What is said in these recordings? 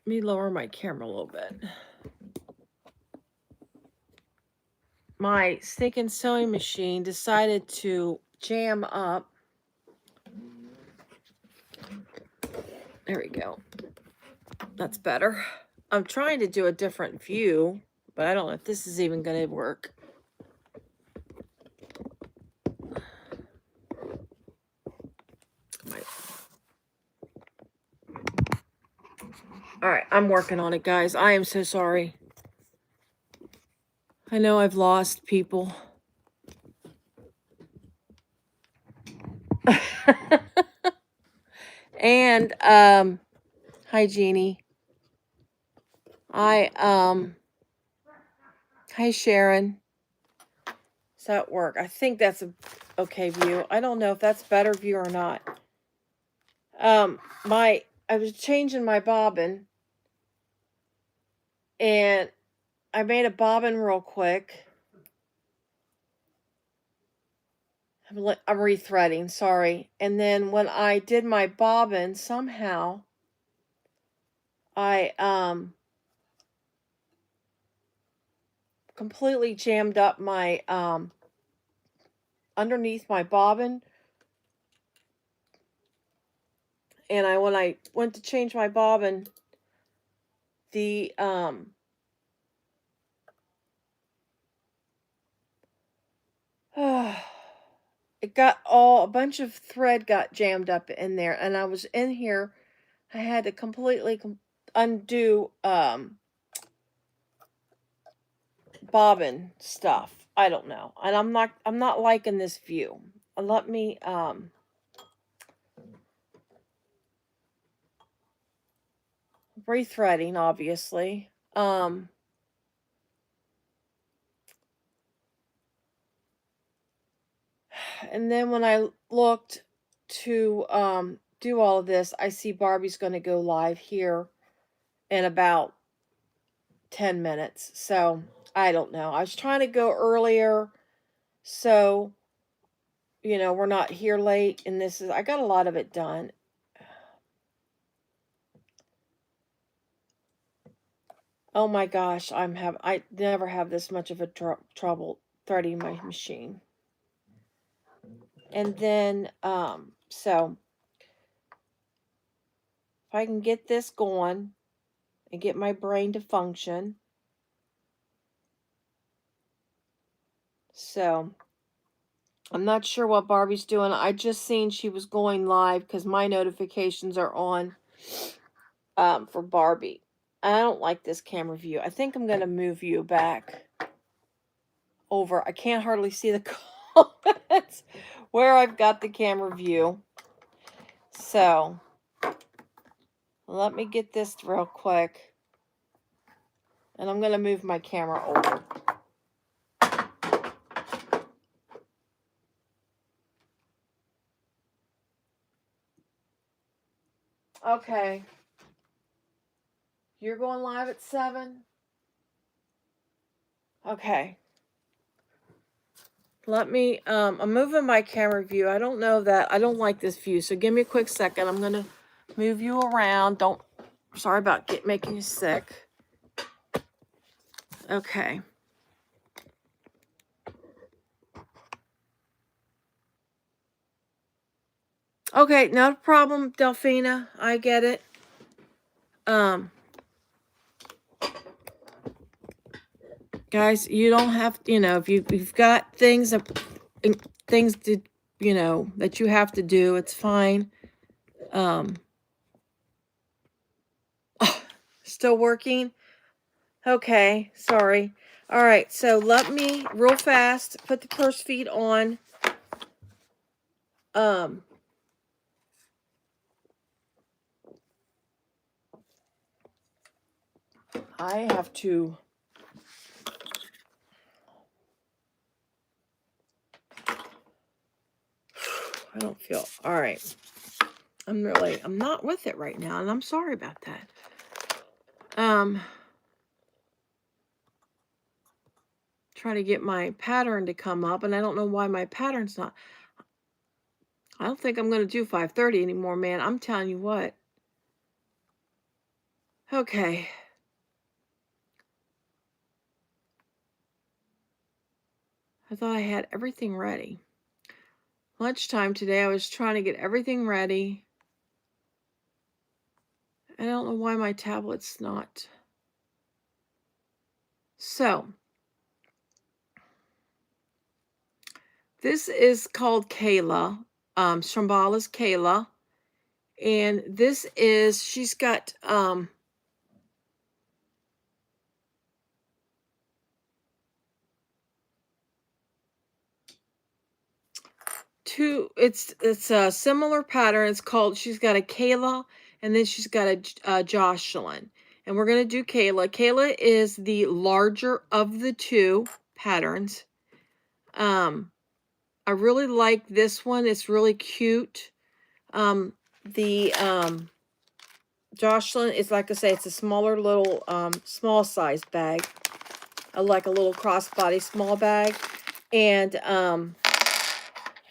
Let me lower my camera a little bit. My stinking sewing machine decided to jam up. There we go. That's better. I'm trying to do a different view, but I don't know if this is even going to work. All right, I'm working on it, guys. I am so sorry. I know I've lost people. And hi Jeannie. Hi Sharon. Does that work? I think that's a okay view. I don't know if that's better view or not. I was changing my bobbin, and I made a bobbin real quick. I'm rethreading, sorry. And then when I did my bobbin, somehow I completely jammed up my underneath my bobbin. And when I went to change my bobbin, the it got a bunch of thread got jammed up in there, and I was in here. I had to completely undo bobbin stuff. I don't know, and I'm not liking this view. Let me rethreading, obviously. And then when I looked to do all of this, I see Barbie's going to go live here in about 10 minutes. So I don't know. I was trying to go earlier, so we're not here late. And I got a lot of it done. Oh my gosh, I never have this much of a trouble threading my machine. And then so if I can get this going and get my brain to function. So I'm not sure what Barbie's doing. I just seen she was going live because my notifications are on for Barbie. I don't like this camera view. I think I'm going to move you back over. I can't hardly see the comments where I've got the camera view. So let me get this real quick. And I'm going to move my camera over. Okay. You're going live at 7? Okay. Let me, I'm moving my camera view. I don't know that, I don't like this view. So give me a quick second. I'm going to move you around. Sorry about making you sick. Okay. Okay, no problem, Delphina. I get it. Guys, you don't have, if you've got things to, that you have to do, it's fine. Still working? Okay, sorry. All right, so let me real fast put the purse feet on. I have to. I don't feel all right. I'm not with it right now, and I'm sorry about that. Try to get my pattern to come up, and I don't know why my pattern's not. I don't think I'm going to do 5:30 anymore, man. I'm telling you what. Okay. I thought I had everything ready. Lunchtime today, I was trying to get everything ready. I don't know why my tablet's not. So, this is called Keyla. Shamballa's Keyla. And this is, she's got, it's a similar pattern. It's called, she's got a Keyla, and then she's got a Jocelyn. And we're going to do Keyla. Keyla is the larger of the two patterns. I really like this one. It's really cute. The Jocelyn is, like I say, it's a smaller little, small size bag. I like a little crossbody small bag. And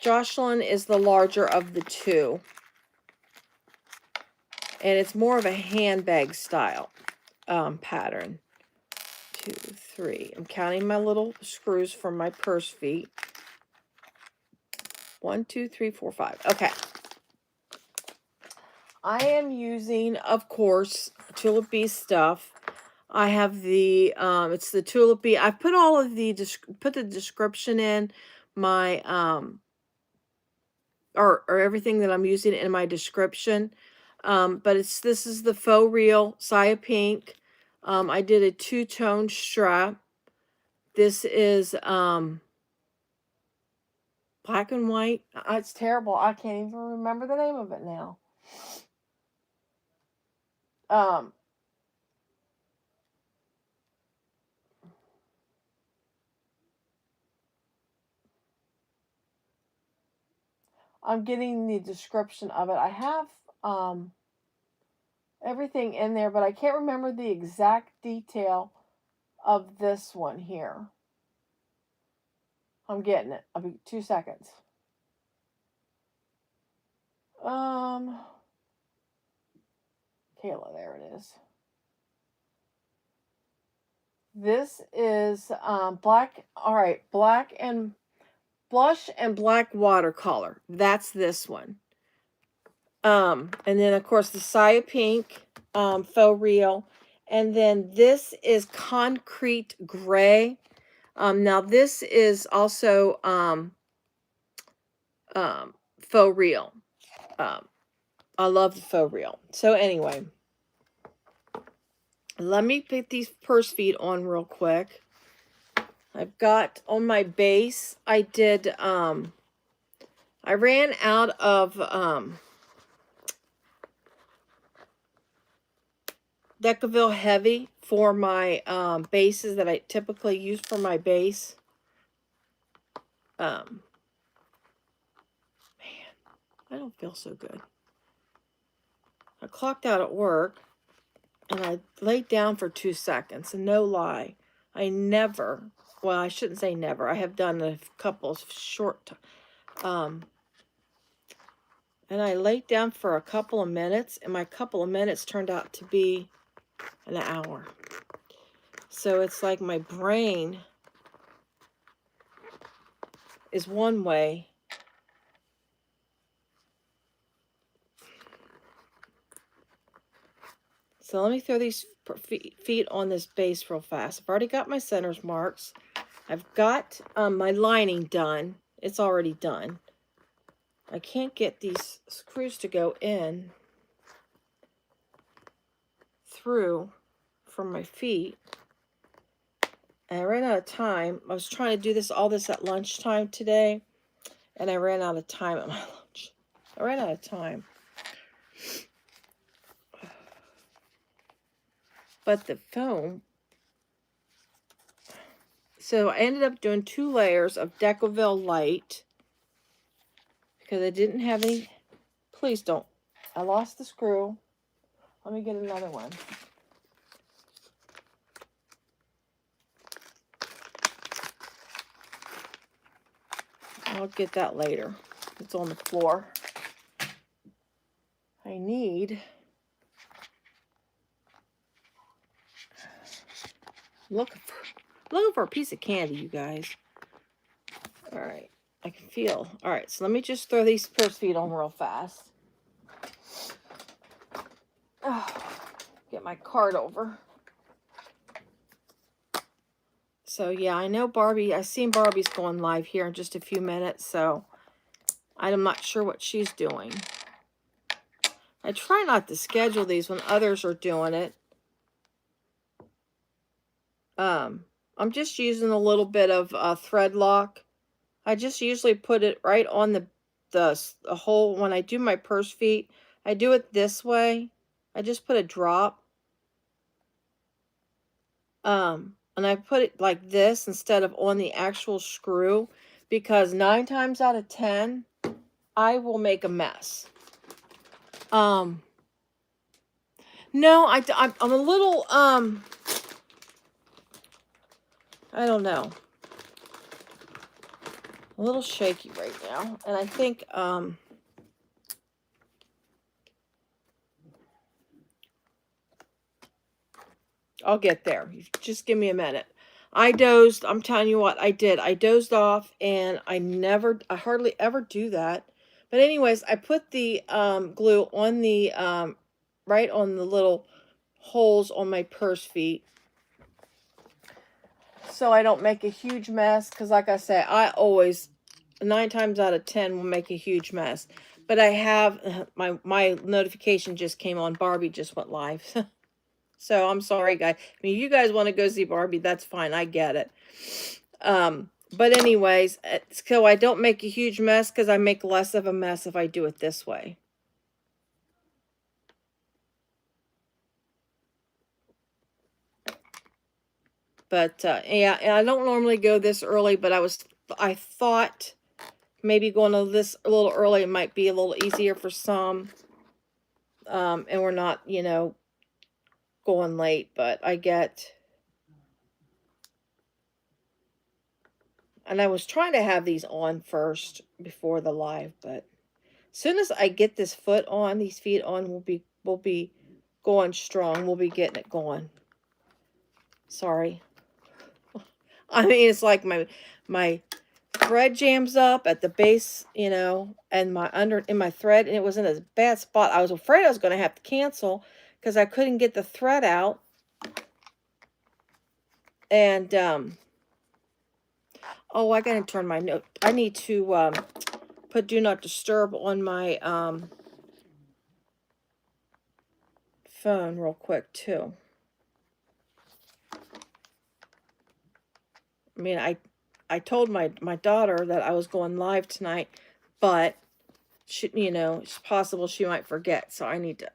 Jocelyn is the larger of the two. And it's more of a handbag style pattern. 2, 3. I'm counting my little screws from my purse feet. 1, 2, 3, 4, 5. Okay. I am using, of course, Tulip Bee stuff. I have the, it's the Tulip Bee. I've put all of the, put the description in my, or everything that I'm using in my description. But this is the Faux Real Siah Pink. I did a two-tone strap. This is, black and white. It's terrible. I can't even remember the name of it now. I'm getting the description of it. I have everything in there, but I can't remember the exact detail of this one here. I'm getting it. I'll be 2 seconds. Keyla, there it is. This is black. All right, black and blush and black watercolor. That's this one. And then of course the Siah Pink, Faux Real, and then this is Concrete Gray. Now this is also Faux Real. I love the Faux Real. So anyway, let me put these purse feet on real quick. I've got on my base, I did, I ran out of Decaville Heavy for my bases that I typically use for my base. Man, I don't feel so good. I clocked out at work and I laid down for 2 seconds, and no lie, I never, well, I shouldn't say never, I have done a couple of short, and I laid down for a couple of minutes, and my couple of minutes turned out to be an hour. So it's like my brain is one way. So let me throw these feet on this base real fast. I've already got my centers marks. I've got my lining done. It's already done. I can't get these screws to go in through from my feet. And I ran out of time. I was trying to do all this at lunchtime today, and I ran out of time at my lunch. I ran out of time. But the foam, so I ended up doing 2 layers of Decaville Light because I didn't have any. Please don't. I lost the screw. Let me get another one. I'll get that later. It's on the floor. I need Looking for a piece of candy, you guys. All right, I can feel. All right, so let me just throw these purse feet on real fast. Oh, get my card over. So yeah, I know Barbie. I've seen Barbie's going live here in just a few minutes, so I'm not sure what she's doing. I try not to schedule these when others are doing it. I'm just using a little bit of thread lock. I just usually put it right on the hole when I do my purse feet. I do it this way. I just put a drop. And I put it like this instead of on the actual screw, because 9 times out of 10, I will make a mess. No, I'm a little, I don't know. A little shaky right now. And I think, I'll get there. Just give me a minute. I dozed. I'm telling you what I did. I dozed off, and I hardly ever do that. But anyways, I put the glue on the right on the little holes on my purse feet, so I don't make a huge mess. Because like I say, I always 9 times out of 10 will make a huge mess. But I have my notification just came on. Barbie just went live. So I'm sorry, guys. I mean, you guys want to go see Barbie, that's fine. I get it. But anyways, so I don't make a huge mess, because I make less of a mess if I do it this way. But yeah, and I don't normally go this early, but I thought maybe going to this a little early might be a little easier for some. And we're not, you know, going late, but and I was trying to have these on first before the live, but as soon as I get this foot on, these feet on, we'll be going strong. We'll be getting it going. Sorry. I mean, it's like my thread jams up at the base, you know, and in my thread, and it was in a bad spot. I was afraid I was going to have to cancel because I couldn't get the thread out. And oh, I got to turn my note. I need to put do not disturb on my phone real quick too. I mean, I told my daughter that I was going live tonight, but she, you know, it's possible she might forget, so I need to,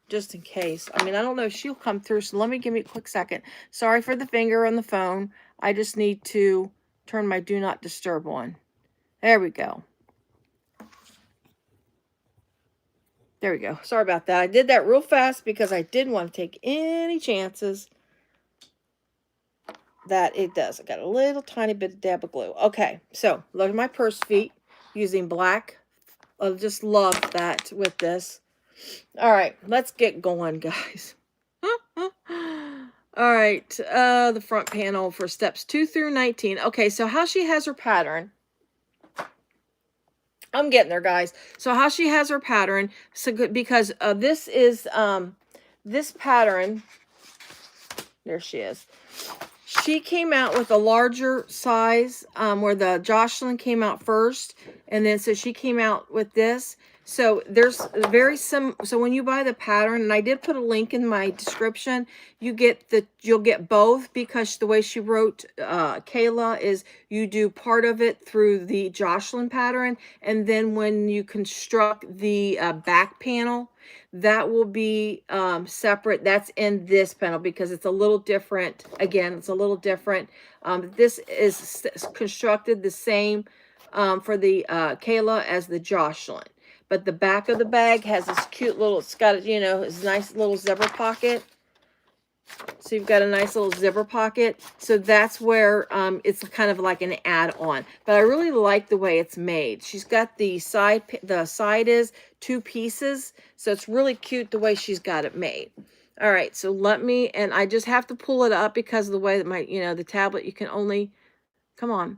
just in case. I mean, I don't know if she'll come through, so give me a quick second. Sorry for the finger on the phone. I just need to turn my do not disturb on. There we go. There we go. Sorry about that. I did that real fast because I didn't want to take any chances that it does. I got a little tiny bit of dab of glue. Okay, so look at my purse feet using black. I just love that with this. All right, let's get going, guys. All right, the front panel for steps 2 through 19. Okay, so how she has her pattern. I'm getting there, guys. So how she has her pattern, so good, because this is this pattern. There she is. She came out with a larger size, where the Jocelyn came out first, and then so she came out with this. So there's so when you buy the pattern, and I did put a link in my description, you'll get both, because the way she wrote Keyla is you do part of it through the Jocelyn pattern, and then when you construct the back panel, that will be separate. That's in this panel because it's a little different. Again, it's a little different. This is constructed the same for the Keyla as the Jocelyn. But the back of the bag has this cute little, it's got, you know, this nice little zipper pocket. So you've got a nice little zipper pocket. So that's where it's kind of like an add-on. But I really like the way it's made. She's got the side is 2 pieces. So it's really cute the way she's got it made. All right, so let me, and I just have to pull it up because of the way that my, the tablet, you can only, come on,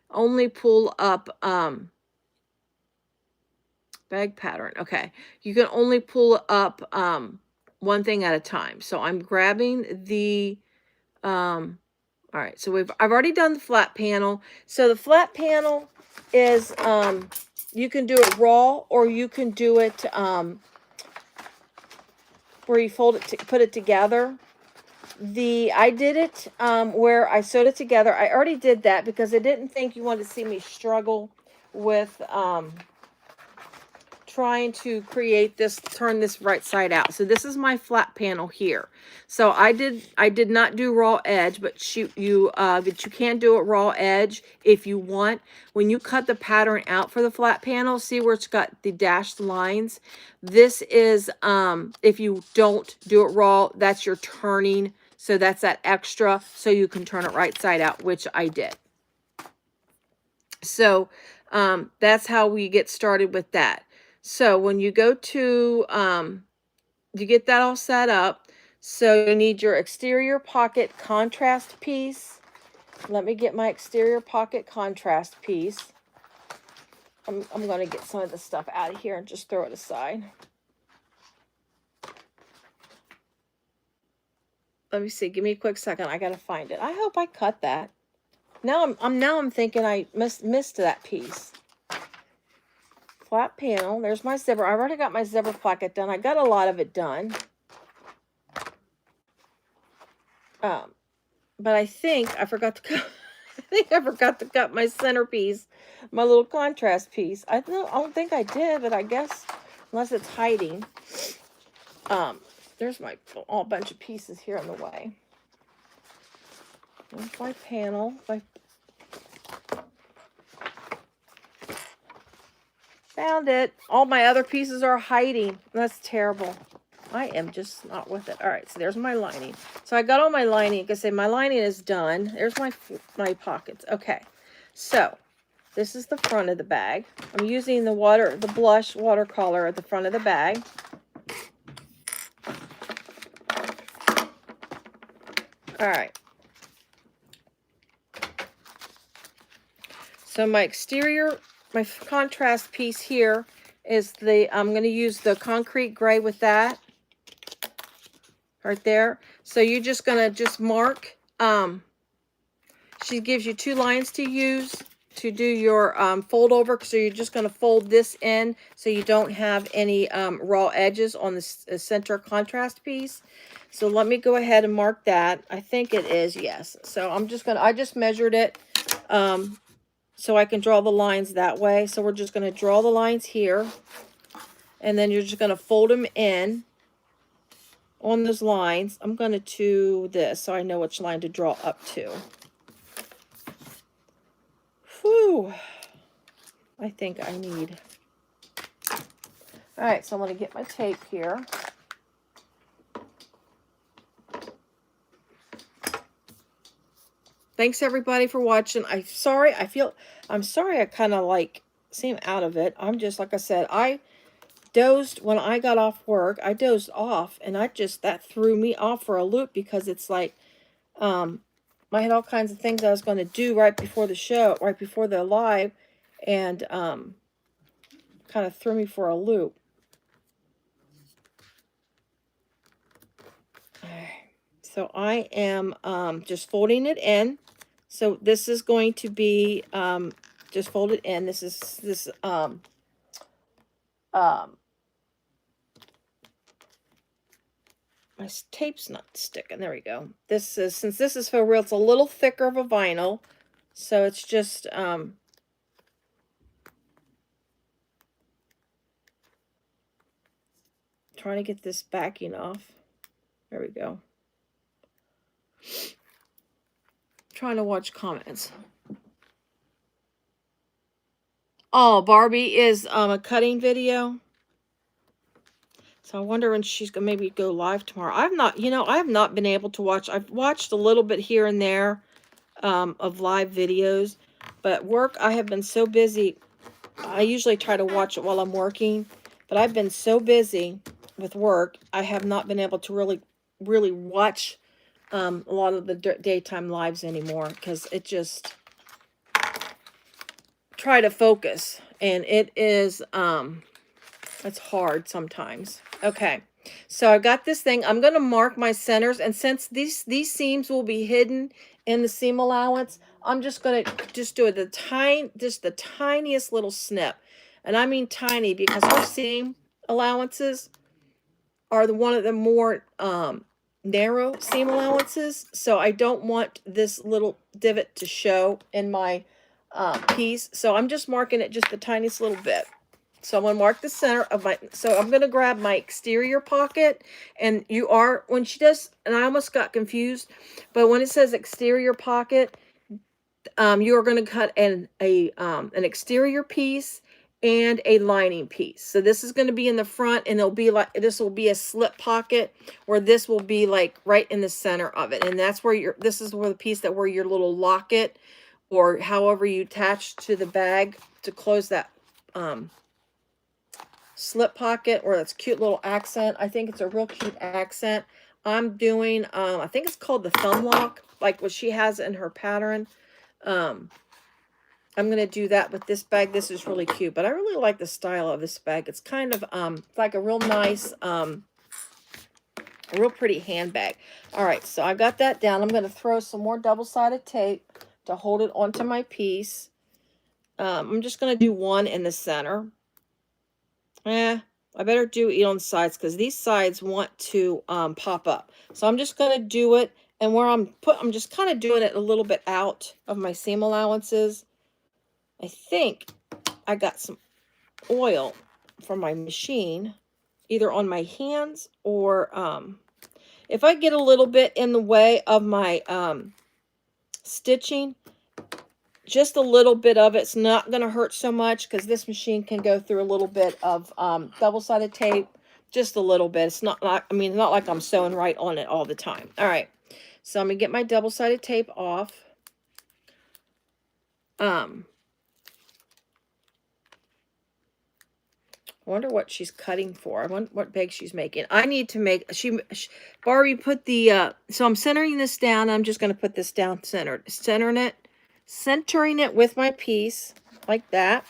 only pull up, bag pattern. Okay. You can only pull up, one thing at a time. So I'm grabbing the, all right, so I've already done the flat panel. So the flat panel is, you can do it raw, or you can do it, where you fold it, put it together. I did it, where I sewed it together. I already did that because I didn't think you wanted to see me struggle with, trying to create this, turn this right side out. So this is my flat panel here. So I did not do raw edge, but but you can do it raw edge if you want. When you cut the pattern out for the flat panel, see where it's got the dashed lines? This is, if you don't do it raw, that's your turning. So that's that extra, so you can turn it right side out, which I did. So, that's how we get started with that. So when you go to, you get that all set up. So you need your exterior pocket contrast piece. Let me get my exterior pocket contrast piece. I'm going to get some of the stuff out of here and just throw it aside. Let me see. Give me a quick second. I got to find it. I hope I cut that. Now I'm thinking I missed that piece. Flat panel. There's my zipper. I've already got my zipper pocket done. I got a lot of it done. But I think I forgot to cut. I think I forgot to cut my centerpiece, my little contrast piece. I don't think I did, but I guess unless it's hiding. There's my all bunch of pieces here in the way. There's my panel. Found it. All my other pieces are hiding. That's terrible. I am just not with it. All right, so there's my lining. So I got all my lining. You can say my lining is done. There's my pockets. Okay, so this is the front of the bag. I'm using the blush watercolor at the front of the bag. All right. So my exterior, my contrast piece here is I'm going to use the concrete gray with that. Right there. So you're just going to mark. She gives you 2 lines to use to do your fold over. So you're just going to fold this in so you don't have any raw edges on the center contrast piece. So let me go ahead and mark that. I think it is, yes. So I just measured it so I can draw the lines that way. So we're just going to draw the lines here. And then you're just going to fold them in on those lines. I'm going to do this so I know which line to draw up to. Whew. I think I need. All right, so I'm going to get my tape here. Thanks everybody for watching. I'm sorry I kind of like seem out of it. I'm just, like I said, I dozed when I got off work. I dozed off, and that threw me off for a loop because it's like, I had all kinds of things I was going to do right before the show, right before the live, and kind of threw me for a loop. So I am just folding it in. So this is going to be just fold it in. My tape's not sticking. There we go. This is, since this is Faux Real, it's a little thicker of a vinyl. So it's just trying to get this backing off. There we go. Trying to watch comments. Oh, Barbie is a cutting video. So I wonder when she's gonna maybe go live tomorrow. I have not been able to watch. I've watched a little bit here and there of live videos, but at work I have been so busy. I usually try to watch it while I'm working, but I've been so busy with work, I have not been able to really really watch a lot of the daytime lives anymore because it just try to focus, and it is it's hard sometimes. Okay, so I got this thing. I'm going to mark my centers, and since these seams will be hidden in the seam allowance, I'm just going to just do it just the tiniest little snip. And I mean tiny, because her seam allowances are one of the more narrow seam allowances. So I don't want this little divot to show in my piece. So I'm just marking it just the tiniest little bit. So I'm going to mark the center of my, so I'm going to grab my exterior pocket, and when she does, and I almost got confused, but when it says exterior pocket, you are going to cut an exterior piece and a lining piece. So this is going to be in the front, and it'll be like, this will be a slip pocket, or this will be like right in the center of it. And that's where this is where the piece that where your little locket, or however you attach to the bag to close that, slip pocket, or that's cute little accent. I think it's a real cute accent. I'm doing, I think it's called the thumb lock, like what she has in her pattern. I'm going to do that with this bag. This is really cute, but I really like the style of this bag. It's kind of, like a real nice, a real pretty handbag. All right, so I got that down. I'm going to throw some more double-sided tape to hold it onto my piece. I'm just going to do one in the center. I better do it on the sides, because these sides want to pop up. So I'm just going to do it, and where I'm just kind of doing it a little bit out of my seam allowances. I think I got some oil from my machine, either on my hands, or if I get a little bit in the way of my stitching, just a little bit of it's not going to hurt so much, because this machine can go through a little bit of double-sided tape, just a little bit. It's not like, I mean, not like I'm sewing right on it all the time. All right, so I'm going to get my double-sided tape off. I wonder what she's cutting for. I wonder what bag she's making. I need to make, Barbie put the, so I'm centering this down. I'm just going to put this down centered, centering it with my piece like that.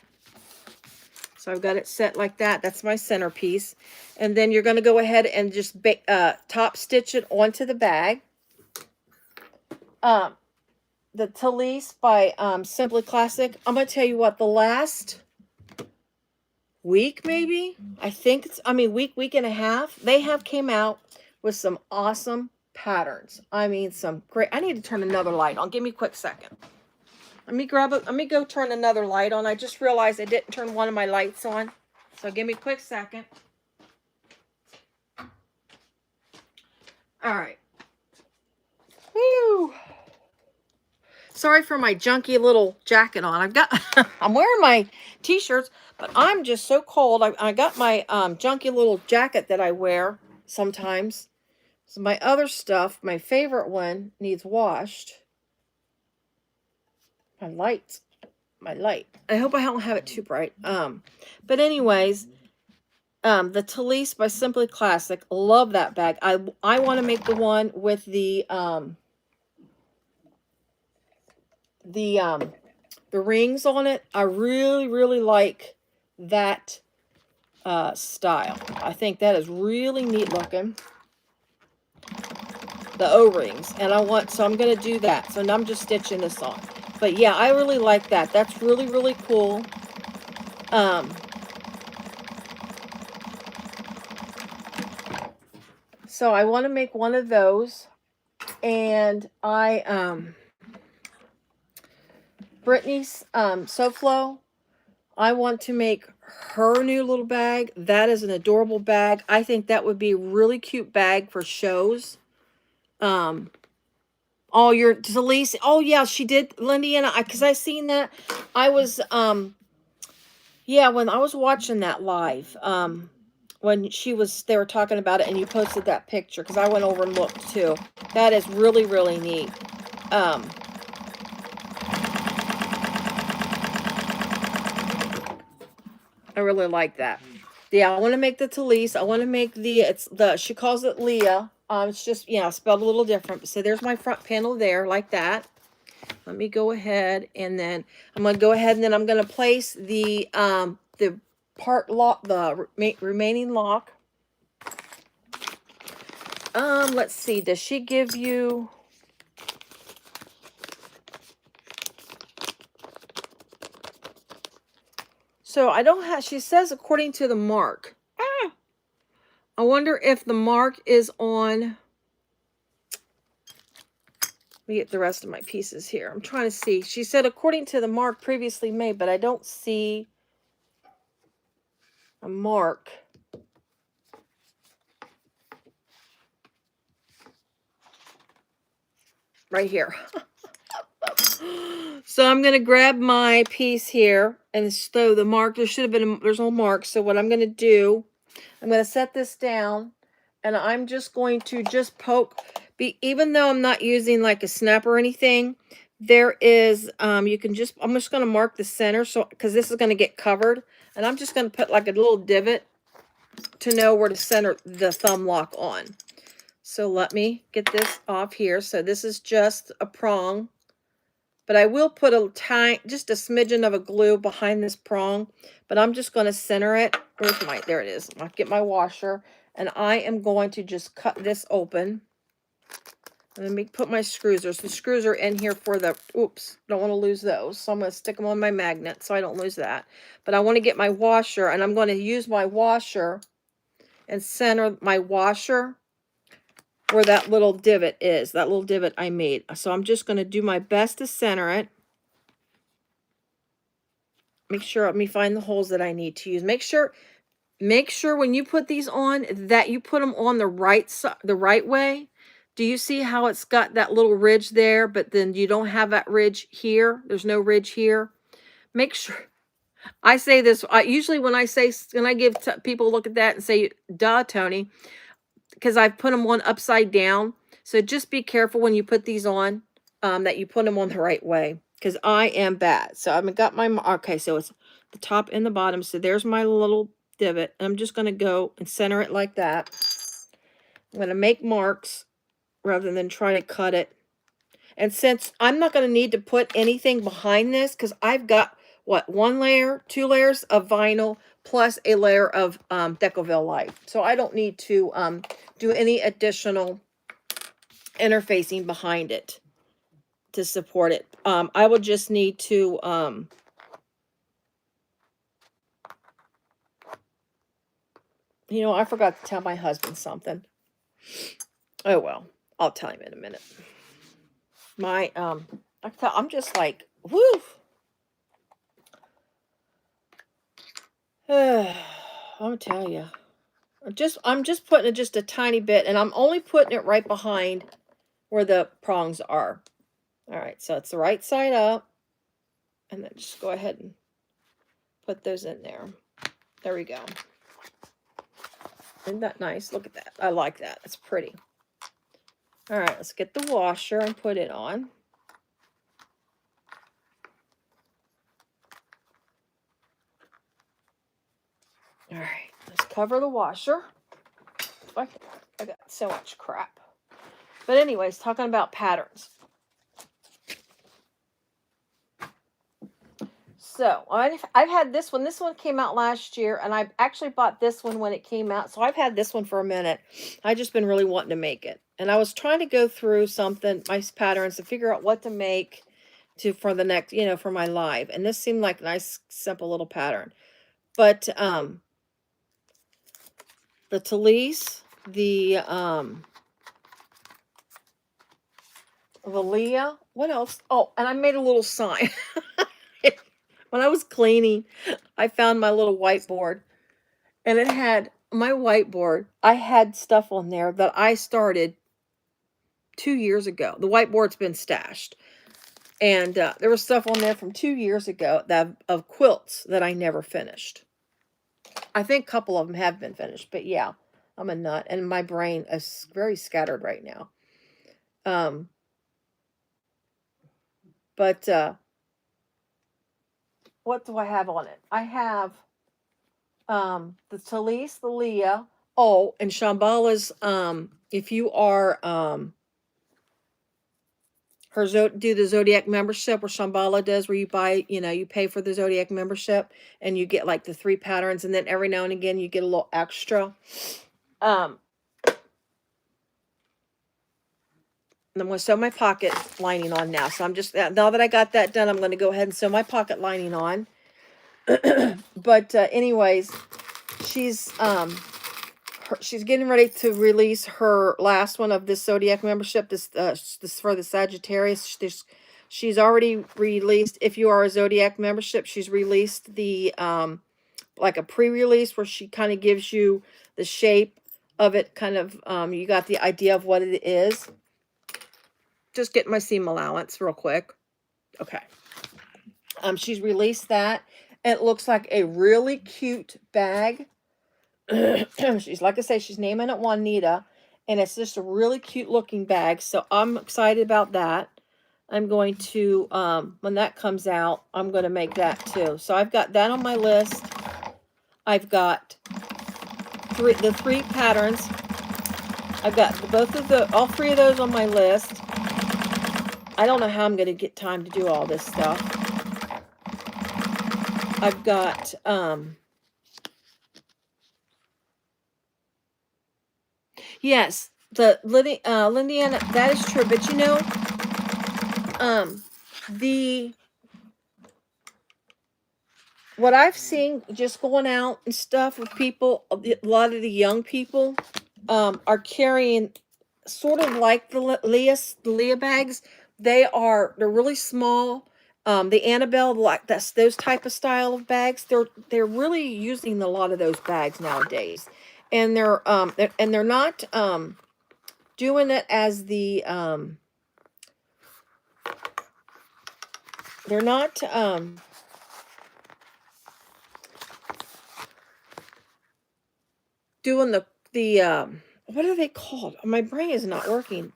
So I've got it set like that. That's my centerpiece. And then you're going to go ahead and just top stitch it onto the bag. The Talise by Simply Classic. I'm going to tell you what, the last week, maybe, I think it's, week and a half, they have came out with some awesome patterns. I mean, some great, I need to turn another light on. Give me a quick second. Let me go turn another light on. I just realized I didn't turn one of my lights on. So give me a quick second. All right. Whew. Sorry for my junky little jacket on. I'm wearing my t-shirts, but I'm just so cold. I got my junky little jacket that I wear sometimes. So my other stuff, my favorite one, needs washed. My light. I hope I don't have it too bright. But anyways, the Talise by Simply Classic. Love that bag. I want to make the one with the rings on it. I really like that style. I think that is really neat looking. The O-rings, and so I'm going to do that. So now I'm just stitching this on. But yeah, I really like that. That's really cool. So I want to make one of those, and Brittany's SoFlo, I want to make her new little bag. That is an adorable bag. I think that would be a really cute bag for shows. Oh, your Talise. Oh, yeah, she did, Lindy, and because I seen that. I was, yeah, when I was watching that live, when they were talking about it, and you posted that picture, because I went over and looked, too. That is really neat. I really like that. Yeah, I want to make the Talise. I want to make she calls it Leah. It's just, yeah, spelled a little different. So there's my front panel there, like that. Let me go ahead, and then I'm going to go ahead, and then I'm going to place the part lock, the remaining lock. Let's see. Does she give you... So I don't have... She says according to the mark. I wonder if the mark is on... Let me get the rest of my pieces here. I'm trying to see. She said according to the mark previously made, but I don't see a mark. Right here. So I'm going to grab my piece here, and so the mark, there should have been, there's no mark. So what I'm going to do, I'm going to set this down, and I'm just going to just poke, even though I'm not using like a snap or anything, there is, you can just, I'm just going to mark the center, so, because this is going to get covered, and I'm just going to put like a little divot to know where to center the thumb lock on. So let me get this off here. So this is just a prong, but I will put just a smidgen of a glue behind this prong, but I'm just going to center it. Where's my, there it is. I'll get my washer, and I am going to just cut this open. Let me put my screws. The screws are in here for the, oops, don't want to lose those. So I'm going to stick them on my magnet so I don't lose that. But I want to get my washer, and I'm going to use my washer and center my washer where that little divot is, that little divot I made. So I'm just going to do my best to center it. Make sure, let me find the holes that I need to use. Make sure when you put these on that you put them on the right side, the right way. Do you see how it's got that little ridge there, but then you don't have that ridge here? There's no ridge here. Make sure. I say this, usually when I give people look at that and say, duh, Toni, because I've put them on upside down. So just be careful when you put these on, that you put them on the right way, because I am bad. So I've got my, okay, so it's the top and the bottom. So there's my little divot. I'm just going to go and center it like that. I'm going to make marks rather than try to cut it. And since I'm not going to need to put anything behind this, because I've got, what, 1 layer, 2 layers of vinyl, plus a layer of Decovil Light. So I don't need to do any additional interfacing behind it to support it. I will just need to you know, I forgot to tell my husband something. Oh well, I'll tell him in a minute. My I'm just like, woo. I'll tell you. I'm just putting it just a tiny bit, and I'm only putting it right behind where the prongs are. All right, so it's the right side up, and then just go ahead and put those in there. There we go. Isn't that nice? Look at that. I like that. It's pretty. All right, let's get the washer and put it on. All right, let's cover the washer. I got so much crap. But anyways, talking about patterns. So I've had this one. This one came out last year, and I actually bought this one when it came out. So I've had this one for a minute. I just been really wanting to make it, and I was trying to go through my patterns to figure out what to make for the next, for my live. And this seemed like a nice, simple little pattern. But the talise, the Leah, what else? Oh, and I made a little sign. When I was cleaning, I found my little whiteboard, and it had my whiteboard. I had stuff on there that I started 2 years ago. The whiteboard's been stashed, and there was stuff on there from 2 years ago of quilts that I never finished. I think a couple of them have been finished, but yeah, I'm a nut, and my brain is very scattered right now. But what do I have on it? I have the talise, the Leah, Oh, and Shamballa's, if you are, do the Zodiac membership where Shamballa does, where you buy, you pay for the Zodiac membership and you get like the 3 patterns, and then every now and again you get a little extra. And I'm going to sew my pocket lining on now. So I'm just, now that I got that done, I'm going to go ahead and sew my pocket lining on. But anyways, she's she's getting ready to release her last one of this Zodiac membership. This for the Sagittarius. She's already released. If you are a Zodiac membership, she's released the like a pre-release where she kind of gives you the shape of it. Kind of you got the idea of what it is. Just get my seam allowance real quick. Okay. She's released that. And it looks like a really cute bag. She's, like I say, she's naming it Juanita, and it's just a really cute looking bag. So I'm excited about that. I'm going to, when that comes out, I'm going to make that too. So I've got that on my list. I've got the 3 patterns. I've got all 3 of those on my list. I don't know how I'm going to get time to do all this stuff. I've got, yes, the Lindiana, that is true. But what I've seen just going out and stuff with people, a lot of the young people, are carrying sort of like the Leah bags. They're really small. The Annabelle, like those type of style of bags. They're really using a lot of those bags nowadays, and they're not doing it as the they're not doing the what are they called? My brain is not working.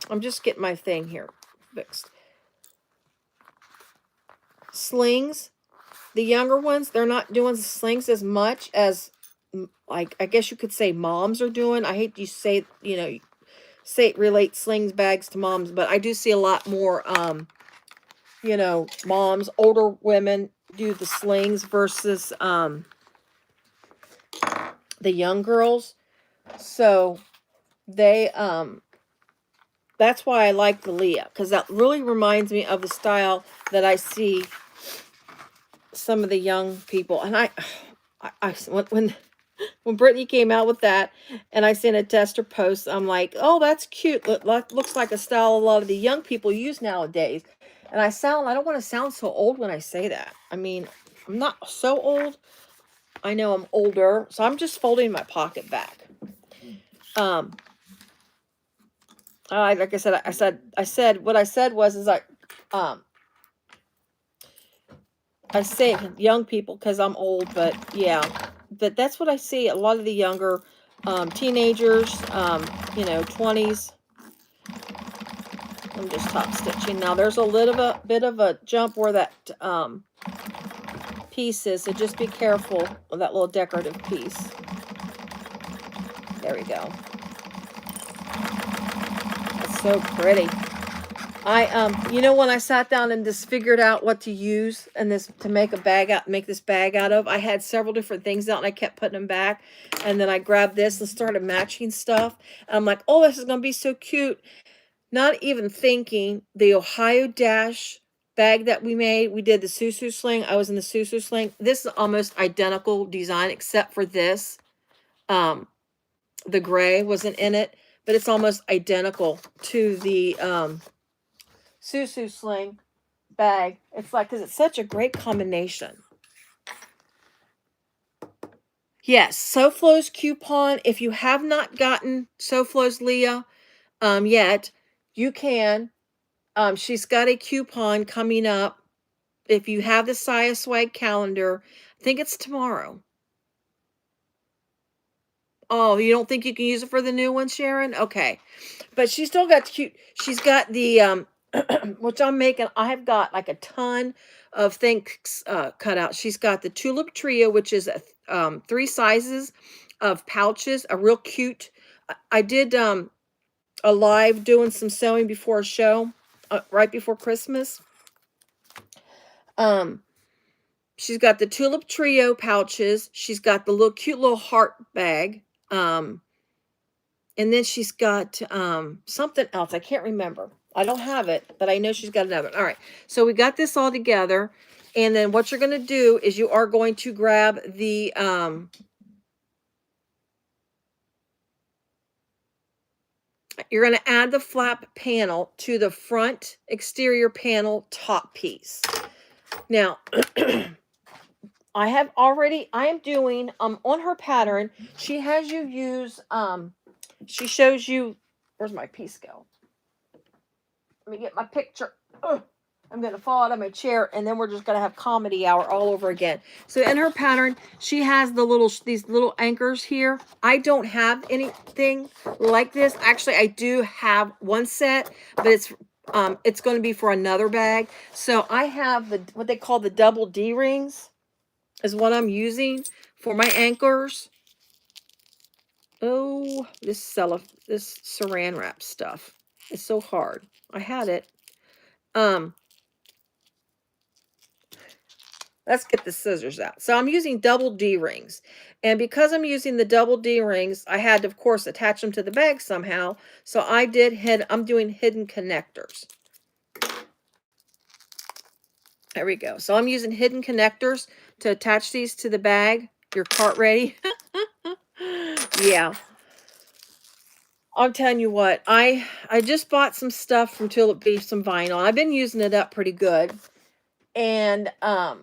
I'm just getting my thing here fixed. Slings. The younger ones, they're not doing slings as much as, like, I guess you could say moms are doing. I hate to say, relate slings bags to moms, but I do see a lot more, moms, older women do the slings versus the young girls. So they that's why I like the Leah, because that really reminds me of the style that I see some of the young people. And when Brittany came out with that, and I seen a tester post, I'm like, oh, that's cute. Looks like a style a lot of the young people use nowadays. And I don't want to sound so old when I say that. I mean, I'm not so old. I know I'm older, so I'm just folding my pocket back. Like I said, what I said was I say young people because I'm old, but yeah, but that's what I see. A lot of the younger teenagers, 20s. I'm just top stitching now. There's a little bit of a jump where that piece is, so just be careful of that little decorative piece. There we go. That's so pretty. When I sat down and just figured out what to use and to make this bag out of, I had several different things out and I kept putting them back. And then I grabbed this and started matching stuff. And I'm like, oh, this is going to be so cute. Not even thinking the Ohio Dash bag that we made. We did the Susu sling. I was in the Susu sling. This is almost identical design except for this. The gray wasn't in it, but it's almost identical to the Susu sling bag. It's like, because it's such a great combination. Yes, SoFlo's coupon. If you have not gotten SoFlo's Leah yet, you can. She's got a coupon coming up. If you have the Siah Swag calendar, I think it's tomorrow. Oh, you don't think you can use it for the new one, Sharon? Okay. But she's still got cute. She's got the which I'm making. I have got like a ton of things cut out. She's got the Tulip Trio, which is 3 sizes of pouches, a real cute. I did a live doing some sewing before a show, right before Christmas. She's got the Tulip Trio pouches. She's got the little cute little heart bag. And then she's got something else. I can't remember. I don't have it, but I know she's got another. All right. So we got this all together. And then what you're going to do is you are going to grab the you're going to add the flap panel to the front exterior panel top piece. Now, I am doing, on her pattern, she has you use, she shows you, where's my piece go? Let me get my picture. Ugh, I'm going to fall out of my chair, and then we're just going to have comedy hour all over again. So in her pattern, she has these little anchors here. I don't have anything like this. Actually, I do have one set, but it's going to be for another bag. So I have what they call the double D rings is what I'm using for my anchors. Oh, this saran wrap stuff is so hard. I had it. Let's get the scissors out. So I'm using double D rings. And because I'm using the double D rings, I had to, of course, attach them to the bag somehow. So I'm doing hidden connectors. There we go. So I'm using hidden connectors to attach these to the bag. Your cart ready? Yeah. I'm telling you what, I just bought some stuff from Tulip Beef, some vinyl. I've been using it up pretty good. And I'm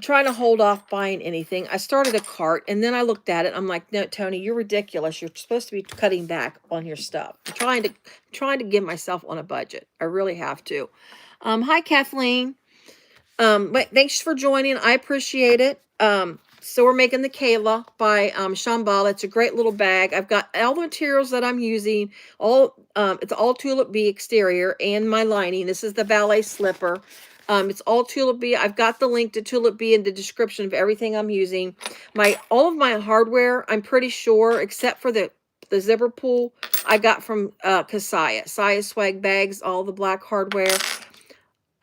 trying to hold off buying anything. I started a cart, and then I looked at it. I'm like, no, Toni, you're ridiculous. You're supposed to be cutting back on your stuff. I'm trying to give myself on a budget. I really have to. Hi, Kathleen. But thanks for joining. I appreciate it. So we're making the Keyla by Shamballa. It's a great little bag. I've got all the materials that I'm using. It's all Tulip Bee exterior and my lining. This is the ballet slipper. It's all Tulip Bee. I've got the link to Tulip Bee in the description of everything I'm using. All of my hardware, I'm pretty sure, except for the zipper pull, I got from Siah. Siah swag bags, all the black hardware.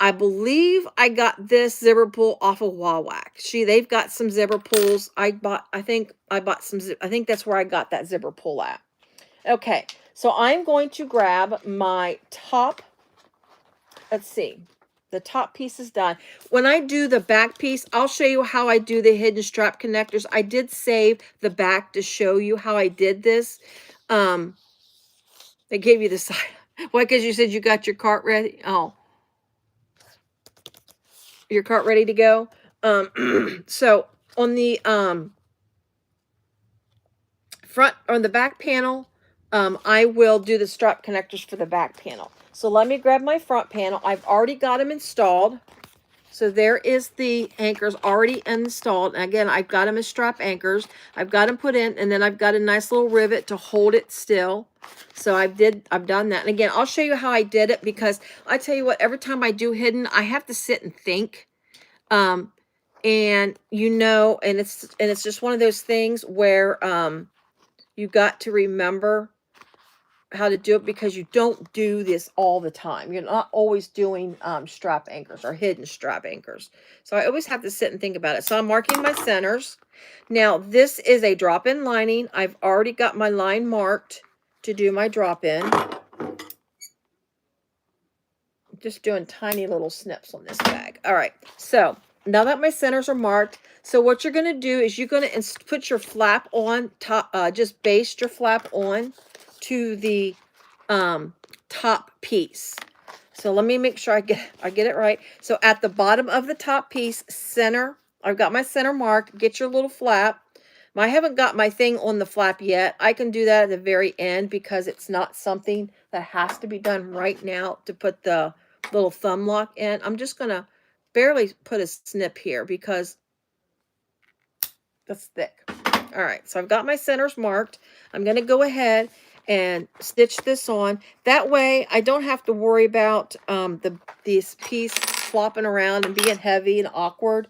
I believe I got this zipper pull off of Wawak. They've got some zipper pulls. I think that's where I got that zipper pull at. Okay, so I'm going to grab my top. Let's see. The top piece is done. When I do the back piece, I'll show you how I do the hidden strap connectors. I did save the back to show you how I did this. They gave you the side. Why? Because you said you got your cart ready? Oh. Your cart ready to go. So on the front, on the back panel, I will do the strap connectors for the back panel. So let me grab my front panel. I've already got them installed. So there is the anchors already installed. And again, I've got them as strap anchors. I've got them put in, and then I've got a nice little rivet to hold it still. So I've done that. And again, I'll show you how I did it, because I tell you what, every time I do hidden, I have to sit and think. And it's just one of those things where you got to remember how to do it, because you don't do this all the time. You're not always doing strap anchors or hidden strap anchors. So I always have to sit and think about it. So I'm marking my centers. Now this is a drop-in lining. I've already got my line marked to do my drop-in. Just doing tiny little snips on this bag. All right, so now that my centers are marked, so what you're going to do is you're going to put your flap on top, just baste your flap on to the top piece. So let me make sure I get it right. So at the bottom of the top piece, center, I've got my center marked. Get your little flap. I haven't got my thing on the flap yet. I can do that at the very end, because it's not something that has to be done right now to put the little thumb lock in. I'm just going to barely put a snip here, because that's thick. All right, so I've got my centers marked. I'm going to go ahead and stitch this on. That way I don't have to worry about this piece flopping around and being heavy and awkward.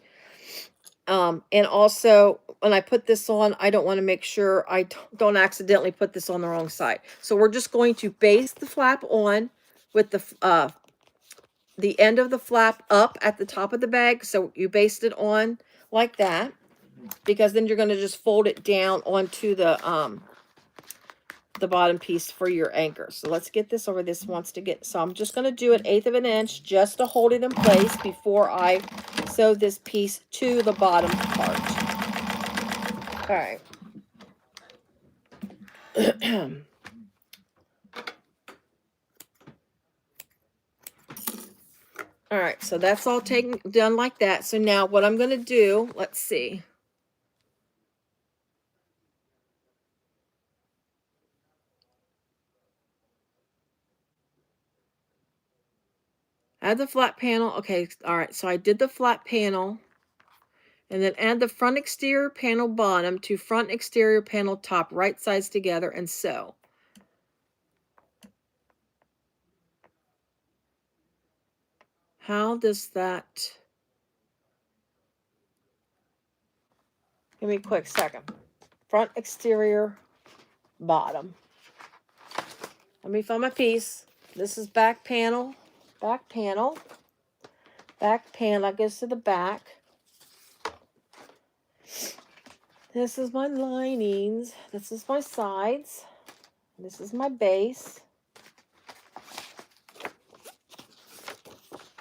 And also, when I put this on, I don't want to make sure I don't accidentally put this on the wrong side. So we're just going to baste the flap on with the end of the flap up at the top of the bag. So you baste it on like that, because then you're going to just fold it down onto the bottom piece for your anchor. So let's get this over. This wants to get, so I'm just going to do 1/8 of an inch just to hold it in place before I sew this piece to the bottom part. All right. All right, so that's all done like that. So now what I'm going to do, let's see. Add the flat panel. Okay, all right, so I did the flat panel. And then add the front exterior panel bottom to front exterior panel top, right sides together, and sew. How does that... Give me a quick second. Front exterior bottom. Let me find my piece. This is back panel. Back panel. Back panel goes to the back. This is my linings. This is my sides. This is my base.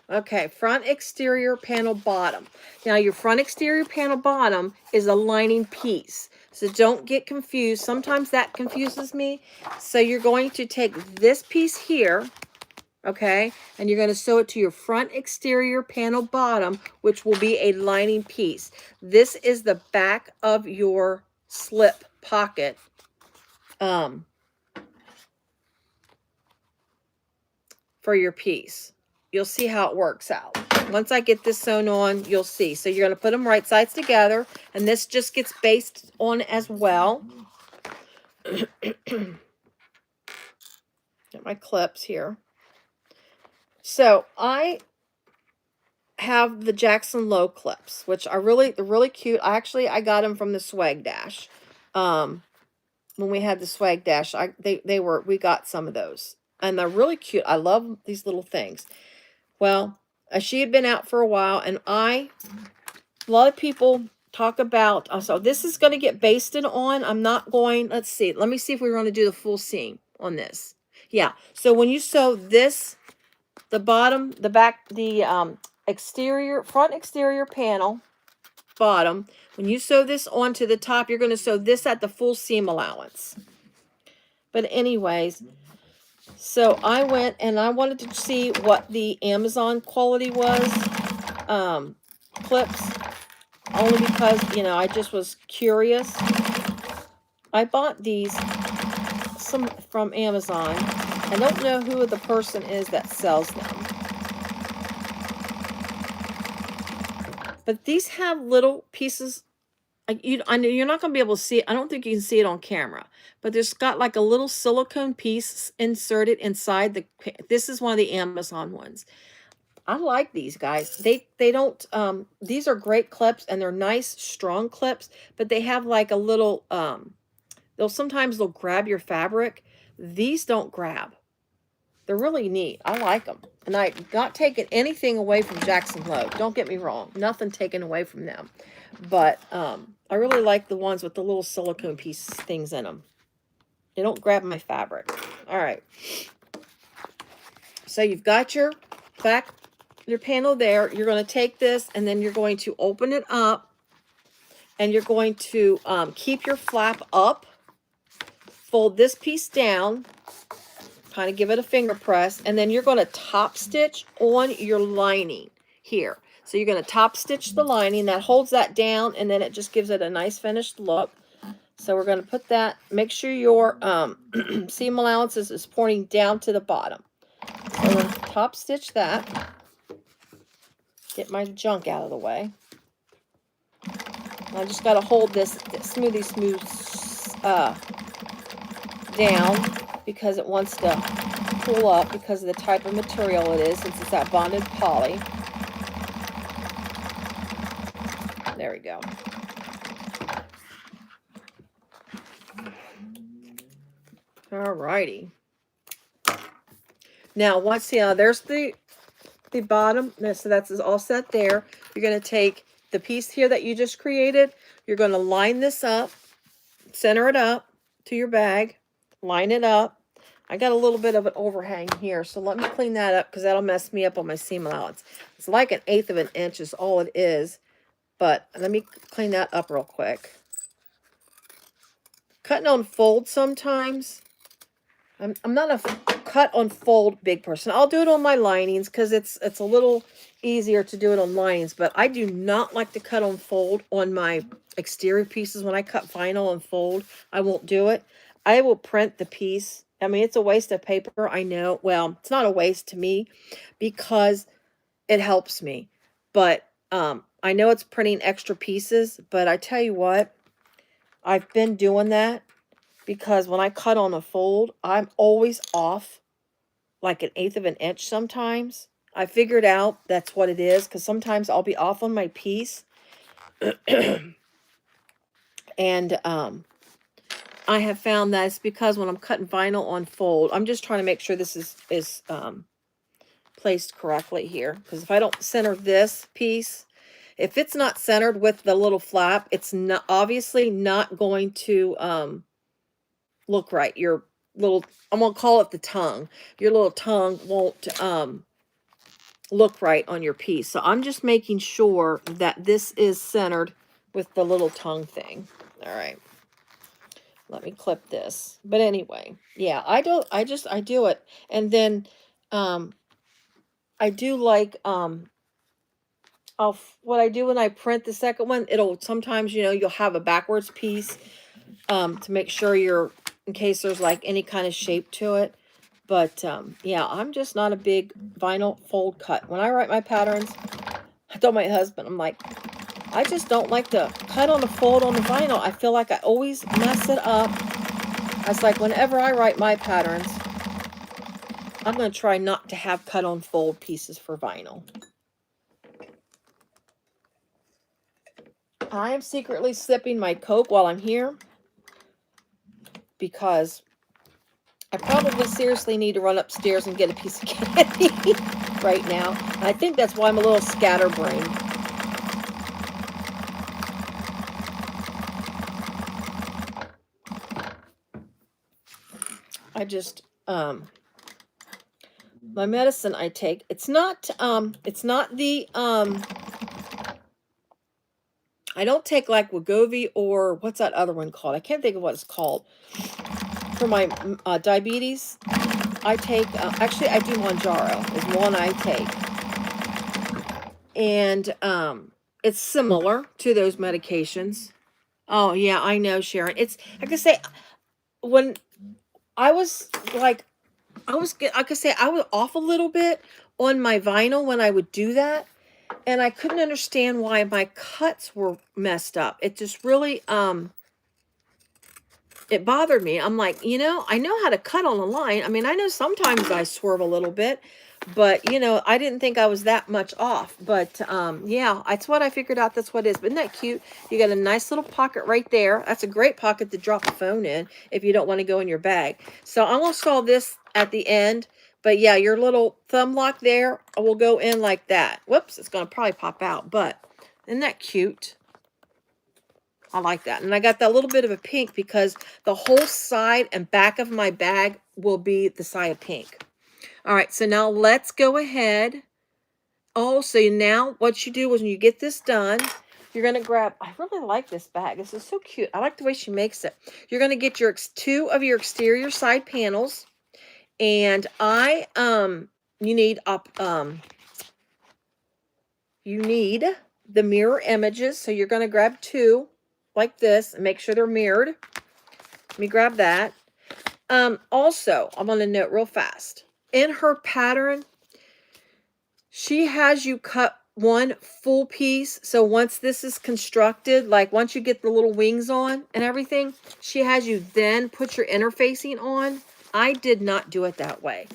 Okay, front exterior panel bottom. Now your front exterior panel bottom is a lining piece. So don't get confused. Sometimes that confuses me. So you're going to take this piece here, okay, and you're going to sew it to your front exterior panel bottom, which will be a lining piece. This is the back of your slip pocket. For your piece. You'll see how it works out. Once I get this sewn on, you'll see. So you're going to put them right sides together, and this just gets based on as well. Get my clips here. So I have the Jackson Low clips, which are really cute. I got them from the Swag Dash. When we had the Swag Dash, we got some of those, and they're really cute. I love these little things. Well, she had been out for a while, and a lot of people talk about, so this is going to get basted on. I'm not going, let's see. Let me see if we're going to do the full seam on this. Yeah. So when you sew this, the bottom, the back, the front exterior panel bottom, when you sew this onto the top, you're going to sew this at the full seam allowance. But anyways, so I went and I wanted to see what the Amazon quality was, clips, only because, you know, I just was curious. I bought these from Amazon. I don't know who the person is that sells them. But these have little pieces. I know you're not going to be able to see it. I don't think you can see it on camera. But there's got like a little silicone piece inserted inside the... This is one of the Amazon ones. I like these, guys. They don't... these are great clips, and they're nice, strong clips. But they have like a little... sometimes they'll grab your fabric. These don't grab. They're really neat. I like them. And I'm not taking anything away from Jackson Low. Don't get me wrong. Nothing taken away from them. But I really like the ones with the little silicone piece things in them. They don't grab my fabric. All right. So you've got your panel there. You're going to take this, and then you're going to open it up. And you're going to keep your flap up. Fold this piece down. Kind of give it a finger press, and then you're going to top stitch on your lining here. So you're going to top stitch the lining. That holds that down, and then it just gives it a nice finished look. So we're going to put that, make sure your seam allowances is pointing down to the bottom. So I'm going to top stitch that. Get my junk out of the way. I just got to hold this smooth down, because it wants to pull up because of the type of material it is, since it's that bonded poly. There There we go. All righty. Now, once, there's the bottom. So that's all set there. You're going to take the piece here that you just created. You're going to line this up, center it up to your bag, line it up. I got a little bit of an overhang here, so let me clean that up because that'll mess me up on my seam allowance. It's like 1/8 of an inch is all it is, but let me clean that up real quick. Cutting on fold sometimes. I'm not a cut on fold big person. I'll do it on my linings because it's a little easier to do it on linings, but I do not like to cut on fold on my exterior pieces. When I cut vinyl on fold, I won't do it. I will print the piece. I mean, it's a waste of paper, I know. Well, it's not a waste to me because it helps me. But I know it's printing extra pieces, but I tell you what, I've been doing that. Because when I cut on a fold, I'm always off like 1/8 of an inch sometimes. I figured out that's what it is because sometimes I'll be off on my piece. And I have found that it's because when I'm cutting vinyl on fold, I'm just trying to make sure this is placed correctly here. Because if I don't center this piece, if it's not centered with the little flap, it's not obviously not going to look right. Your little, I'm going to call it the tongue. Your little tongue won't look right on your piece. So I'm just making sure that this is centered with the little tongue thing. All right. Let me clip this. But anyway, yeah, I do it. And then I do like what I do when I print the second one, it'll sometimes, you'll have a backwards piece to make sure in case there's like any kind of shape to it. But yeah, I'm just not a big vinyl fold cut. When I write my patterns, I told my husband, I'm like, I just don't like to cut on the fold on the vinyl. I feel like I always mess it up. It's like whenever I write my patterns, I'm going to try not to have cut on fold pieces for vinyl. I am secretly sipping my Coke while I'm here because I probably seriously need to run upstairs and get a piece of candy right now. And I think that's why I'm a little scatterbrained. I just, my medicine I take, it's not the, I don't take like Wegovy or what's that other one called? I can't think of what it's called. For my diabetes, I take, actually I do Manjaro is one I take. And it's similar to those medications. Oh, yeah, I know, Sharon. It's, like I say, when I was like, I was off a little bit on my vinyl when I would do that. And I couldn't understand why my cuts were messed up. It just really, it bothered me. I'm like, I know how to cut on a line. I mean, I know sometimes I swerve a little bit, but, I didn't think I was that much off. But, yeah, that's what I figured out. That's what it is. But isn't that cute? You got a nice little pocket right there. That's a great pocket to drop a phone in if you don't want to go in your bag. So I'm going to solve this at the end. But, yeah, your little thumb lock there will go in like that. Whoops, it's going to probably pop out. But isn't that cute? I like that. And I got that little bit of a pink because the whole side and back of my bag will be the Siah pink. All right, so now let's go ahead. Oh, so now what you do is when you get this done, you're going to grab, I really like this bag. This is so cute. I like the way she makes it. You're going to get your two of your exterior side panels. And you need the mirror images. So you're going to grab two like this and make sure they're mirrored. Let me grab that. Also, I'm going to note real fast. In her pattern, she has you cut one full piece. So once this is constructed, like once you get the little wings on and everything, she has you then put your interfacing on. I did not do it that way.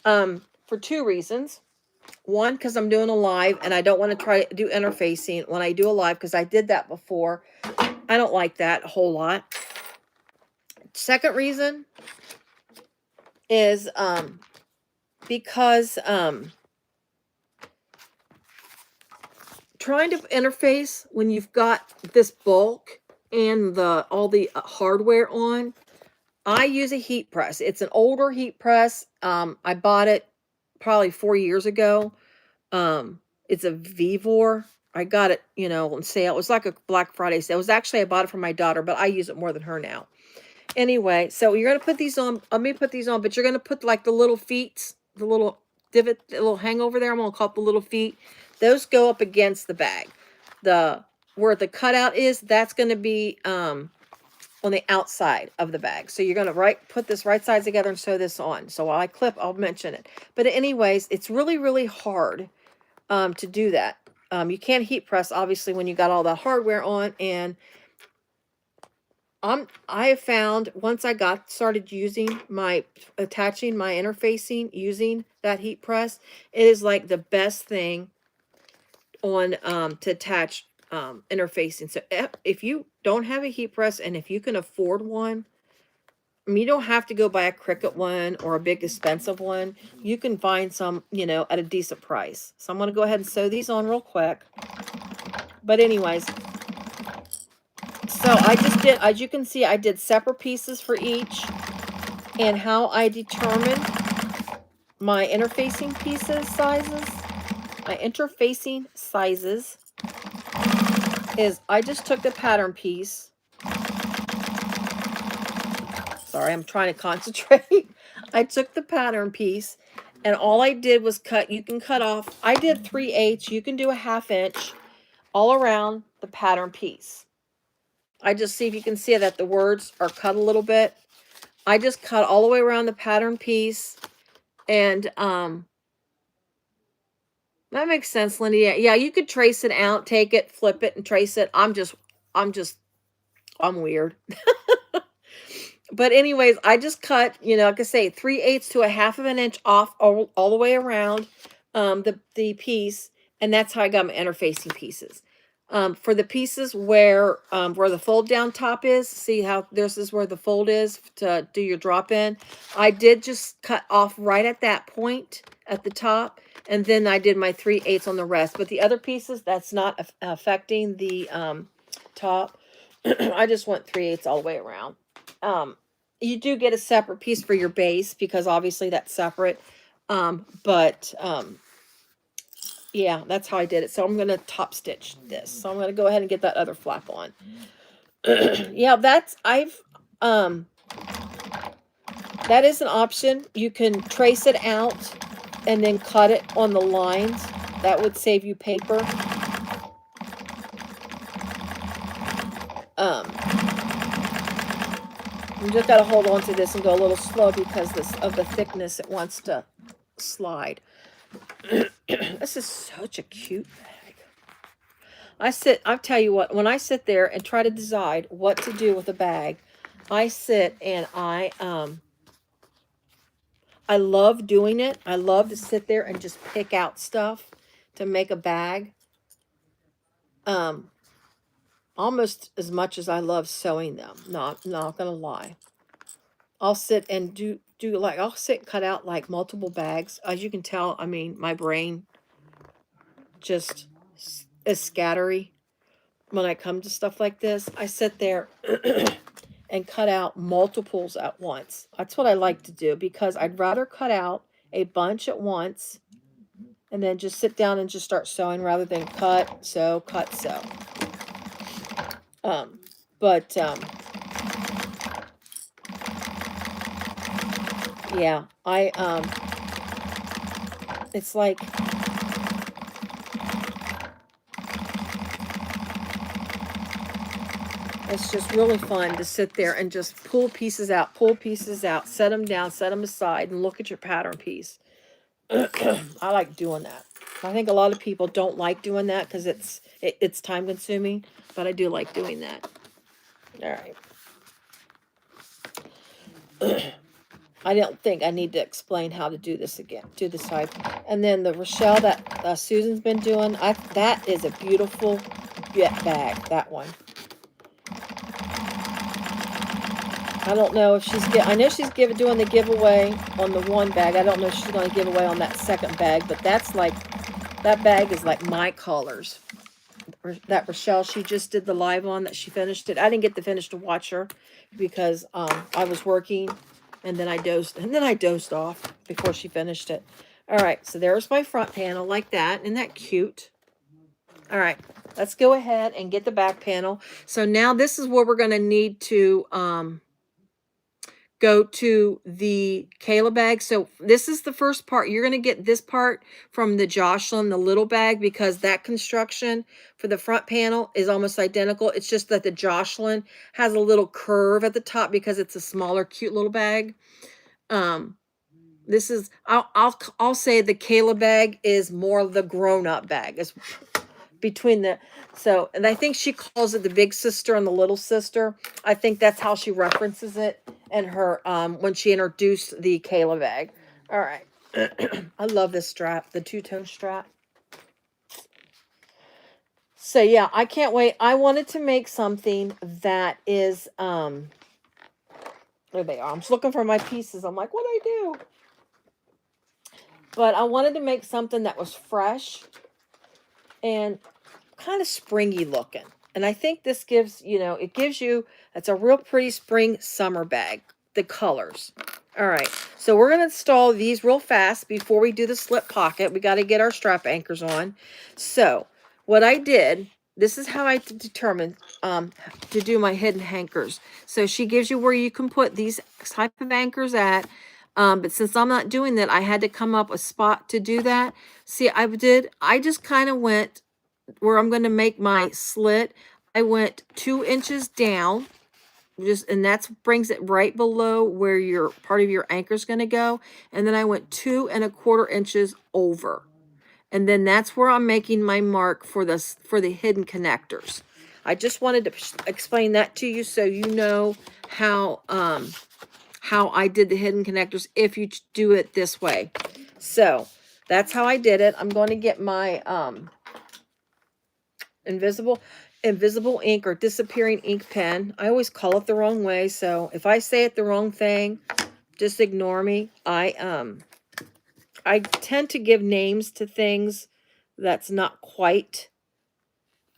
For two reasons. One, because I'm doing a live and I don't want to try to do interfacing when I do a live, because I did that before. I don't like that a whole lot. Second reason is because trying to interface when you've got this bulk and all the hardware on. I use a heat press. It's an older heat press. I bought it probably 4 years ago. It's a Vivor. I got it, you know, on sale. It was like a Black Friday sale. It was actually, I bought it for my daughter, but I use it more than her now. Anyway, so you're going to put these on. Let me put these on, but you're going to put like the little feet, the little divot, the little hangover there. I'm going to call it the little feet. Those go up against the bag. Where the cutout is, that's going to be on the outside of the bag. So you're going to put this right sides together and sew this on. So while I clip, I'll mention it. But anyways, it's really, really hard to do that. You can't heat press, obviously, when you got all the hardware on. And I have found, once I started attaching my interfacing using that heat press, it is like the best thing on to attach interfacing. So if you don't have a heat press, and if you can afford one, I mean, you don't have to go buy a Cricut one or a big expensive one. You can find some, you know, at a decent price. So I'm going to go ahead and sew these on real quick. But anyways, so I just did, as you can see, I did separate pieces for each. And how I determine my interfacing sizes is I just took the pattern piece. Sorry, I'm trying to concentrate. I took the pattern piece and all I did was cut. You can cut off. I did 3/8. You can do a 1/2 inch all around the pattern piece. I just see if you can see that the words are cut a little bit. I just cut all the way around the pattern piece. And that makes sense, Linda. Yeah, you could trace it out, take it, flip it, and trace it. I'm weird. But anyways, I just cut, you know, like I say, 3/8 to a 1/2 inch off all the way around the piece, and that's how I got my interfacing pieces. For the pieces where the fold down top is, see how this is where the fold is to do your drop in. I did just cut off right at that point at the top, and then I did my 3/8 on the rest. But the other pieces, that's not affecting the top. I just went 3/8 all the way around. You do get a separate piece for your base because obviously that's separate. Yeah, that's how I did it. So I'm going to top stitch this. So I'm going to go ahead and get that other flap on. Yeah, that is an option. You can trace it out and then cut it on the lines. That would save you paper. You just got to hold on to this and go a little slow because of the thickness it wants to slide. This is such a cute bag. I'll tell you what, when I sit there and try to decide what to do with a bag, I sit and I love doing it. I love to sit there and just pick out stuff to make a bag. Almost as much as I love sewing them. Not gonna lie. I'll sit and I'll sit and cut out like multiple bags. As you can tell, I mean, my brain just is scattery when I come to stuff like this. I sit there and cut out multiples at once. That's what I like to do because I'd rather cut out a bunch at once and then just sit down and just start sewing rather than cut, sew, cut, sew. Yeah, it's like, it's just really fun to sit there and just pull pieces out, set them down, set them aside, and look at your pattern piece. I like doing that. I think a lot of people don't like doing that because it's time consuming, but I do like doing that. All right. I don't think I need to explain how to do this again. Do the side. And then the Rochelle that Susan's been doing, that is a beautiful bag, that one. I don't know if I know she's doing the giveaway on the one bag. I don't know if she's going to give away on that second bag, but that bag is like my colors. That Rochelle, she just did the live on that she finished it. I didn't get to finish to watch her because I was working and then I dozed off before she finished it. All right, so there's my front panel like that. Isn't that cute? All right, let's go ahead and get the back panel. So now this is where we're going to need to go to the Keyla bag. So this is the first part. You're going to get this part from the Jocelyn, the little bag, because that construction for the front panel is almost identical. It's just that the Jocelyn has a little curve at the top because it's a smaller, cute little bag. This is, I'll say the Keyla bag is more the grown-up bag. It's between the, so, and I think she calls it the big sister and the little sister. I think that's how she references it in her, when she introduced the Keyla bag. All right. I love this strap, the two-tone strap. So yeah, I can't wait. I wanted to make something that is, there they are. I'm just looking for my pieces. I'm like, what do I do? But I wanted to make something that was fresh and kind of springy looking. And I think this gives, it gives you, it's a real pretty spring summer bag, the colors. All right, so we're going to install these real fast before we do the slip pocket. We got to get our strap anchors on. So what I did, this is how I determined to do my hidden anchors. So she gives you where you can put these type of anchors at. But since I'm not doing that, I had to come up a spot to do that. See, I just kind of went where I'm going to make my slit. I went 2 inches down, and that brings it right below where your part of your anchor is going to go. And then I went 2 1/4 inches over. And then that's where I'm making my mark for the hidden connectors. I just wanted to explain that to you so you know how I did the hidden connectors if you do it this way. So that's how I did it. I'm going to get my invisible ink or disappearing ink pen. I always call it the wrong way, so if I say it the wrong thing, just ignore me. I tend to give names to things that's not quite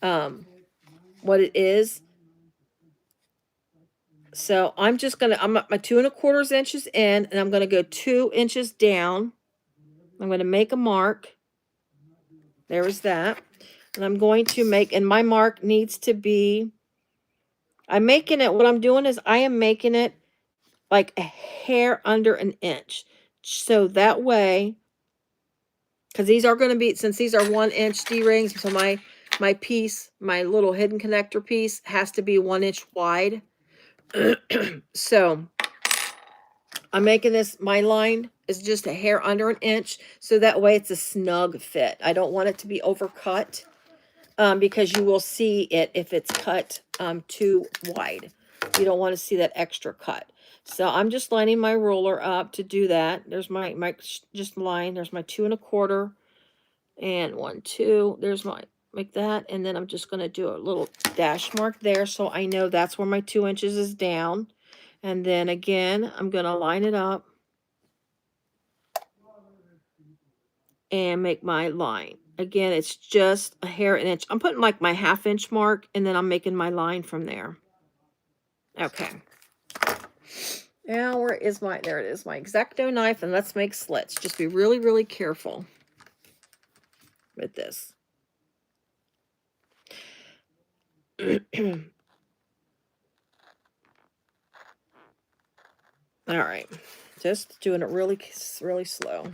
what it is. So I'm at my 2 1/4 inches in, and I'm gonna go 2 inches down. I'm gonna make a mark. There is that. And I'm going to make, and my mark needs to be, what I'm doing is I am making it like a hair under an inch. So that way, because these are going to be, since these are 1-inch D-rings, so my piece, my little hidden connector piece has to be 1 inch wide. So I'm making this, my line is just a hair under an inch. So that way it's a snug fit. I don't want it to be overcut. Because you will see it if it's cut too wide. You don't want to see that extra cut. So I'm just lining my ruler up to do that. There's my just line. There's my 2 1/4 and 1, 2. There's like that. And then I'm just going to do a little dash mark there so I know that's where my 2 inches is down. And then again, I'm going to line it up and make my line. Again, it's just a hair an inch. I'm putting like my 1/2 inch mark, and then I'm making my line from there. Okay. Now, where is there it is, my X-Acto knife, and let's make slits. Just be really, really careful with this. All right. Just doing it really, really slow.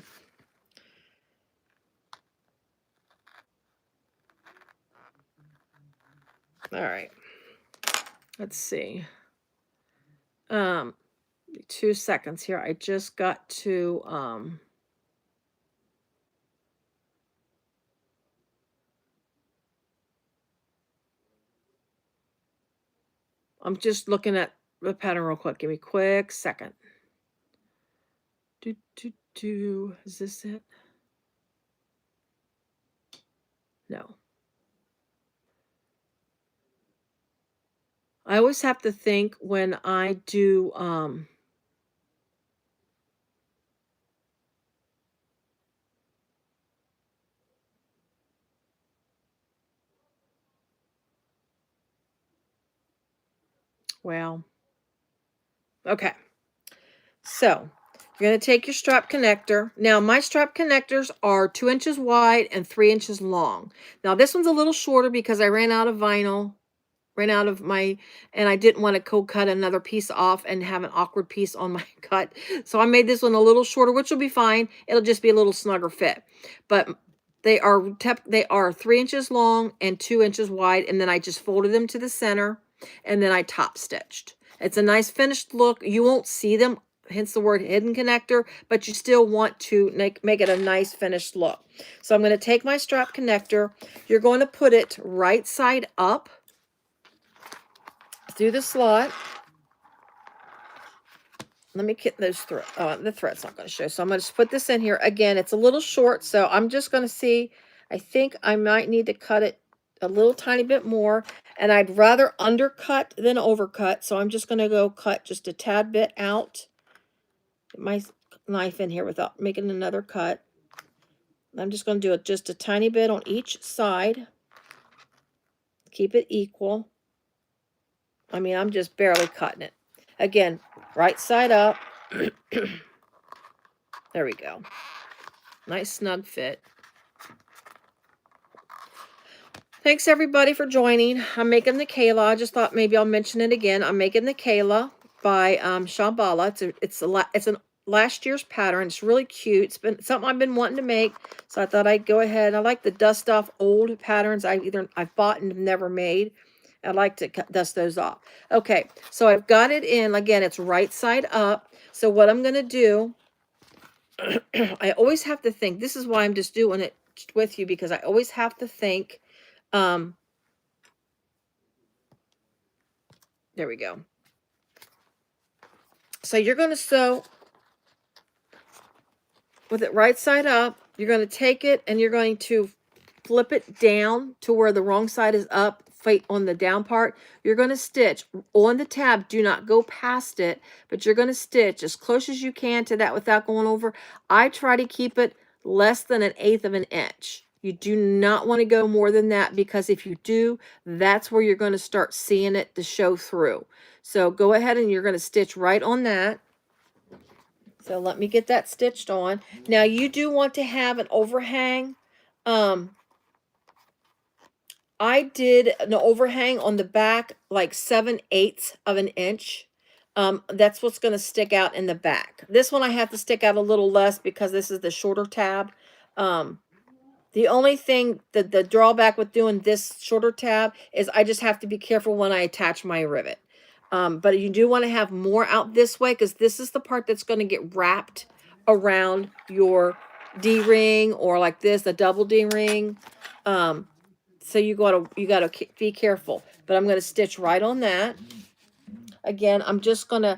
All right. Let's see. 2 seconds here. I just got to I'm just looking at the pattern real quick. Give me a quick second. Is this it? No. I always have to think when I do, well, okay. So you're going to take your strap connector. Now, my strap connectors are 2 inches wide and 3 inches long. Now, this one's a little shorter because I ran out of vinyl, and I didn't want to cut another piece off and have an awkward piece on my cut. So I made this one a little shorter, which will be fine. It'll just be a little snugger fit. But they are 3 inches long and 2 inches wide. And then I just folded them to the center and then I top stitched. It's a nice finished look. You won't see them, hence the word hidden connector, but you still want to make it a nice finished look. So I'm going to take my strap connector. You're going to put it right side up through the slot. Let me get those thread. The thread's not going to show. So I'm going to just put this in here. Again, it's a little short, so I'm just going to see. I think I might need to cut it a little tiny bit more, and I'd rather undercut than overcut. So I'm just going to go cut just a tad bit out. Get my knife in here without making another cut. I'm just going to do it just a tiny bit on each side. Keep it equal. I mean, I'm just barely cutting it. Again, right side up. There we go. Nice snug fit. Thanks everybody for joining. I'm making the Keyla. I just thought maybe I'll mention it again. I'm making the Keyla by Shamballa. It's a last year's pattern. It's really cute. It's been something I've been wanting to make, so I thought I'd go ahead. I like the dust off old patterns I've bought and never made. I like to dust those off. Okay, so I've got it in. Again, it's right side up. So what I'm going to do, I always have to think. This is why I'm just doing it with you, because I always have to think. There we go. So you're going to sew with it right side up. You're going to take it and you're going to flip it down to where the wrong side is up, on the down part. You're going to stitch on the tab. Do not go past it, but you're going to stitch as close as you can to that without going over. I try to keep it less than 1/8 of an inch. You do not want to go more than that, because if you do, that's where you're going to start seeing it to show through. So go ahead and you're going to stitch right on that. So let me get that stitched on. Now you do want to have an overhang. I did an overhang on the back, like 7/8 of an inch. That's what's going to stick out in the back. This one I have to stick out a little less because this is the shorter tab. The only thing, the drawback with doing this shorter tab is I just have to be careful when I attach my rivet. But you do want to have more out this way, because this is the part that's going to get wrapped around your D-ring, or like this, a double D-ring. So you gotta be careful. But I'm going to stitch right on that. Again, I'm just going to...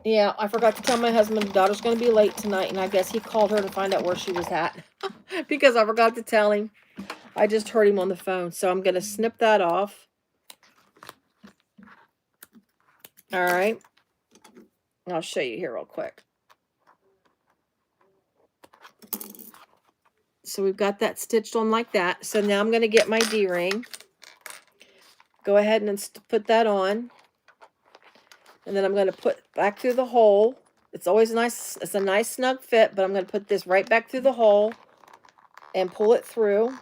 Yeah, I forgot to tell my husband the daughter's going to be late tonight, and I guess he called her to find out where she was at because I forgot to tell him. I just heard him on the phone, so I'm going to snip that off. All right. I'll show you here real quick. So we've got that stitched on like that. So now I'm going to get my D-ring. Go ahead and put that on. And then I'm going to put back through the hole. It's always nice. It's a nice snug fit, but I'm going to put this right back through the hole and pull it through.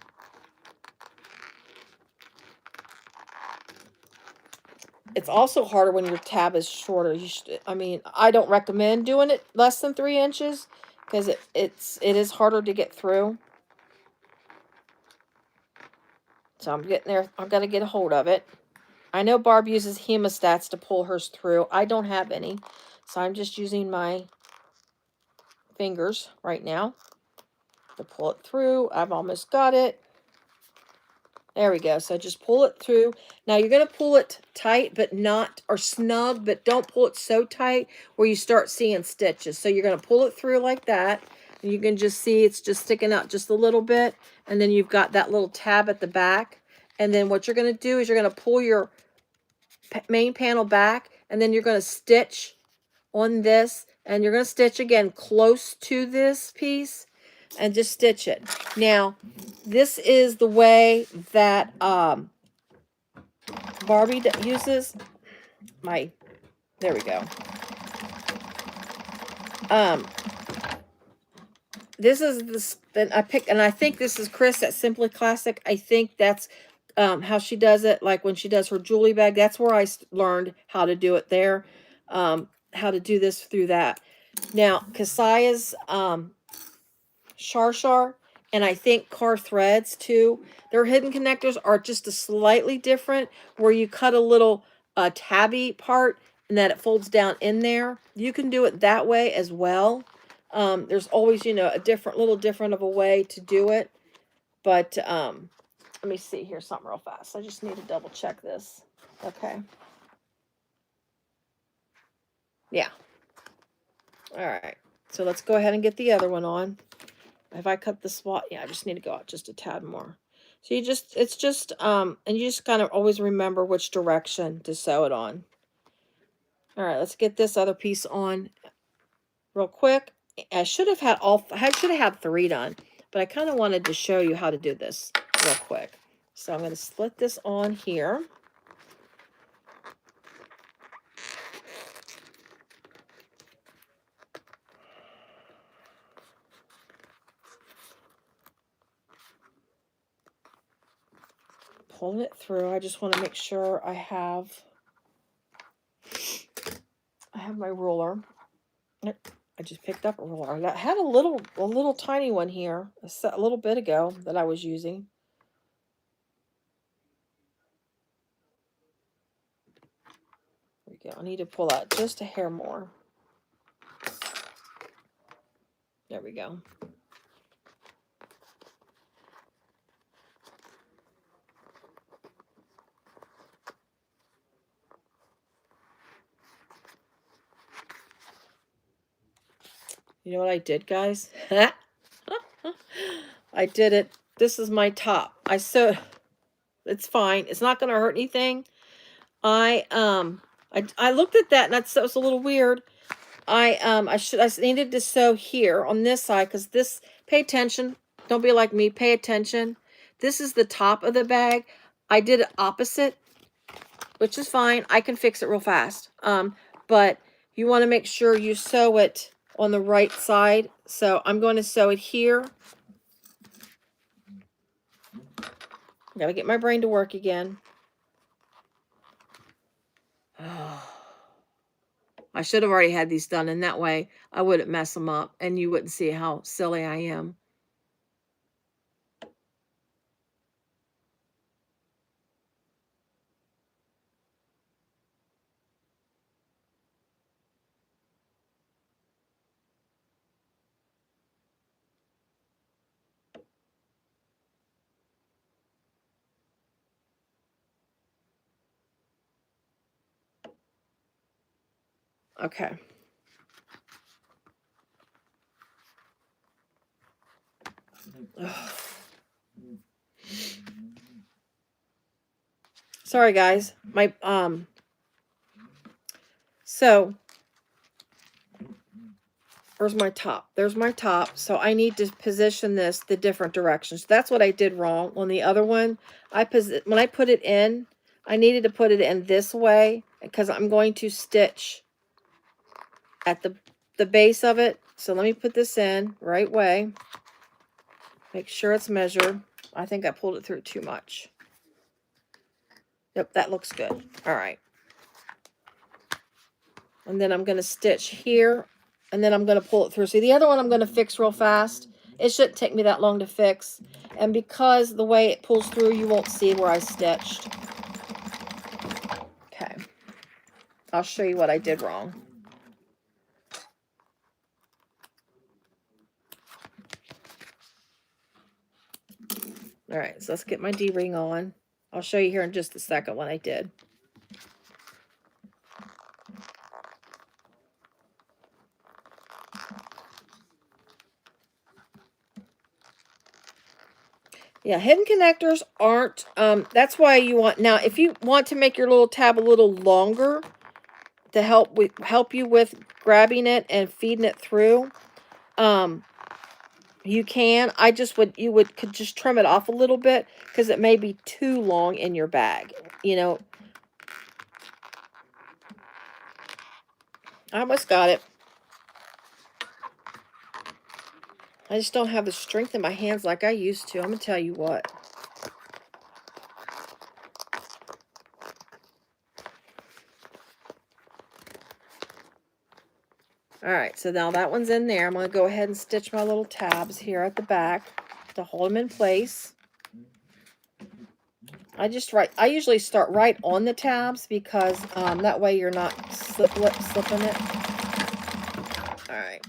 It's also harder when your tab is shorter. I mean, I don't recommend doing it less than 3 inches, because it is harder to get through. So I'm getting there. I've got to get a hold of it. I know Barb uses hemostats to pull hers through. I don't have any, so I'm just using my fingers right now to pull it through. I've almost got it. There we go. So just pull it through. Now you're going to pull it tight, but not, or snug, but don't pull it so tight where you start seeing stitches. So you're going to pull it through like that. And you can just see it's just sticking out just a little bit. And then you've got that little tab at the back. And then what you're going to do is you're going to pull your main panel back, and then you're going to stitch on this, and you're going to stitch again close to this piece and just stitch it. Now, this is the way that Barbie uses my, there we go. This is this, and I picked, and I think this is Chris at Simply Classic. I think that's how she does it. Like when she does her Julie bag, that's where I learned how to do it there. How to do this through that. Now, Siah's Shar, and I think Car Threads too. Their hidden connectors are just a slightly different, where you cut a little tabby part and that it folds down in there. You can do it that way as well. There's always, you know, a little different of a way to do it. But let me see here something real fast. I just need to double check this. Okay. Yeah. All right. So let's go ahead and get the other one on. If I cut the swat, yeah, I just need to go out just a tad more. So you just, it's just, and you just kind of always remember which direction to sew it on. All right, let's get this other piece on real quick. I should have had I should have had 3 done, but I kind of wanted to show you how to do this real quick. So I'm going to split this on here. Pulling it through. I just want to make sure I have my ruler. I just picked up a ruler. I had a little tiny one here a little bit ago that I was using. There we go. I need to pull out just a hair more. There we go. You know what I did, guys? I did it. This is my top. I sewed. It's fine. It's not going to hurt anything. I looked at that, and that was a little weird. I needed to sew here on this side, because this, pay attention. Don't be like me. Pay attention. This is the top of the bag. I did it opposite, which is fine. I can fix it real fast. But you want to make sure you sew it on the right side. So I'm going to sew it here. Gotta get my brain to work again. I should have already had these done, and that way I wouldn't mess them up, and you wouldn't see how silly I am. Okay. Ugh. Sorry, guys. My so where's my top? There's my top. So I need to position this the different directions. That's what I did wrong on the other one. When I put it in, I needed to put it in this way, because I'm going to stitch at the base of it. So let me put this in right way. Make sure it's measured. I think I pulled it through too much. Yep, that looks good. All right. And then I'm going to stitch here, and then I'm going to pull it through. See, the other one I'm going to fix real fast. It shouldn't take me that long to fix. And because the way it pulls through, you won't see where I stitched. Okay. I'll show you what I did wrong. All right, so let's get my D-ring on. I'll show you here in just a second what I did. Yeah, hidden connectors aren't, that's why you want, now if you want to make your little tab a little longer to help you with grabbing it and feeding it through, you can. Could just trim it off a little bit because it may be too long in your bag. You know, I almost got it. I just don't have the strength in my hands like I used to. I'm going to tell you what. All right, so now that one's in there. I'm going to go ahead and stitch my little tabs here at the back to hold them in place. I usually start right on the tabs because that way you're not slipping it. All right.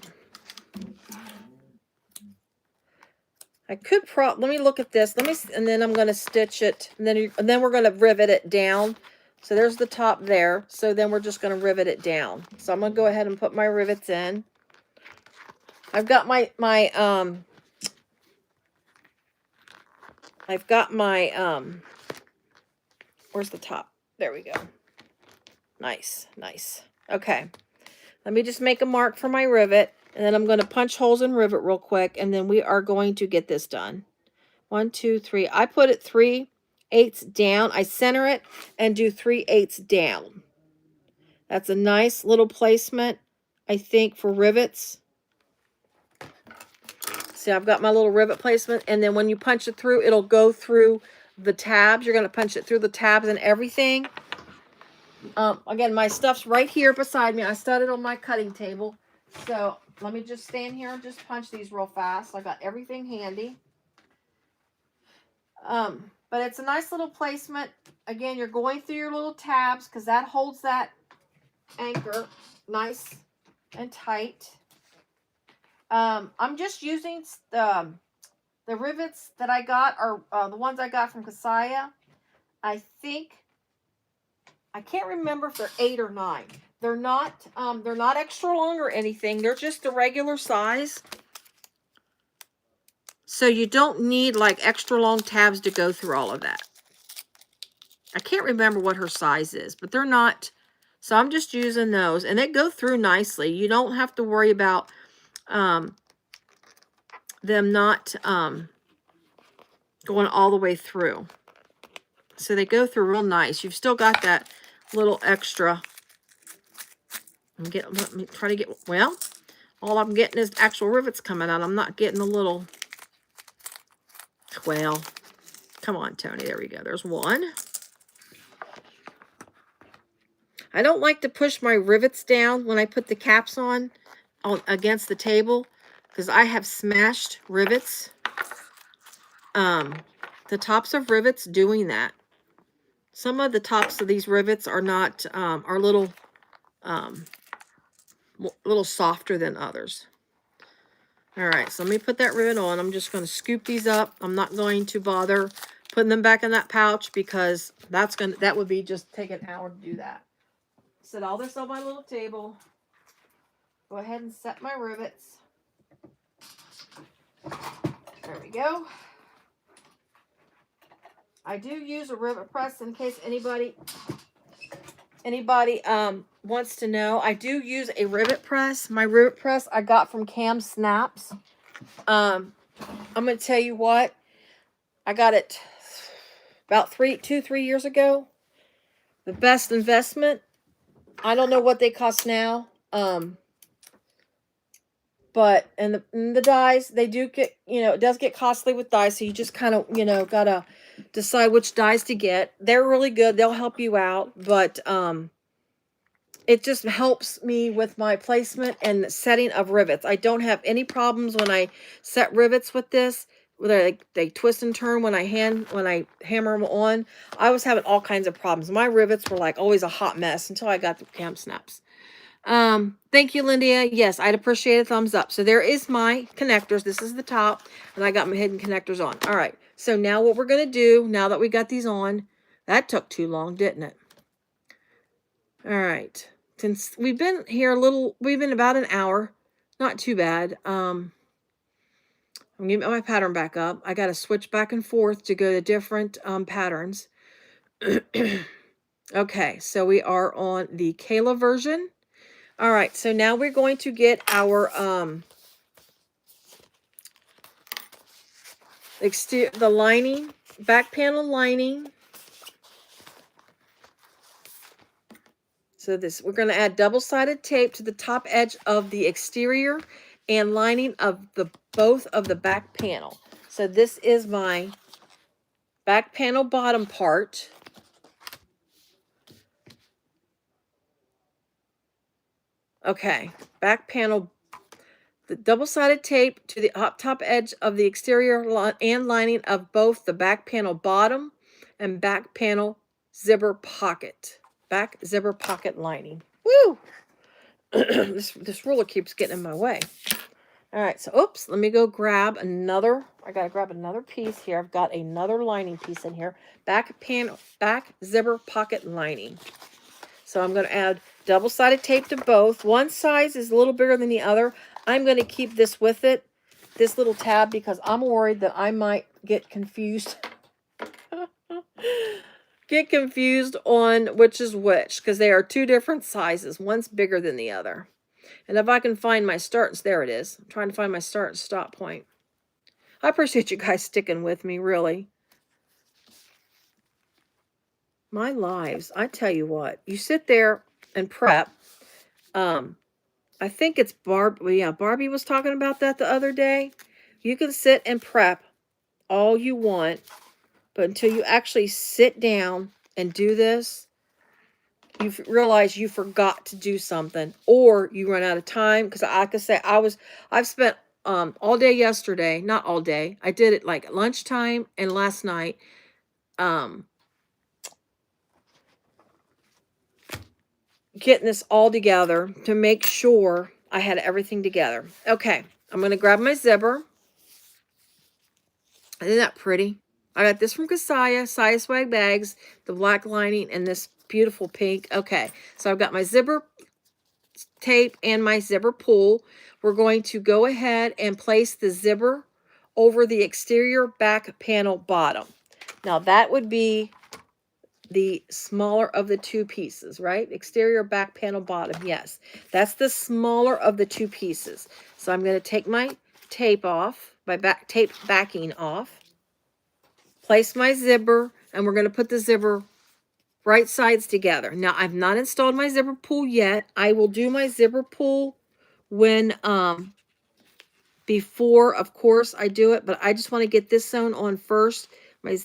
I could let me look at this. And then I'm going to stitch it, and then we're going to rivet it down. So there's the top there. So then we're just going to rivet it down. So I'm going to go ahead and put my rivets in. I've got where's the top? There we go. Nice, nice. Okay. Let me just make a mark for my rivet, and then I'm going to punch holes and rivet real quick, and then we are going to get this done. 1, 2, 3. I put it 3/8 down. I center it and do 3/8 down. That's a nice little placement, I think, for rivets. See, I've got my little rivet placement, and then when you punch it through, it'll go through the tabs. You're going to punch it through the tabs and everything. Again, my stuff's right here beside me. I started on my cutting table. So let me just stand here and just punch these real fast. I got everything handy. But it's a nice little placement. Again, you're going through your little tabs because that holds that anchor nice and tight. I'm just using the rivets that I got are the ones I got from Siah. I can't remember if they're 8 or 9. They're not extra long or anything. They're just the regular size. So you don't need like extra long tabs to go through all of that. I can't remember what her size is, but they're not. So I'm just using those, and they go through nicely. You don't have to worry about them not going all the way through. So they go through real nice. You've still got that little extra. Let me try to get, well, all I'm getting is actual rivets coming out. I'm not getting the little, well, come on, Toni. There we go. There's one. I don't like to push my rivets down when I put the caps on against the table because I have smashed rivets. The tops of rivets doing that. Some of the tops of these rivets are not, are little softer than others. All right, so let me put that rivet on. I'm just going to scoop these up. I'm not going to bother putting them back in that pouch because that would be just take an hour to do that. Set all this on my little table. Go ahead and set my rivets. There we go. I do use a rivet press in case anybody wants to know. I do use a rivet press. My rivet press I got from Cam Snaps. I'm going to tell you what. I got it about 2-3 years ago. The best investment. I don't know what they cost now. But and the dies, they do get, it does get costly with dies, so you just kind of, gotta decide which dies to get. They're really good. They'll help you out, but it just helps me with my placement and setting of rivets. I don't have any problems when I set rivets with this. Whether they twist and turn when I hammer them on. I was having all kinds of problems. My rivets were like always a hot mess until I got the Cam Snaps. Thank you, Linda. Yes, I'd appreciate a thumbs up. So there is my connectors. This is the top, and I got my hidden connectors on. All right. So now what we're going to do, now that we got these on, that took too long, didn't it? All right. Since we've been here we've been about an hour. Not too bad. I'm going to get my pattern back up. I got to switch back and forth to go to different patterns. Okay, so we are on the Keyla version. All right, so now we're going to get our the lining, back panel lining. So we're going to add double-sided tape to the top edge of the exterior and lining of both of the back panel. So this is my back panel bottom part. Okay, back panel, the double-sided tape to the top edge of the exterior and lining of both the back panel bottom and back panel zipper pocket. Back zipper pocket lining. Woo! This ruler keeps getting in my way. All right, so oops, let me go grab another. I got to grab another piece here. I've got another lining piece in here. Back zipper pocket lining. So I'm going to add double-sided tape to both. One size is a little bigger than the other. I'm going to keep this with it, this little tab, because I'm worried that I might get confused. Get confused on which is which, because they are two different sizes. One's bigger than the other. And if I can find my there it is. I'm trying to find my start and stop point. I appreciate you guys sticking with me, really. My lives, I tell you what, you sit there and prep. I think it's Barbie was talking about that the other day. You can sit and prep all you want, but until you actually sit down and do this, you realize you forgot to do something, or you run out of time. Because I could say I've spent all day yesterday, not all day. I did it like at lunchtime and last night. Getting this all together to make sure I had everything together. Okay, I'm going to grab my zipper. Isn't that pretty? I got this from Siah Swag Bags, the black lining, and this beautiful pink. Okay, so I've got my zipper tape and my zipper pull. We're going to go ahead and place the zipper over the exterior back panel bottom. Now that would be the smaller of the two pieces, right? Exterior back panel bottom. Yes, that's the smaller of the two pieces. So I'm going to take my tape off, tape backing off, place my zipper, and we're going to put the zipper right sides together. Now, I've not installed my zipper pull yet. I will do my zipper pull when, before, of course, I do it, but I just want to get this sewn on first. My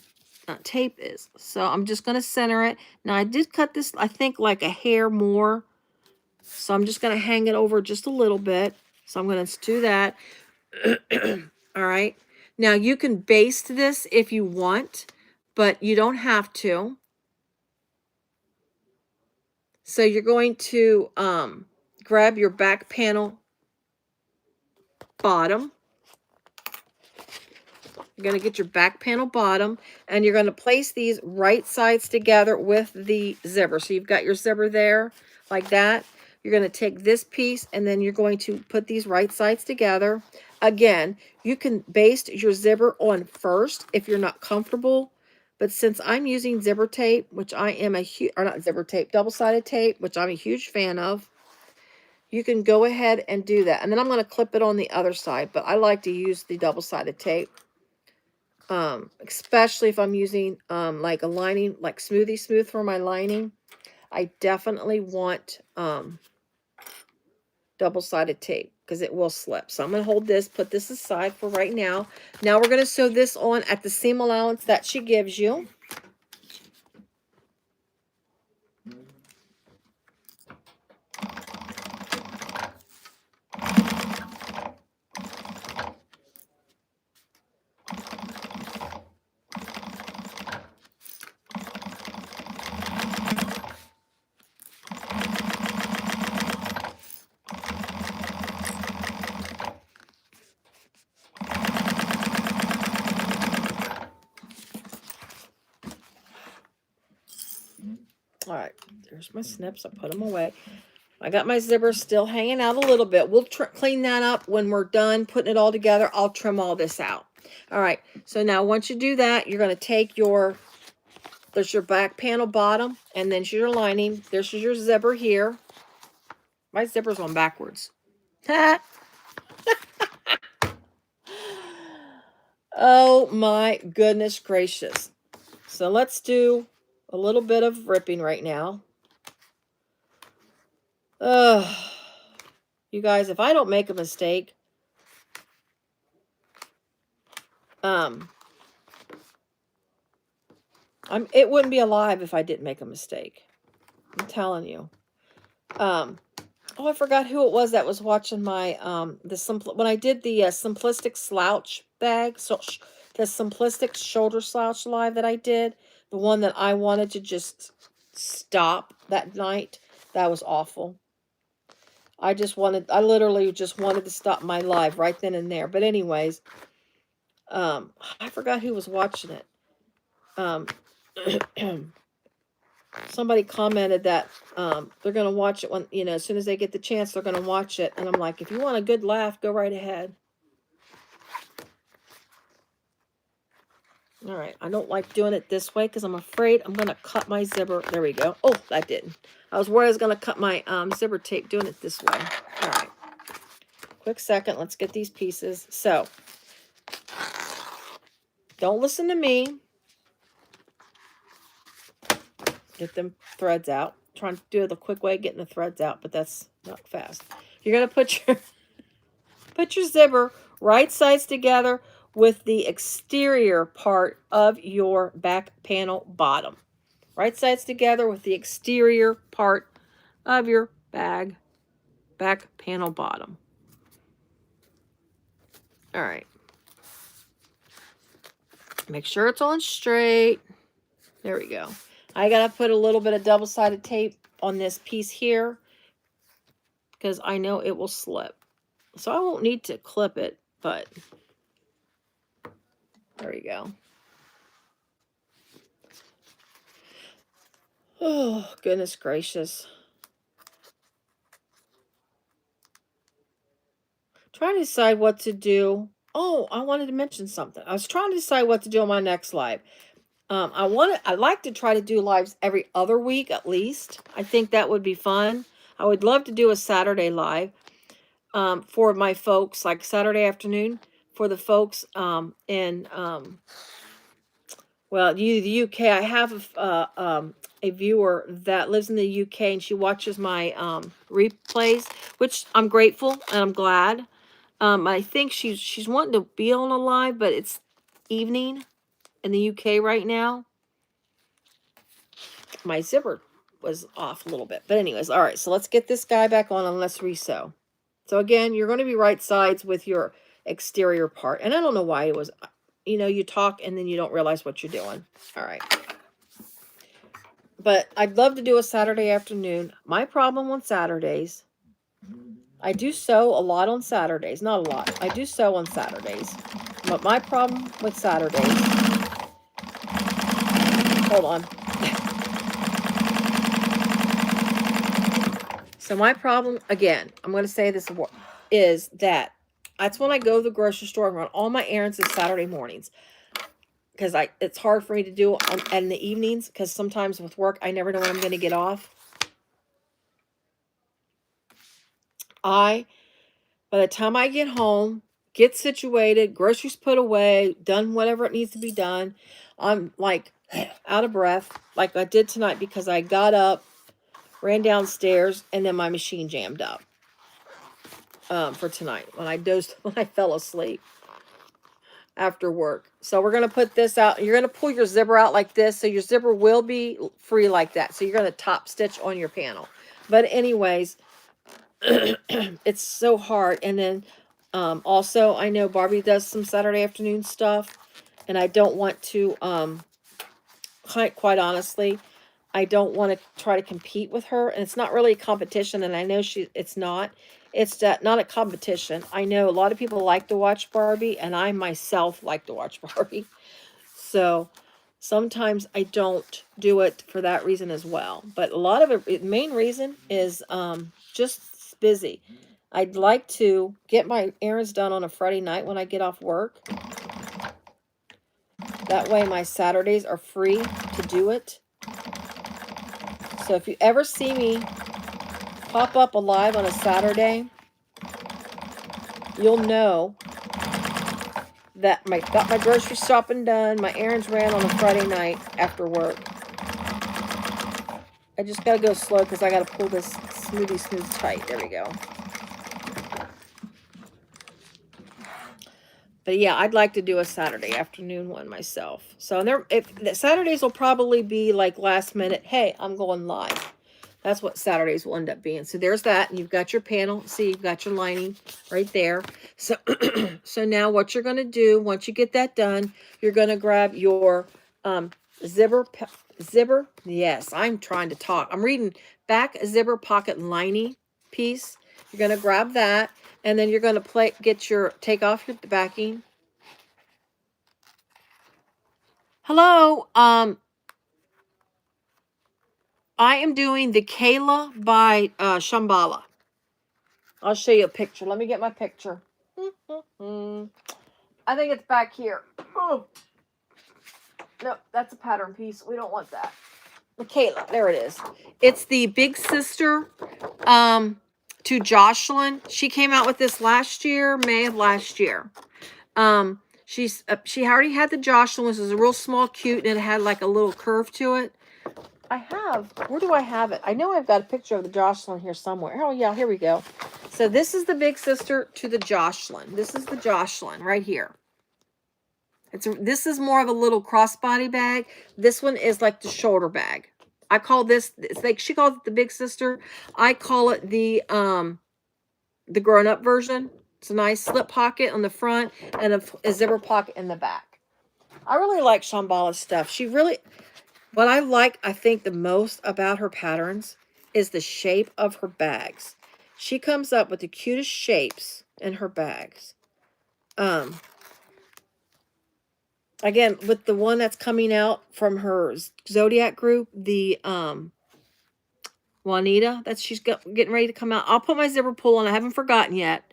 tape is. So I'm just going to center it. Now, I did cut this, I think, like a hair more. So I'm just going to hang it over just a little bit. So I'm going to do that. All right. Now, you can baste this if you want, but you don't have to. So you're going to grab your back panel bottom. You're going to get your back panel bottom, and you're going to place these right sides together with the zipper. So you've got your zipper there like that. You're going to take this piece, and then you're going to put these right sides together. Again, you can baste your zipper on first if you're not comfortable. But since I'm using zipper tape, which I am not zipper tape, double-sided tape, which I'm a huge fan of, you can go ahead and do that. And then I'm going to clip it on the other side, but I like to use the double-sided tape. Especially if I'm using like a lining, like smooth for my lining. I definitely want double-sided tape because it will slip. So I'm going to hold this, put this aside for right now. Now we're going to sew this on at the seam allowance that she gives you. All right, there's my snips. I put them away. I got my zippers still hanging out a little bit. We'll clean that up when we're done putting it all together. I'll trim all this out. All right, so now once you do that, you're going to take your, there's your back panel bottom, and then your lining. There's your zipper here. My zipper's on backwards. Oh my goodness gracious. So let's do a little bit of ripping right now. You guys, if I don't make a mistake, it wouldn't be alive if I didn't make a mistake. I'm telling you. Oh, I forgot who it was that was watching my when I did the simplistic slouch bag, so the simplistic shoulder slouch live that I did, the one that I wanted to just stop that night. That was awful. I literally just wanted to stop my live right then and there. But anyways, I forgot who was watching it. Somebody commented that they're going to watch it when, as soon as they get the chance, they're going to watch it. And I'm like, if you want a good laugh, go right ahead. All right. I don't like doing it this way because I'm afraid I'm going to cut my zipper. There we go. Oh, that didn't. I was worried I was going to cut my zipper tape doing it this way. All right. Quick second. Let's get these pieces. So, don't listen to me. Get them threads out. Trying to do the quick way of getting the threads out, but that's not fast. You're going to put your zipper right sides together with the exterior part of your back panel bottom. Right sides together with the exterior part of your back panel bottom. All right. Make sure it's on straight. There we go. I got to put a little bit of double-sided tape on this piece here because I know it will slip. So I won't need to clip it, but there we go. Oh, goodness gracious. Trying to decide what to do. Oh, I wanted to mention something. I was trying to decide what to do on my next live. I'd like to try to do lives every other week at least. I think that would be fun. I would love to do a Saturday live for my folks, like Saturday afternoon for the folks in the UK. I have a viewer that lives in the UK and she watches my replays, which I'm grateful and I'm glad. I think she's wanting to be on a live, but it's evening in the UK right now. My zipper was off a little bit. But anyways, all right. So let's get this guy back on and let's resew. So again, you're going to be right sides with your exterior part. And I don't know why it was, you talk and then you don't realize what you're doing. All right. But I'd love to do a Saturday afternoon. My problem on Saturdays, I do sew a lot on Saturdays. Not a lot. I do sew on Saturdays. But my problem with Saturdays, hold on. So my problem, again, I'm going to say this, is that's when I go to the grocery store and run all my errands on Saturday mornings. Because it's hard for me to do in the evenings because sometimes with work, I never know when I'm going to get off. By the time I get home, get situated, groceries put away, done whatever it needs to be done, I'm like out of breath like I did tonight because I got up, ran downstairs, and then my machine jammed up for tonight when I fell asleep after work. So we're going to put this out. You're going to pull your zipper out like this. So your zipper will be free like that. So you're going to top stitch on your panel. But anyways, it's so hard. And then also I know Barbie does some Saturday afternoon stuff. And I don't want to, quite honestly, I don't want to try to compete with her. And it's not really a competition. And I know it's not. It's not a competition. I know a lot of people like to watch Barbie, and I myself like to watch Barbie. So Sometimes I don't do it for that reason as well. But a lot of it, the main reason is just busy. I'd like to get my errands done on a Friday night when I get off work. That way my Saturdays are free to do it. So if you ever see me pop up alive on a Saturday, you'll know that I got my grocery shopping done, my errands ran on a Friday night after work. I just gotta go slow because I gotta pull this smooth tight. There we go. But yeah, I'd like to do a Saturday afternoon one myself. So the Saturdays will probably be like last minute, hey, I'm going live. That's what Saturdays will end up being. So there's that. And you've got your panel. See, you've got your lining right there. So, so now what you're going to do, once you get that done, you're going to grab your zipper. Yes, I'm trying to talk. I'm reading back zipper pocket lining piece. You're going to grab that. And then you're going to take off your backing. Hello. I am doing the Keyla by Shamballa. I'll show you a picture. Let me get my picture. I think it's back here. Oh. No, that's a pattern piece. We don't want that. The Keyla, there it is. It's the big sister to Jocelyn. She came out with this last year, May of last year. She already had the Jocelyn, which is a real small, cute, and it had like a little curve to it. Where do I have it? I know I've got a picture of the Jocelyn here somewhere. Oh yeah, here we go. So this is the big sister to the Jocelyn. This is the Jocelyn right here. This is more of a little crossbody bag. This one is like the shoulder bag. I call this, it's like she calls it the big sister. I call it the grown-up version. It's a nice slip pocket on the front and a zipper pocket in the back. I really like Shamballa's stuff. What I like, I think, the most about her patterns is the shape of her bags. She comes up with the cutest shapes in her bags. Again, with the one that's coming out from her Zodiac group, the Juanita, that she's getting ready to come out. I'll put my zipper pull on. I haven't forgotten yet.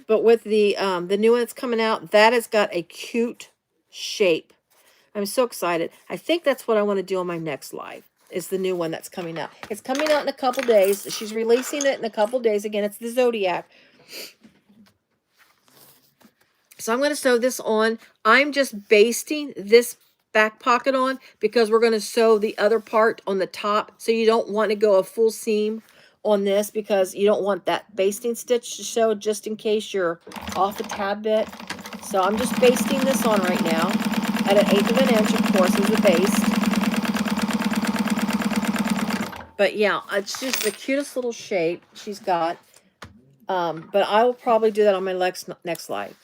But with the new one that's coming out, that has got a cute shape. I'm so excited. I think that's what I want to do on my next live, is the new one that's coming out. It's coming out in a couple days. She's releasing it in a couple days. Again, it's the Zodiac. So I'm going to sew this on. I'm just basting this back pocket on because we're going to sew the other part on the top. So you don't want to go a full seam on this because you don't want that basting stitch to show just in case you're off a tad bit. So I'm just basting this on right now at 1/8 of an inch, of course, as a baste. But yeah, it's just the cutest little shape she's got. But I will probably do that on my next live.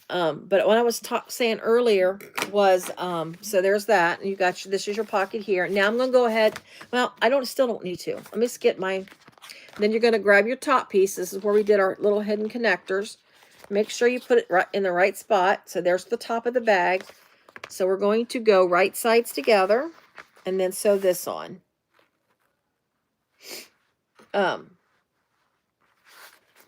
But what I was saying earlier was, so there's that. And you got this is your pocket here. Now I'm going to go ahead. Well, still don't need to. Let me just get then you're going to grab your top piece. This is where we did our little hidden connectors. Make sure you put it right in the right spot. So there's the top of the bag. So we're going to go right sides together and then sew this on.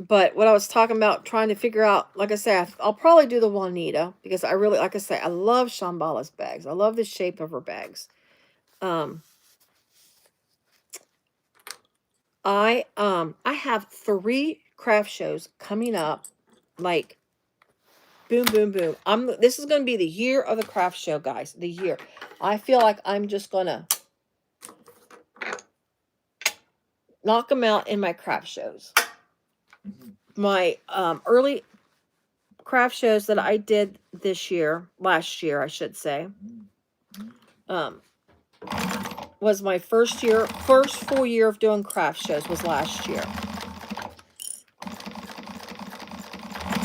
But what I was talking about, trying to figure out, like I say, I'll probably do the Juanita because I really, like I say, I love Shamballa's bags. I love the shape of her bags. I have 3 craft shows coming up, like boom, boom, boom. This is going to be the year of the craft show, guys. The year. I feel like I'm just going to knock them out in my craft shows. My early craft shows that I did last year, I should say, was my first full year of doing craft shows was last year.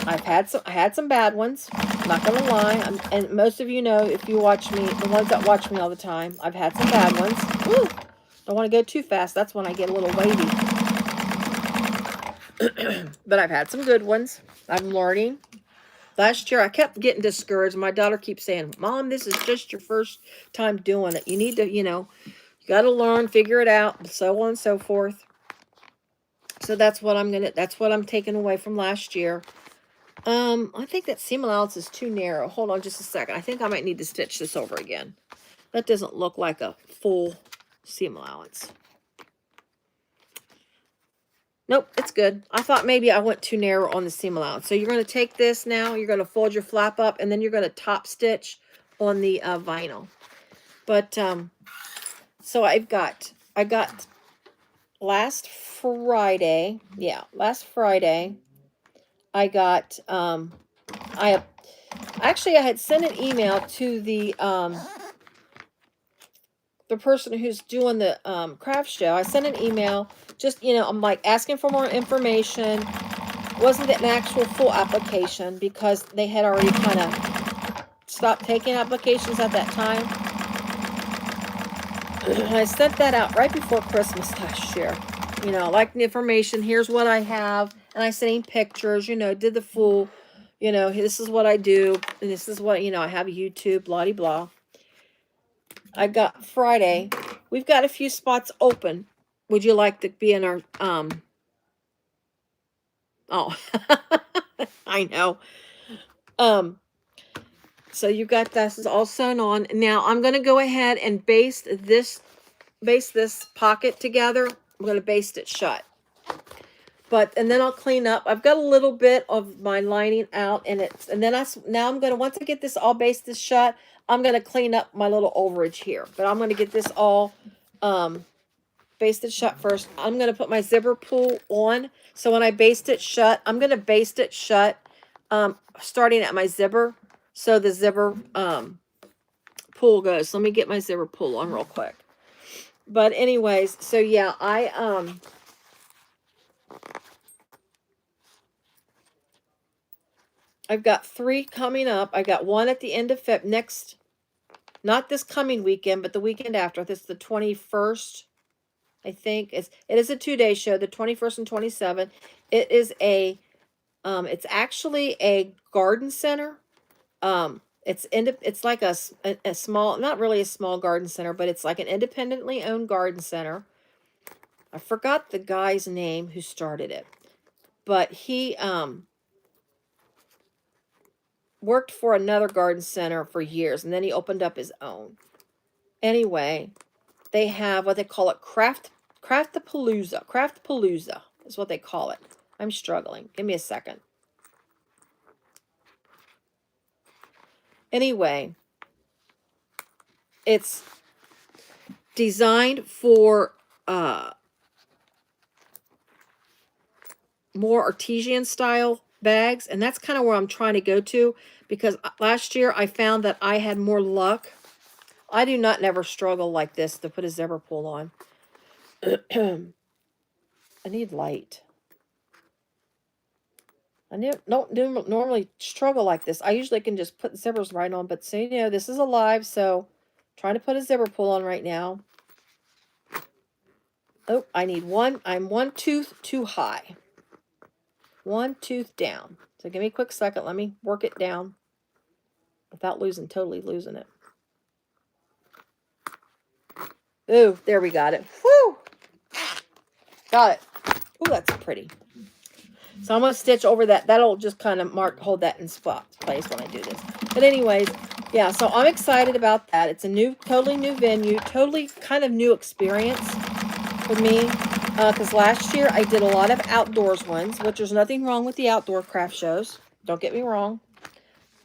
I had some bad ones, I'm not gonna lie, and most of you know, if you watch me, the ones that watch me all the time, I've had some bad ones. Woo! Don't want to go too fast. That's when I get a little wavy. But I've had some good ones. I'm learning. Last year, I kept getting discouraged. My daughter keeps saying, Mom, this is just your first time doing it. You need to, you got to learn, figure it out, so on and so forth. So that's what I'm taking away from last year. I think that seam allowance is too narrow. Hold on just a second. I think I might need to stitch this over again. That doesn't look like a full seam allowance. Nope, it's good. I thought maybe I went too narrow on the seam allowance. So you're going to take this now, you're going to fold your flap up, and then you're going to top stitch on the vinyl. But, so I got last Friday, I got, I had sent an email to the person who's doing the craft show. I sent an email, just, I'm like asking for more information. Wasn't an actual full application because they had already kind of stopped taking applications at that time. I sent that out right before Christmas last year. Like the information, here's what I have. And I sent in pictures, did the full, this is what I do. And this is what, I have YouTube, blah, blah, blah. I got Friday. We've got a few spots open. Would you like to be in our, oh, I know. So you got this all sewn on. Now I'm going to go ahead and baste this pocket together. I'm going to baste it shut. And then I'll clean up. I've got a little bit of my lining out and now I'm going to, once I get this all basted shut, I'm going to clean up my little overage here. But I'm going to get this all basted shut first. I'm going to put my zipper pull on. So when I baste it shut, I'm going to baste it shut starting at my zipper. So the zipper pull goes. Let me get my zipper pull on real quick. But anyways, so yeah, I've got 3 coming up. I got one at the end of next, not this coming weekend, but the weekend after. This is the 21st, I think. It is a 2-day show, the 21st and 27th. It is it's actually a garden center. It's like a small, not really a small garden center, but it's like an independently owned garden center. I forgot the guy's name who started it, but he worked for another garden center for years, and then he opened up his own. Anyway, they have what they call it, Craft-a-palooza. Craft-palooza is what they call it. I'm struggling. Give me a second. Anyway, it's designed for more artesian style bags, and that's kind of where I'm trying to go to, because last year I found that I had more luck. I do not never struggle like this to put a zipper pull on. I need light. I don't normally struggle like this. I usually can just put zippers right on, but so this is a live, so I'm trying to put a zipper pull on right now. Oh, I need one. I'm 1 tooth too high. 1 tooth down. So give me a quick second. Let me work it down without totally losing it. Ooh, there we got it. Woo! Got it. Ooh, that's pretty. So I'm going to stitch over that. That'll just kind of hold that in place when I do this. But anyways, yeah, so I'm excited about that. It's a totally new venue, totally kind of new experience for me. Because last year I did a lot of outdoors ones, which there's nothing wrong with the outdoor craft shows. Don't get me wrong.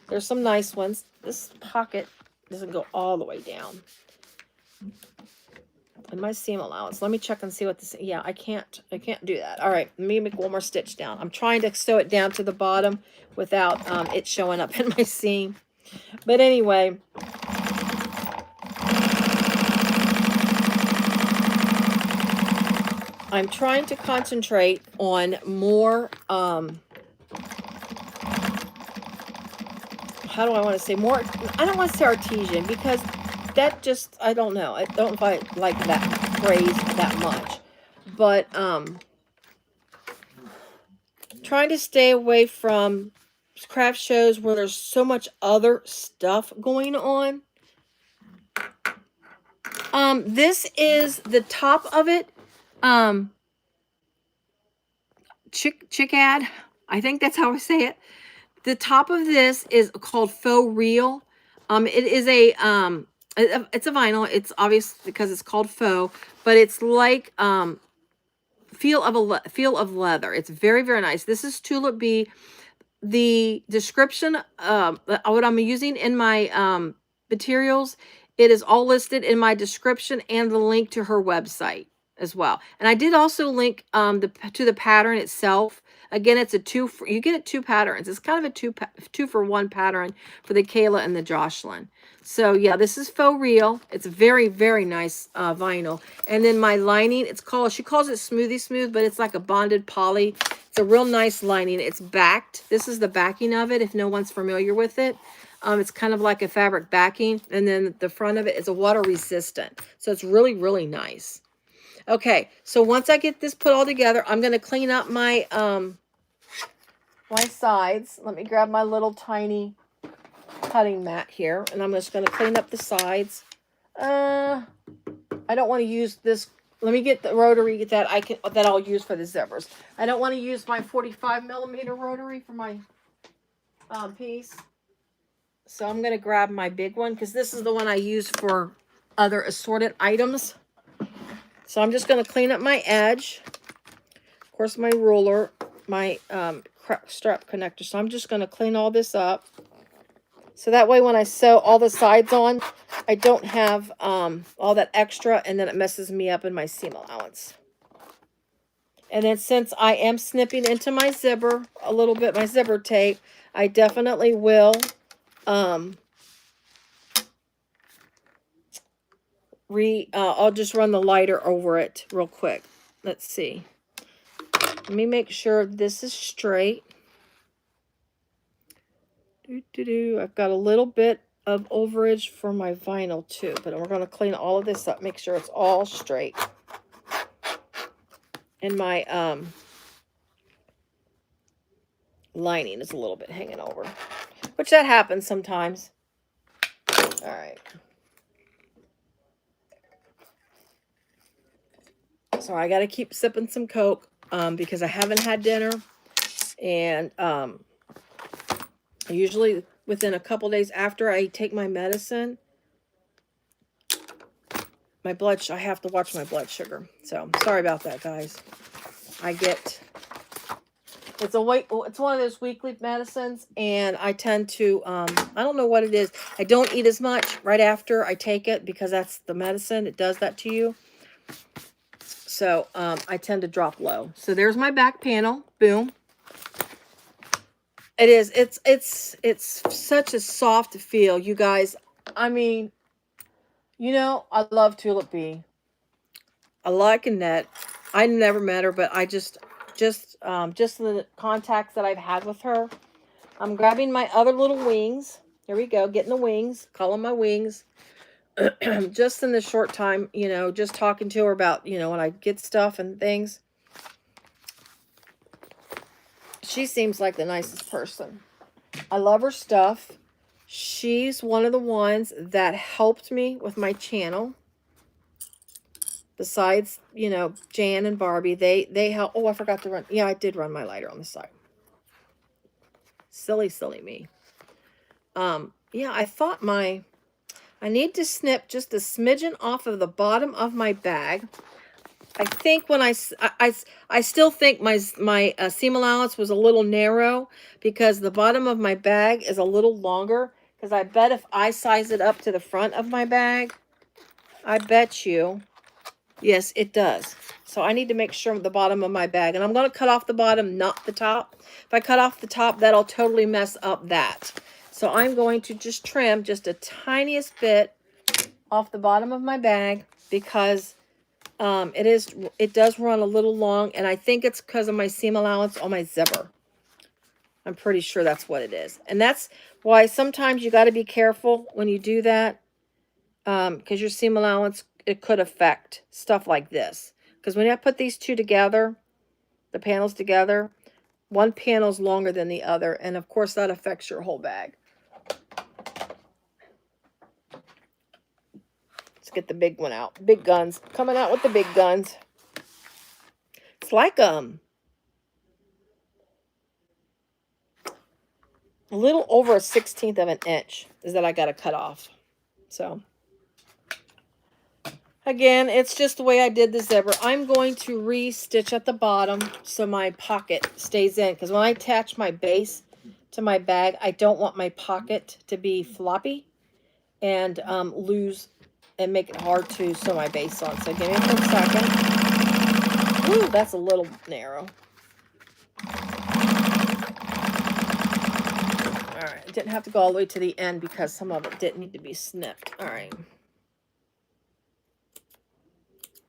There's some nice ones. This pocket doesn't go all the way down. And my seam allowance. Let me check and see what this. Yeah, I can't do that. All right, let me make one more stitch down. I'm trying to sew it down to the bottom without it showing up in my seam. But anyway, I'm trying to concentrate on more. How do I want to say more? I don't want to say artesian because that just, I don't know. I don't like that phrase that much. But trying to stay away from craft shows where there's so much other stuff going on. This is the top of it. Chickad. I think that's how I say it. The top of this is called Faux Real. It is it's a vinyl. It's obvious because it's called faux, but it's like feel of leather. It's very, very nice. This is Tulip Bee. The description, what I'm using in my materials, it is all listed in my description and the link to her website as well. And I did also link to the pattern itself. Again, it's you get it 2 patterns. It's kind of a 2 for 1 pattern for the Keyla and the Jocelyn. So yeah, this is Faux Real. It's very, very nice vinyl. And then my lining, she calls it Smoothie Smooth, but it's like a bonded poly. It's a real nice lining. It's backed. This is the backing of it, if no one's familiar with it. It's kind of like a fabric backing. And then the front of it is a water resistant. So it's really, really nice. Okay, so once I get this put all together, I'm going to clean up my my sides. Let me grab my little tiny cutting mat here, and I'm just going to clean up the sides. I don't want to use this. Let me get the rotary that I'll use for the zippers. I don't want to use my 45mm rotary for my piece. So I'm going to grab my big one because this is the one I use for other assorted items. So I'm just going to clean up my edge. Of course, my ruler, my strap connector. So I'm just going to clean all this up. So that way when I sew all the sides on, I don't have all that extra, and then it messes me up in my seam allowance. And then since I am snipping into my zipper a little bit, my zipper tape, I definitely will I'll just run the lighter over it real quick. Let's see. Let me make sure this is straight. I've got a little bit of overage for my vinyl too, but we're going to clean all of this up, make sure it's all straight. And my lining is a little bit hanging over, which that happens sometimes. All right. So I got to keep sipping some Coke because I haven't had dinner. And usually within a couple days after I take my medicine, I have to watch my blood sugar. So sorry about that, guys. It's one of those weekly medicines, and I tend to, I don't know what it is. I don't eat as much right after I take it because that's the medicine. It does that to you. So I tend to drop low. So there's my back panel. Boom. It is. It's such a soft feel, you guys. I mean, you know, I love Tulip Bee. I like Annette. I never met her, but I just the contacts that I've had with her. I'm grabbing my other little wings. Here we go, getting the wings. Call them my wings. Just in the short time, you know, just talking to her about, you know, when I get stuff and things. She seems like the nicest person. I love her stuff. She's one of the ones that helped me with my channel. Besides, you know, Jan and Barbie, they help. Oh, I forgot to run. Yeah, I did run my lighter on the side. Silly me. Yeah, I thought I need to snip just a smidgen off of the bottom of my bag. I think when I still think my seam allowance was a little narrow because the bottom of my bag is a little longer. Because I bet if I size it up to the front of my bag, I bet you, yes, it does. So I need to make sure the bottom of my bag, and I'm going to cut off the bottom, not the top. If I cut off the top, that'll totally mess up that. So I'm going to just trim just a tiniest bit off the bottom of my bag because it does run a little long, and I think it's because of my seam allowance on my zipper. I'm pretty sure that's what it is. And that's why sometimes you got to be careful when you do that, because your seam allowance, it could affect stuff like this. Because when I put these two together, the panels together, One panel's longer than the other, and of course that affects your whole bag. Let's get the big one out. Big guns. Coming out with the big guns. It's like a little over a 1/16 of an inch is that I got to cut off. So again, it's just the way I did the zipper. I'm going to re-stitch at the bottom so my pocket stays in, because when I attach my base to my bag, I don't want my pocket to be floppy and lose and make it hard to sew my base on. So give me a quick second. Ooh, that's a little narrow. All right, it didn't have to go all the way to the end because some of it didn't need to be snipped. All right.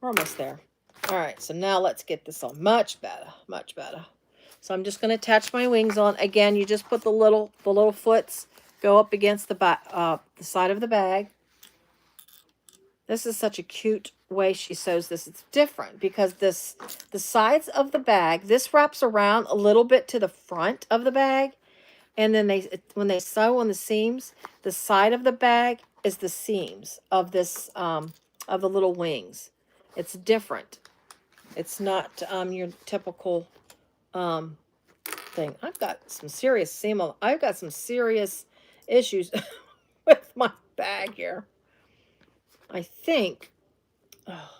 We're almost there. All right, so now let's get this on. Much better, much better. So I'm just going to attach my wings on. Again, you just put the little foots go up against the side of the bag. This is such a cute way she sews this. It's different because the sides of the bag, this wraps around a little bit to the front of the bag, and then when they sew on the seams, the side of the bag is the seams of this of the little wings. It's different. It's not your typical thing. I've got some serious seam. I've got some serious issues with my bag here. I think, oh,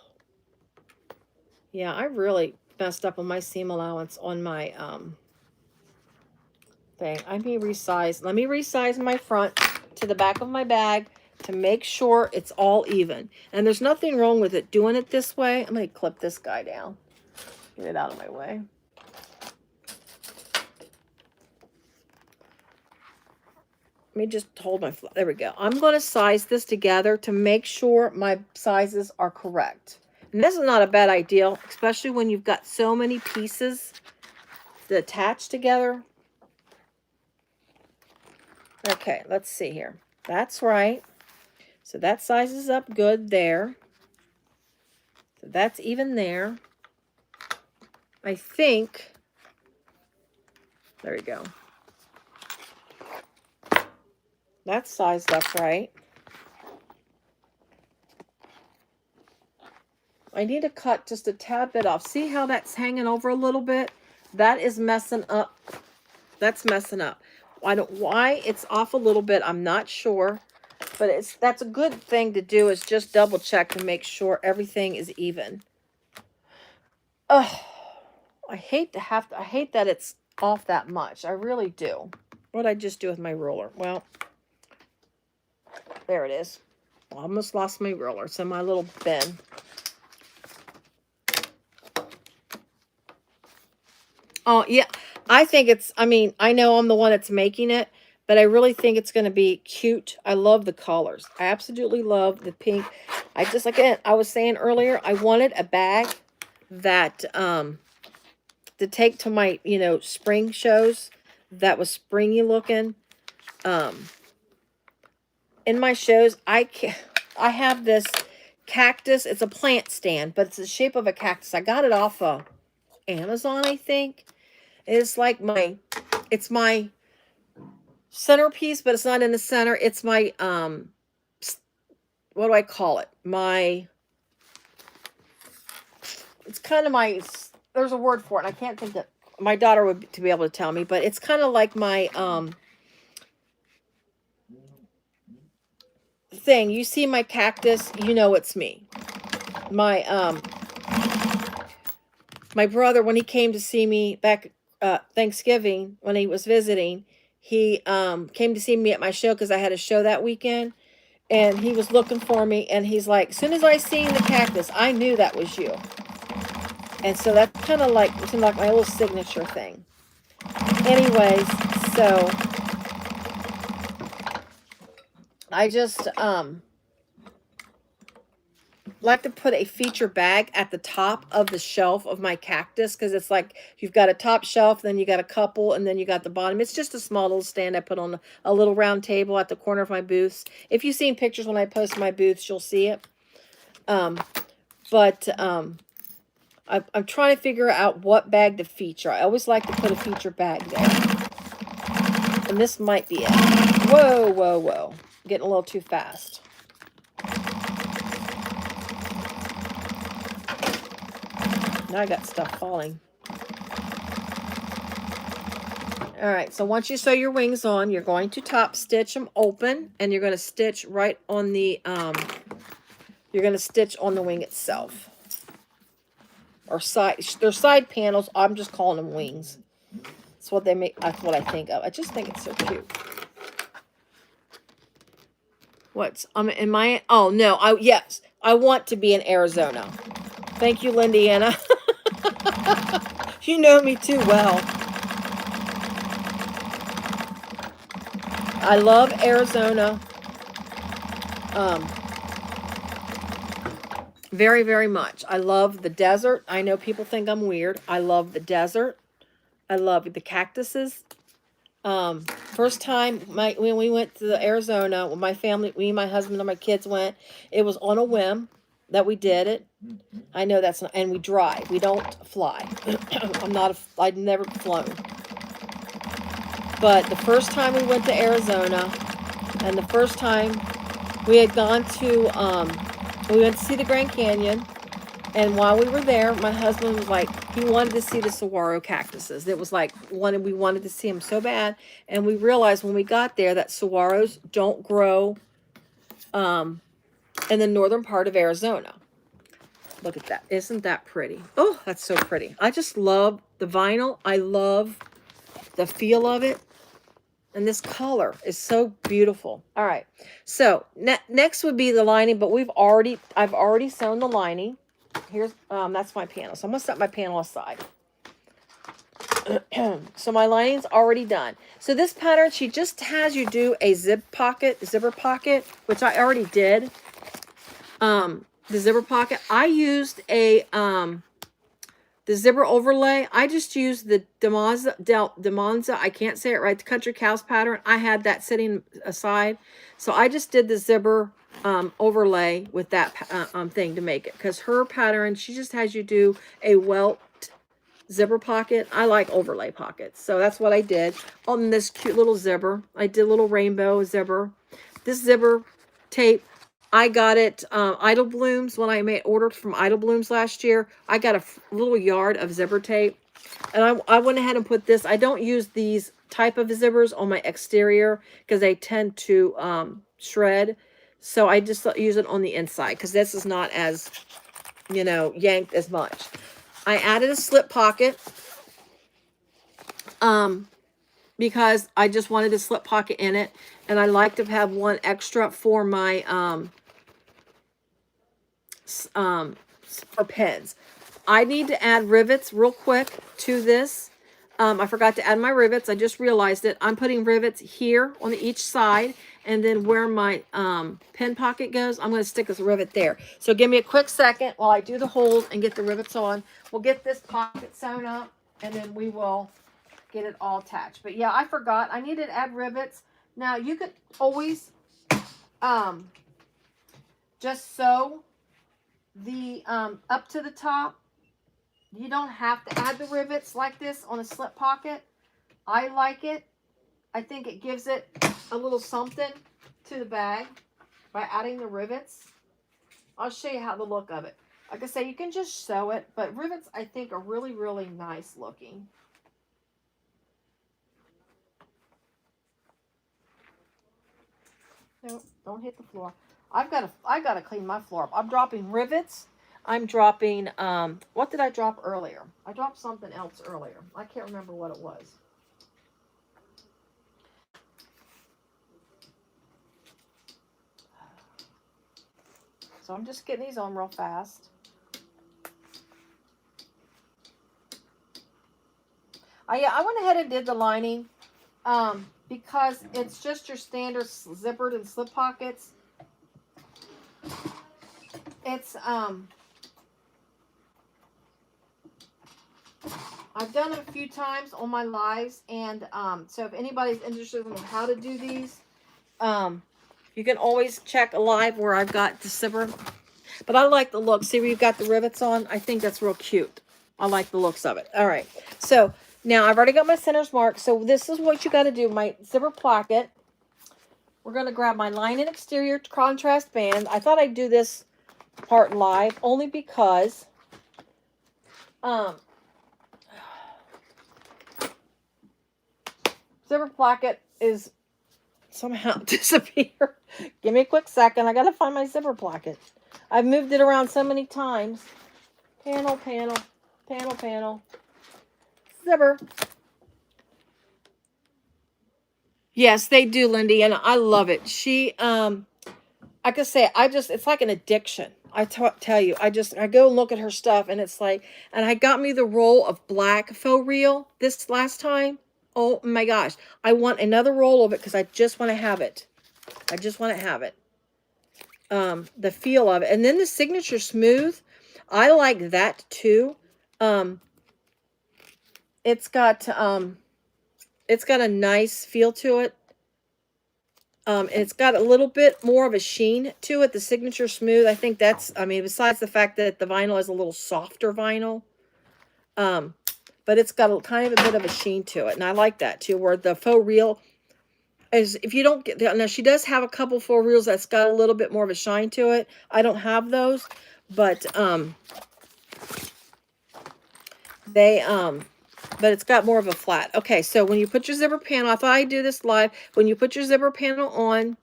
yeah, I really messed up on my seam allowance on my thing. I may resize. Let me resize my front to the back of my bag to make sure it's all even. And there's nothing wrong with it doing it this way. I'm going to clip this guy down. Get it out of my way. Let me just hold my, there we go. I'm going to size this together to make sure my sizes are correct. And this is not a bad idea, especially when you've got so many pieces that attach together. Okay, let's see here. That's right. So that sizes up good there. So that's even there. I think, there we go. That's sized up right. I need to cut just a tad bit off. See how that's hanging over a little bit? That is messing up. That's messing up. Why it's off a little bit, I'm not sure. But that's a good thing to do, is just double check to make sure everything is even. Oh, I hate that it's off that much. I really do. What did I just do with my ruler? Well, there it is. Almost lost my ruler. It's in my little bin. Oh, yeah. I think it's, I mean, I know I'm the one that's making it, but I really think it's going to be cute. I love the colors. I absolutely love the pink. Again, I was saying earlier, I wanted a bag that, to take to my, spring shows that was springy looking. In my shows, I have this cactus. It's a plant stand, but it's the shape of a cactus. I got it off of Amazon, I think. It's like it's my centerpiece, but it's not in the center. It's my, what do I call it? It's kind of my, there's a word for it. And I can't think that my daughter would to be able to tell me, but it's kind of like my, thing. You see my cactus, you know it's me. My brother, when he came to see me back Thanksgiving, when he was visiting, he came to see me at my show because I had a show that weekend, and he was looking for me, and he's like, as soon as I seen the cactus, I knew that was you. And so that's kind of like, it's like my little signature thing. Anyways, so I just like to put a feature bag at the top of the shelf of my cactus, because it's like you've got a top shelf, then you got a couple, and then you got the bottom. It's just a small little stand I put on a little round table at the corner of my booths. If you've seen pictures when I post my booths, you'll see it. I'm trying to figure out what bag to feature. I always like to put a feature bag there. And this might be it. Whoa, whoa, whoa. Getting a little too fast. Now I got stuff falling. All right, so once you sew your wings on, you're going to top stitch them open, and you're going to stitch right on the, you're going to stitch on the wing itself. Or side, they're side panels. I'm just calling them wings. That's what they make, that's what I think of. I just think it's so cute. What's, am I, oh no, yes, I want to be in Arizona. Thank you, Lindiana. You know me too well. I love Arizona. Very, very much. I love the desert. I know people think I'm weird. I love the desert. I love the cactuses. First time when we went to Arizona, when my family, me, my husband, and my kids went, it was on a whim that we did it. I know that's not, and we drive. We don't fly. I've never flown. But the first time we went to Arizona, and the first time we had gone to, we went to see the Grand Canyon. And while we were there, my husband was like, he wanted to see the saguaro cactuses. It was like, we wanted to see them so bad. And we realized when we got there that saguaros don't grow in the northern part of Arizona. Look at that. Isn't that pretty? Oh, that's so pretty. I just love the vinyl. I love the feel of it. And this color is so beautiful. All right. So next would be the lining, but I've already sewn the lining. Here's, that's my panel. So I'm going to set my panel aside. So my lining's already done. So this pattern, she just has you do a zipper pocket, which I already did. The zipper pocket. I used the zipper overlay. I just used the Demonza. I can't say it right. The Country Cows pattern. I had that sitting aside. So I just did the zipper overlay with that thing to make it, because her pattern, she just has you do a welt zipper pocket. I like overlay pockets, so that's what I did on this cute little zipper. I did a little rainbow zipper. This zipper tape, I got it Idle Blooms when I ordered from Idle Blooms last year. I got a little yard of zipper tape, and I went ahead and put this. I don't use these type of zippers on my exterior because they tend to shred. So I just use it on the inside because this is not as, yanked as much. I added a slip pocket because I just wanted a slip pocket in it. And I like to have one extra for my for pins. I need to add rivets real quick to this. I forgot to add my rivets. I just realized it. I'm putting rivets here on each side. And then where my pin pocket goes, I'm going to stick this rivet there. So give me a quick second while I do the holes and get the rivets on. We'll get this pocket sewn up, and then we will get it all attached. But yeah, I forgot. I needed to add rivets. Now, you could always just sew the up to the top. You don't have to add the rivets like this on a slip pocket. I like it. I think it gives it a little something to the bag by adding the rivets. I'll show you how the look of it. Like I say, you can just sew it, but rivets I think are really, really nice looking. No, don't hit the floor. I gotta clean my floor up. I'm dropping rivets. I'm dropping, what did I drop earlier? I dropped something else earlier. I can't remember what it was. So I'm just getting these on real fast. I went ahead and did the lining because it's just your standard zippered and slip pockets. It's I've done it a few times on my lives, and so if anybody's interested in how to do these, you can always check a live where I've got the zipper. But I like the look. See where you've got the rivets on? I think that's real cute. I like the looks of it. All right. So now I've already got my centers marked. So this is what you got to do. My zipper placket. We're going to grab my line and exterior contrast band. I thought I'd do this part live only because zipper placket is somehow disappeared. Give me a quick second. I got to find my zipper placket. I've moved it around so many times. Panel, panel, panel, panel. Zipper. Yes, they do, Lindy, and I love it. She, I could say, it's like an addiction. I tell you, I go and look at her stuff, and it's like, and I got me the roll of black Faux Real this last time. Oh my gosh, I want another roll of it because I just want to have it. I just want to have it. The feel of it, and then the Signature Smooth, I like that too. It's got a nice feel to it. It's got a little bit more of a sheen to it. The Signature Smooth, I think that's, I mean, besides the fact that the vinyl is a little softer vinyl, but it's got a kind of a bit of a sheen to it. And I like that too, where the Faux Real is, if you don't get, now she does have a couple Faux Reals that's got a little bit more of a shine to it. I don't have those, but, but it's got more of a flat. Okay, so when you put your zipper panel, I thought I'd do this live. When you put your zipper panel on,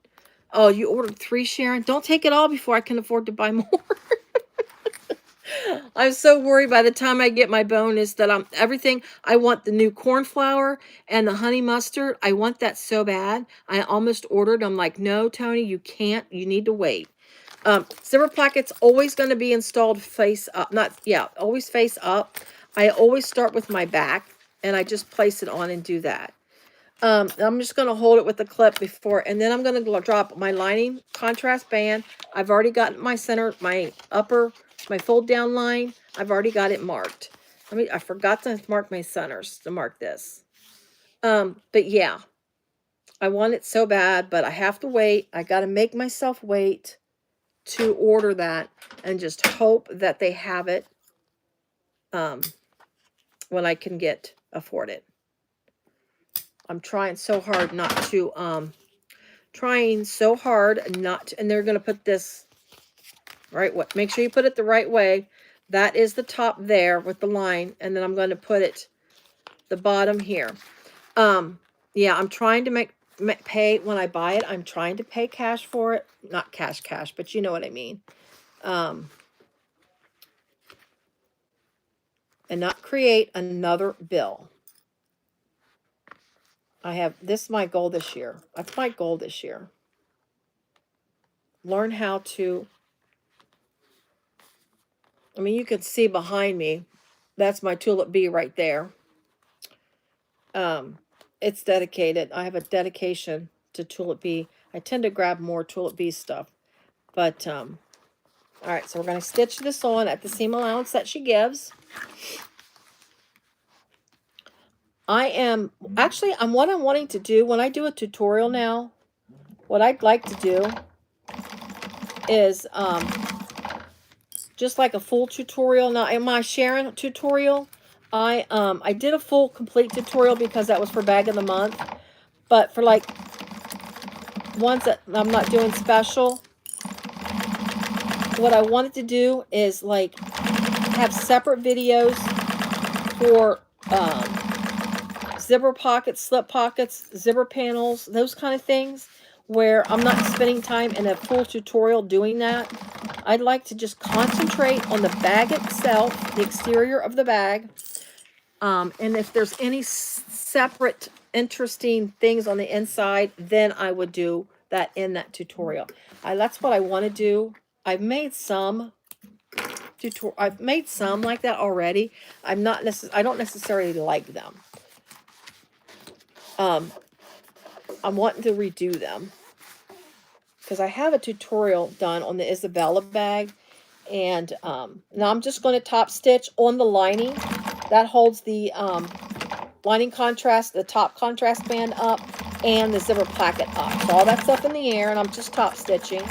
oh, you ordered 3, Sharon? Don't take it all before I can afford to buy more. I'm so worried by the time I get my bonus that everything, I want the new corn flour and the honey mustard. I want that so bad. I almost ordered. I'm like, no, Toni, you can't. You need to wait. Zipper placket's always going to be installed face up. Always face up. I always start with my back, and I just place it on and do that. I'm just going to hold it with the clip before, and then I'm going to drop my lining contrast band. I've already got my center, my fold down line. I've already got it marked. I forgot to mark my centers to mark this. But yeah, I want it so bad, but I have to wait. I got to make myself wait to order that and just hope that they have it when I can afford it. I'm trying so hard not to, and they're going to put this right way. Make sure you put it the right way. That is the top there with the line, and then I'm going to put it the bottom here. Yeah, I'm trying to pay when I buy it. I'm trying to pay cash for it. Not cash, but you know what I mean. And not create another bill. This is my goal this year. That's my goal this year. Learn how to, I mean, you can see behind me, that's my Tulip Bee right there. It's dedicated. I have a dedication to Tulip Bee. I tend to grab more Tulip Bee stuff. But, all right, so we're going to stitch this on at the seam allowance that she gives. what I'm wanting to do when I do a tutorial now, what I'd like to do is just like a full tutorial. Now in my Sharon tutorial, I did a full complete tutorial because that was for bag of the month. But for like ones that I'm not doing special, what I wanted to do is like have separate videos for zipper pockets, slip pockets, zipper panels, those kind of things, where I'm not spending time in a full tutorial doing that. I'd like to just concentrate on the bag itself, the exterior of the bag, and if there's any separate interesting things on the inside, then I would do that in that tutorial. That's what I want to do. I've made some like that already. I don't necessarily like them. I'm wanting to redo them because I have a tutorial done on the Isabella bag, and now I'm just going to top stitch on the lining that holds the lining contrast, the top contrast band up, and the zipper placket up. So all that stuff in the air, and I'm just top stitching.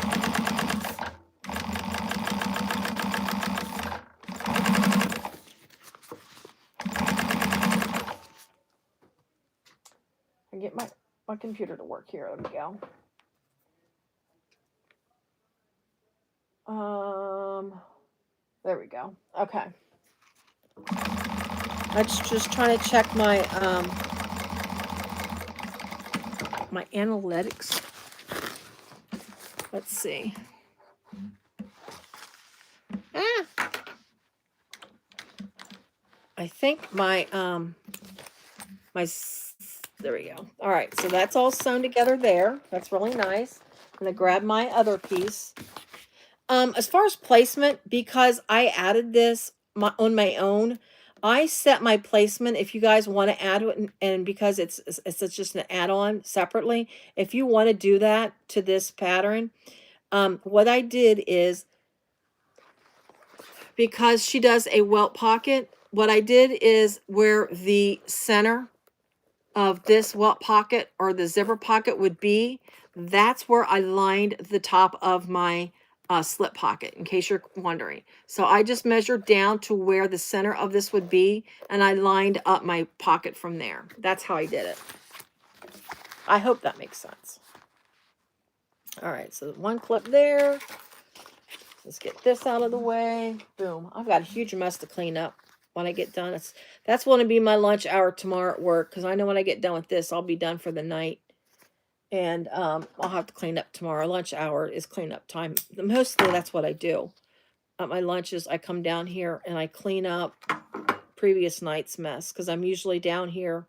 my computer to work here. There we go. There we go. Okay. I'm just trying to check my my analytics. Let's see. I think my there we go. All right, so that's all sewn together there. That's really nice. I'm gonna grab my other piece. As far as placement, because I added this on my own, I set my placement. If you guys want to add it, and because it's just an add-on separately, if you want to do that to this pattern, what I did is, because she does a welt pocket, what I did is where the center of this welt pocket or the zipper pocket would be, that's where I lined the top of my slip pocket, in case you're wondering. So I just measured down to where the center of this would be, and I lined up my pocket from there. That's how I did it. I hope that makes sense. All right, so one clip there. Let's get this out of the way. Boom. I've got a huge mess to clean up when I get done. That's going to be my lunch hour tomorrow at work, because I know when I get done with this, I'll be done for the night. And I'll have to clean up tomorrow. Lunch hour is cleanup time. Mostly that's what I do. At my lunches, I come down here and I clean up previous night's mess, because I'm usually down here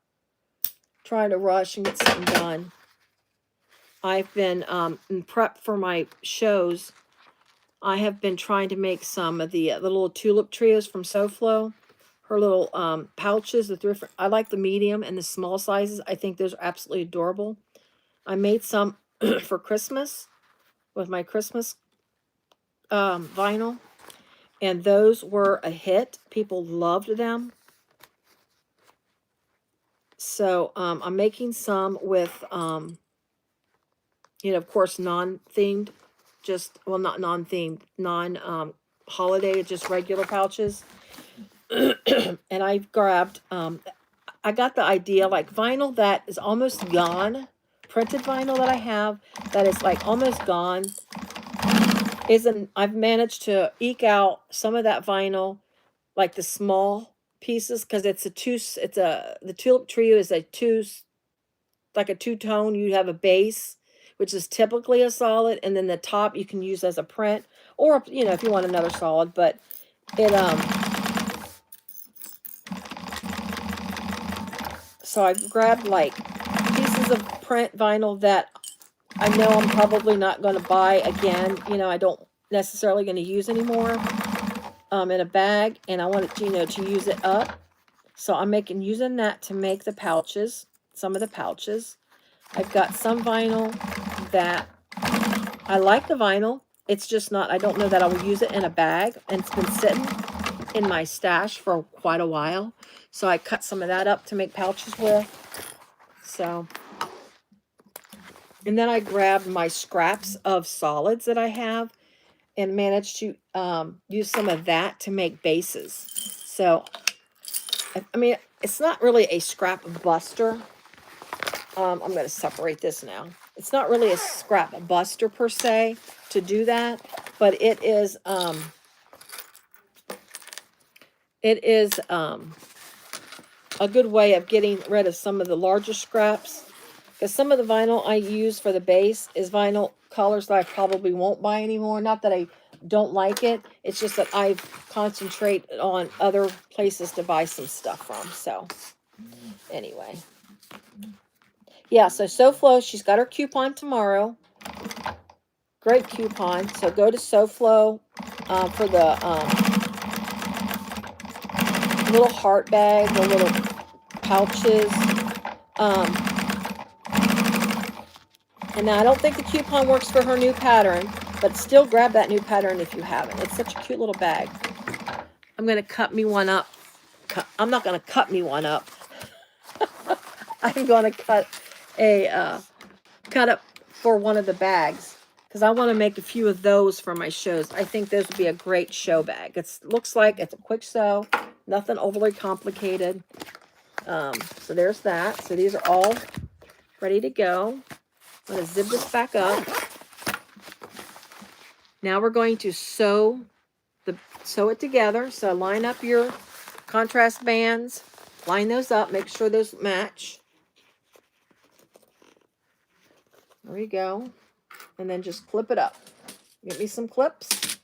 trying to rush and get something done. I've been in prep for my shows. I have been trying to make some of the little tulip trios from SoFlo. Her little pouches. I like the medium and the small sizes. I think those are absolutely adorable. I made some for Christmas with my Christmas vinyl. And those were a hit. People loved them. So I'm making some with, you know, of course, non-themed. Well, not non-themed, non-holiday, just regular pouches. And I've grabbed, I got the idea, like vinyl that is almost gone, printed vinyl that I have, that is like almost gone, I've managed to eke out some of that vinyl, like the small pieces, because the tulip trio is like a two-tone. You have a base, which is typically a solid, and then the top you can use as a print, or, you know, if you want another solid, but it, so I grabbed like pieces of print vinyl that I know I'm probably not going to buy again, you know, I don't necessarily going to use anymore, in a bag, and I wanted, you know, to use it up. So I'm using that to make the pouches, some of the pouches. I've got some vinyl that I like the vinyl. It's just not, I don't know that I will use it in a bag, and it's been sitting in my stash for quite a while. So I cut some of that up to make pouches with. So, and then I grabbed my scraps of solids that I have and managed to use some of that to make bases. So, I mean, it's not really a scrap buster. I'm going to separate this now. It's not really a scrap buster per se to do that, but it is a good way of getting rid of some of the larger scraps, because some of the vinyl I use for the base is vinyl colors that I probably won't buy anymore. Not that I don't like it, it's just that I concentrate on other places to buy some stuff from. So anyway, yeah, so SoFlo, she's got her coupon tomorrow. Great coupon. So go to SoFlo for the little heart bag, the little pouches. And now I don't think the coupon works for her new pattern, but still grab that new pattern if you haven't. It's such a cute little bag. I'm going to cut me one up. I'm not going to cut me one up. I'm going to cut up for one of the bags, because I want to make a few of those for my shows. I think those would be a great show bag. It looks like it's a quick sew, nothing overly complicated. So there's that. So these are all ready to go. I'm going to zip this back up. Now we're going to sew it together. So line up your contrast bands. Line those up. Make sure those match. There you go. And then just clip it up. Get me some clips.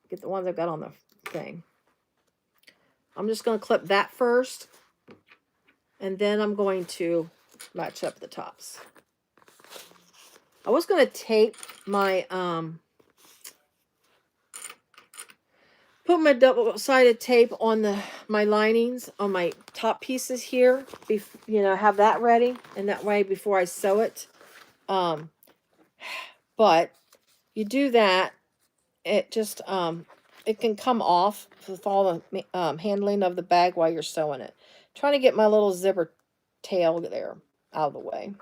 Get the ones I've got on the thing. I'm just going to clip that first. And then I'm going to match up the tops. I was going to tape my, put my double-sided tape on my linings, on my top pieces here. You know, have that ready. And that way before I sew it. But you do that, it just, it can come off with all the handling of the bag while you're sewing it. Trying to get my little zipper tail there out of the way.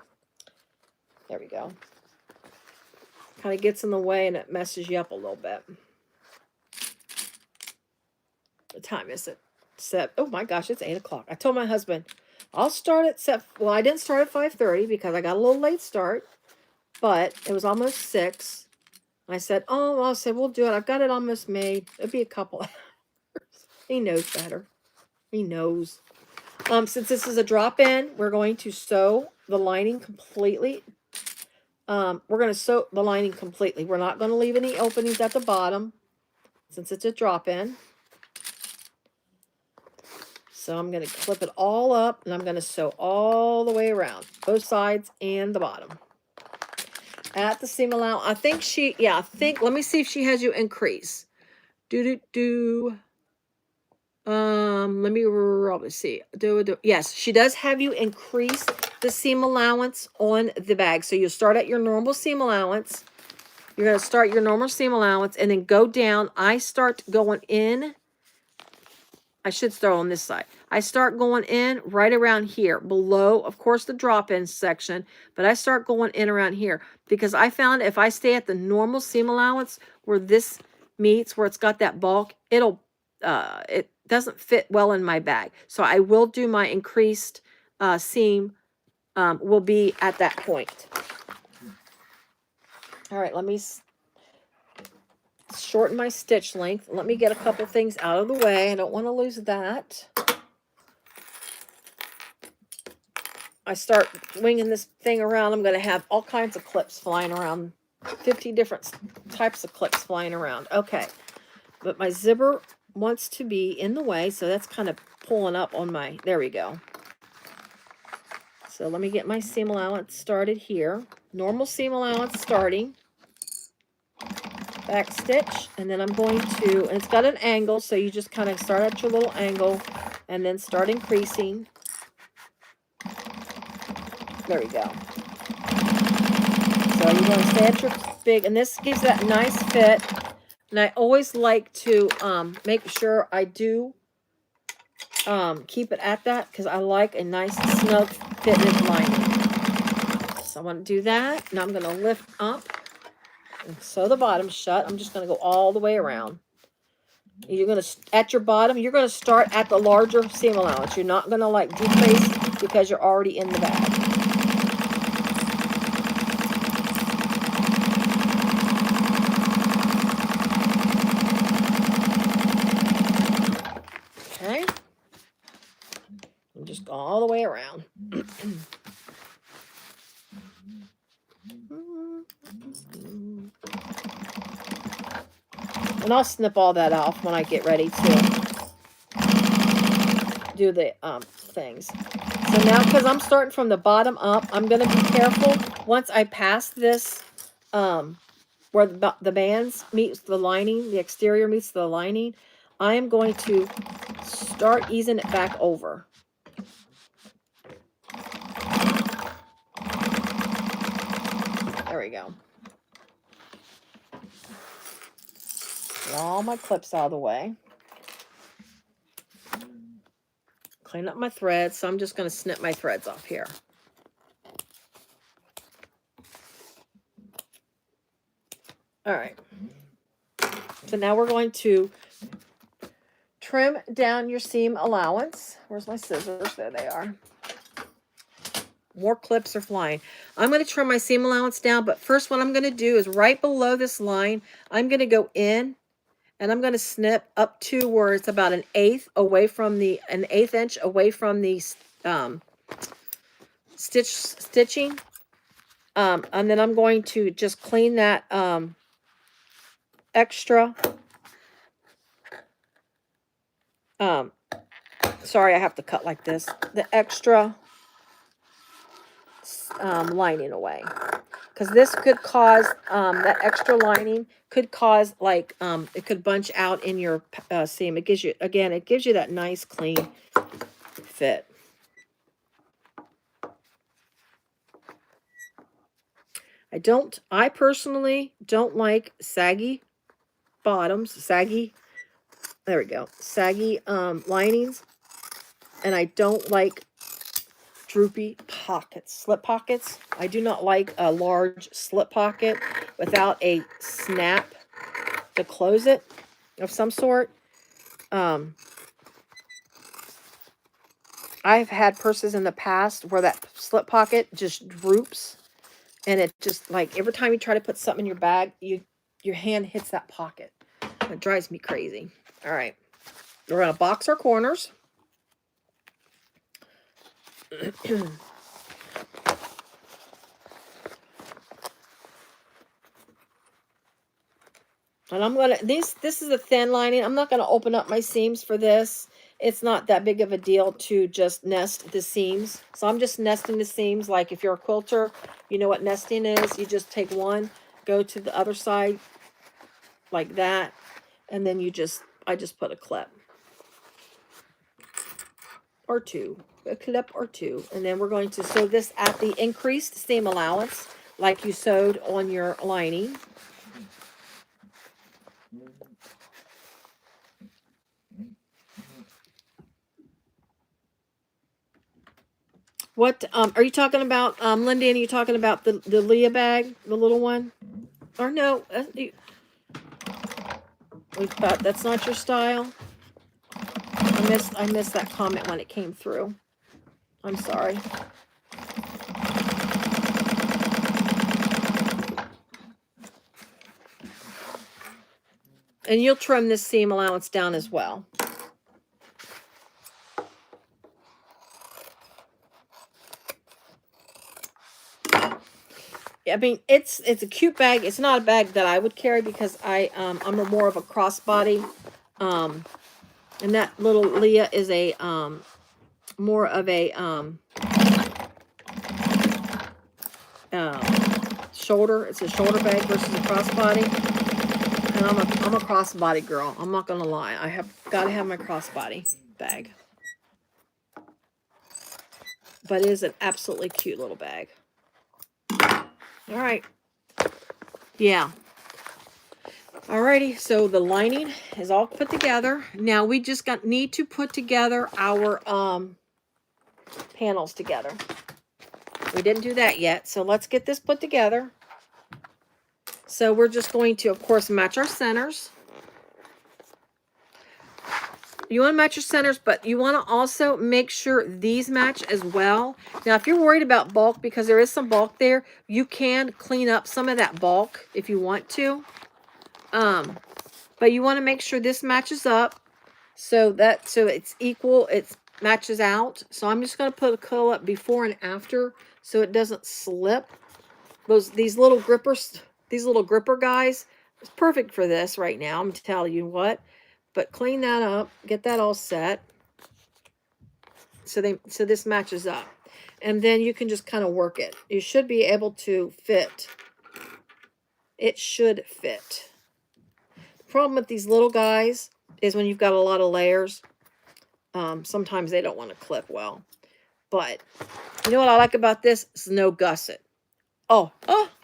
There we go. Kind of gets in the way and it messes you up a little bit. What time is it? Oh my gosh, it's 8 o'clock. I told my husband, I'll start at well, I didn't start at 5:30 because I got a little late start, but it was almost 6. I said, oh, I said, we'll do it. I've got it almost made. It'll be a couple hours. He knows better. He knows. Since this is a drop-in, we're going to sew the lining completely. We're going to sew the lining completely. We're not going to leave any openings at the bottom since it's a drop-in. So I'm going to clip it all up, and I'm going to sew all the way around, both sides and the bottom. At the seam allowance, I think let me see if she has you increase. Let me see. Yes, she does have you increase the seam allowance on the bag. So you start at your normal seam allowance. You're going to start your normal seam allowance and then go down. I start going in. I should start on this side. I start going in right around here, below, of course, the drop-in section, but I start going in around here because I found if I stay at the normal seam allowance where this meets, where it's got that bulk, it doesn't fit well in my bag. So I will do my increased seam will be at that point. All right, let me shorten my stitch length. Let me get a couple things out of the way. I don't want to lose that. I start winging this thing around. I'm going to have all kinds of clips flying around. 50 different types of clips flying around. Okay. But my zipper wants to be in the way, so that's kind of pulling up on my... There we go. So let me get my seam allowance started here. Normal seam allowance starting. Back stitch, and then I'm going to, and it's got an angle, so you just kind of start at your little angle and then start increasing. There we go. So you're going to stay at your big, and this gives that nice fit. And I always like to make sure I do keep it at that because I like a nice snug fitted lining. So I want to do that. Now I'm going to lift up. And sew the bottom shut. I'm just going to go all the way around. You're going to, at your bottom, you're going to start at the larger seam allowance. You're not going to like decrease because you're already in the bag. Okay. And just go all the way around. And I'll snip all that off when I get ready to do the things. So now, because I'm starting from the bottom up, I'm going to be careful. Once I pass this, where the bands meets the lining, the exterior meets the lining, I am going to start easing it back over. There we go. Get all my clips out of the way. Clean up my threads, so I'm just going to snip my threads off here. All right. So now we're going to trim down your seam allowance. Where's my scissors? There they are. More clips are flying. I'm going to trim my seam allowance down, but first what I'm going to do is right below this line, I'm going to go in and I'm going to snip up to where it's about an eighth inch away from the stitching. And then I'm going to just clean that extra. Sorry, I have to cut like this. The extra lining away. Because this could cause, that extra lining could cause, like, it could bunch out in your seam. It gives you, again, it gives you that nice, clean fit. I personally don't like saggy bottoms, saggy linings. And I don't like droopy pockets, slip pockets. I do not like a large slip pocket without a snap to close it of some sort. I've had purses in the past where that slip pocket just droops, and it just, like, every time you try to put something in your bag, your hand hits that pocket. It drives me crazy. All right, we're gonna box our corners. And I'm gonna, this is a thin lining. I'm not gonna open up my seams for this. It's not that big of a deal to just nest the seams. So I'm just nesting the seams. Like if you're a quilter, you know what nesting is. You just take one, go to the other side like that, and then I just put a clip or two, a clip or two, and then we're going to sew this at the increased seam allowance like you sewed on your lining. What are you talking about, Lindy? And are you talking about the Leah bag, the little one? Or no, that's not your style. I missed that comment when it came through. I'm sorry. And you'll trim this seam allowance down as well. I mean, it's a cute bag. It's not a bag that I would carry because I'm more of a crossbody. And that little Leah is a more of a shoulder. It's a shoulder bag versus a crossbody. And I'm a crossbody girl. I'm not gonna lie. I have got to have my crossbody bag. But it is an absolutely cute little bag. All right. Yeah. Alrighty, so the lining is all put together. Now we just need to put together our panels together. We didn't do that yet, so let's get this put together. So we're just going to, of course, match our centers. You want to match your centers, but you want to also make sure these match as well. Now, if you're worried about bulk, because there is some bulk there, you can clean up some of that bulk if you want to. But you want to make sure this matches up so it's equal, it matches out. So I'm just going to put a curl up before and after so it doesn't slip. These little grippers, these little gripper guys, it's perfect for this right now. I'm telling you what. But clean that up, get that all set. So this matches up. And then you can just kind of work it. You should be able to fit. It should fit. The problem with these little guys is when you've got a lot of layers, sometimes they don't want to clip well. But you know what I like about this? It's no gusset. Oh,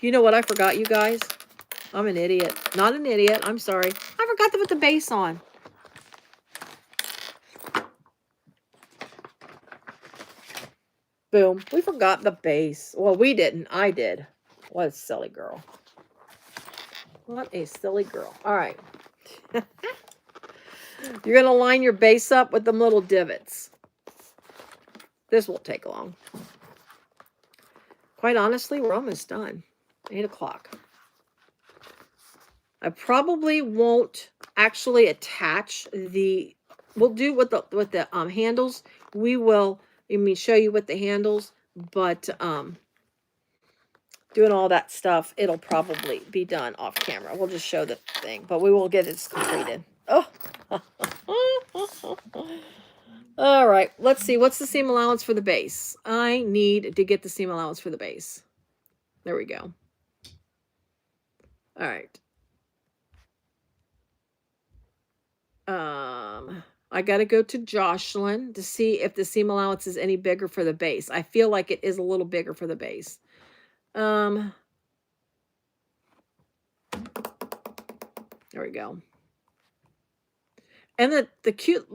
you know what I forgot, you guys? I'm an idiot. Not an idiot. I'm sorry. I forgot to put the base on. Boom. We forgot the base. Well, we didn't. I did. What a silly girl. What a silly girl. All right. You're going to line your base up with them little divots. This won't take long. quite honestly, we're almost done. 8 o'clock. I probably won't actually attach the, we'll do with the handles. We will, show you with the handles, but doing all that stuff, it'll probably be done off camera. We'll just show the thing, but we will get it completed. Oh. All right, let's see. What's the seam allowance for the base? I need to get the seam allowance for the base. There we go. All right. I got to go to Jocelyn to see if the seam allowance is any bigger for the base. I feel like it is a little bigger for the base. There we go. And the cute,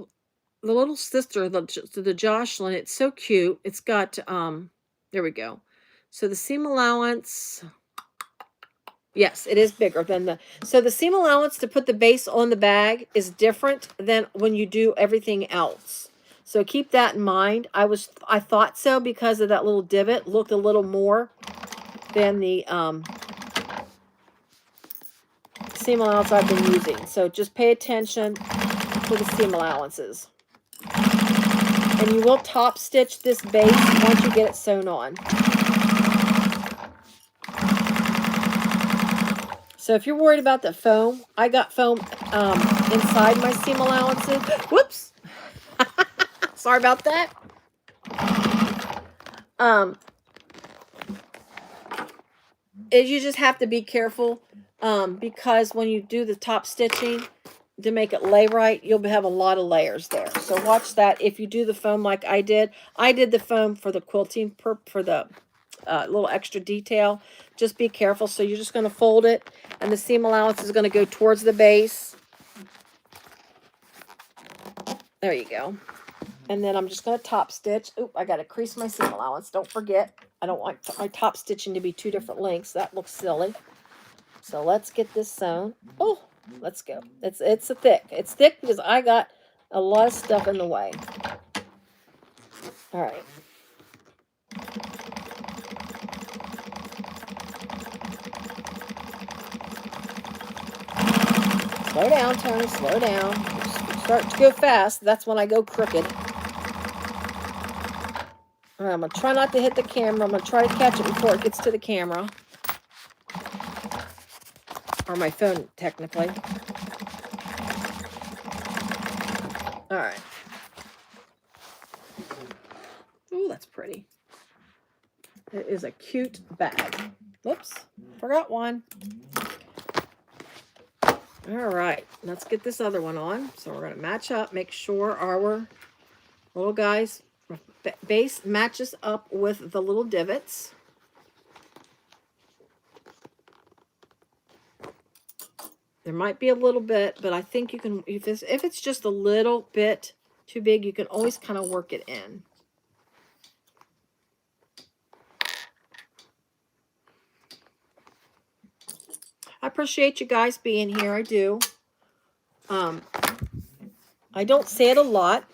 the little sister, the Jocelyn, it's so cute. It's got, there we go. So the seam allowance, yes, it is bigger than so the seam allowance to put the base on the bag is different than when you do everything else. So keep that in mind. I thought so because of that little divot, looked a little more than the seam allowance I've been using. So just pay attention to the seam allowances. And you will top stitch this base once you get it sewn on. So if you're worried about the foam, I got foam inside my seam allowances. Whoops. Sorry about that. You just have to be careful because when you do the top stitching to make it lay right, you'll have a lot of layers there. So watch that. If you do the foam like I did the foam for the quilting for the little extra detail. Just be careful. So you're just going to fold it, and the seam allowance is going to go towards the base. There you go. And then I'm just going to top stitch. Oop, I got to crease my seam allowance. Don't forget, I don't want my top stitching to be two different lengths. That looks silly. So let's get this sewn. Oh, let's go. It's thick. It's thick because I got a lot of stuff in the way. All right. Slow down, Toni. Slow down. You start to go fast. That's when I go crooked. All right, I'm going to try not to hit the camera. I'm going to try to catch it before it gets to the camera. Or my phone, technically. All right. Ooh, that's pretty. It is a cute bag. Whoops, forgot one. All right, let's get this other one on. So we're going to match up, make sure our little guy's base matches up with the little divots. There might be a little bit, but I think you can, if it's just a little bit too big, you can always kind of work it in. I appreciate you guys being here. I do. I don't say it a lot.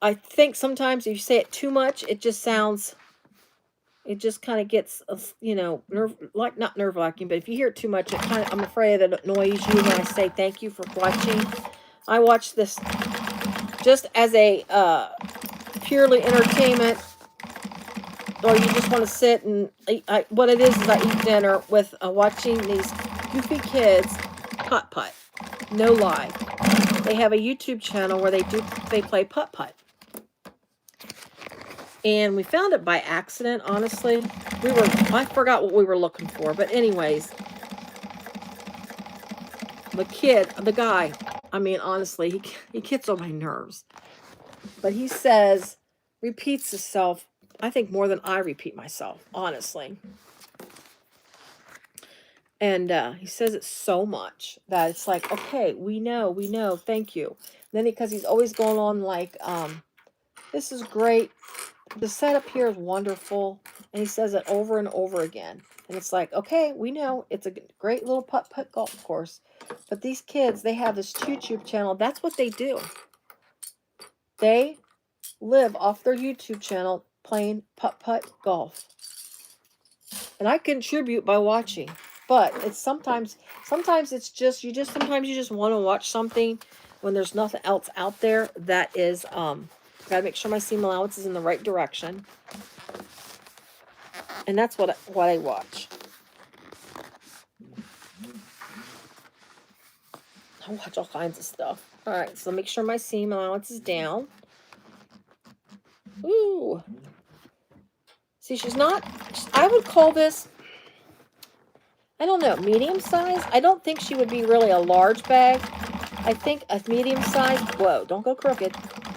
I think sometimes if you say it too much, it just sounds, it just kind of gets, not nerve-wracking, but if you hear it too much, it kind of, I'm afraid that it annoys you when I say thank you for watching. I watch this just as a purely entertainment, or you just want to sit and eat. What it is I eat dinner with watching these goofy kids putt-putt. No lie. They have a YouTube channel where they play putt-putt. And we found it by accident, honestly. I forgot what we were looking for. But anyways, the guy, I mean, honestly, he gets on my nerves. But he says, repeats himself, I think more than I repeat myself, honestly. And he says it so much that it's like, okay, we know, thank you. And then because he's always going on like, this is great. The setup here is wonderful. And he says it over and over again. And it's like, okay, we know it's a great little putt-putt golf course. But these kids, they have this YouTube channel. That's what they do. They live off their YouTube channel playing putt-putt golf. And I contribute by watching. But it's sometimes it's just, sometimes you just want to watch something when there's nothing else out there that is, gotta make sure my seam allowance is in the right direction. And that's what I watch. I watch all kinds of stuff. All right, so make sure my seam allowance is down. Ooh. See, she's not, I would call this, I don't know, medium size. I don't think she would be really a large bag. I think a medium size, whoa, don't go crooked.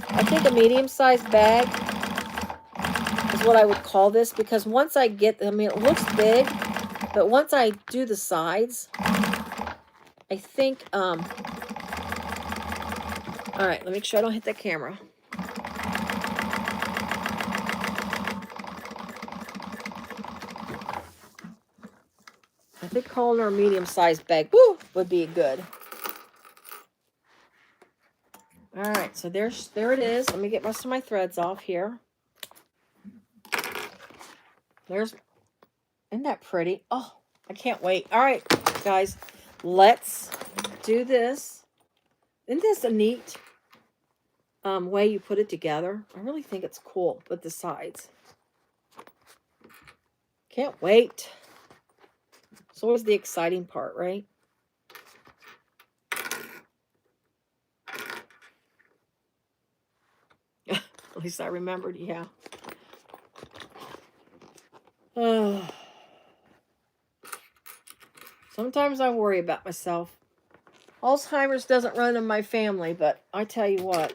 I think a medium sized bag is what I would call this, because once I get, I mean, it looks big, but once I do the sides, I think, all right, let me make sure I don't hit the camera. I think calling her a medium-sized bag, woo, would be good. All right, so there it is. Let me get most of my threads off here. Isn't that pretty? Oh, I can't wait. All right, guys, let's do this. Isn't this a neat way you put it together? I really think it's cool with the sides. Can't wait. It's always the exciting part, right? At least I remembered, yeah. Sometimes I worry about myself. Alzheimer's doesn't run in my family, but I tell you what,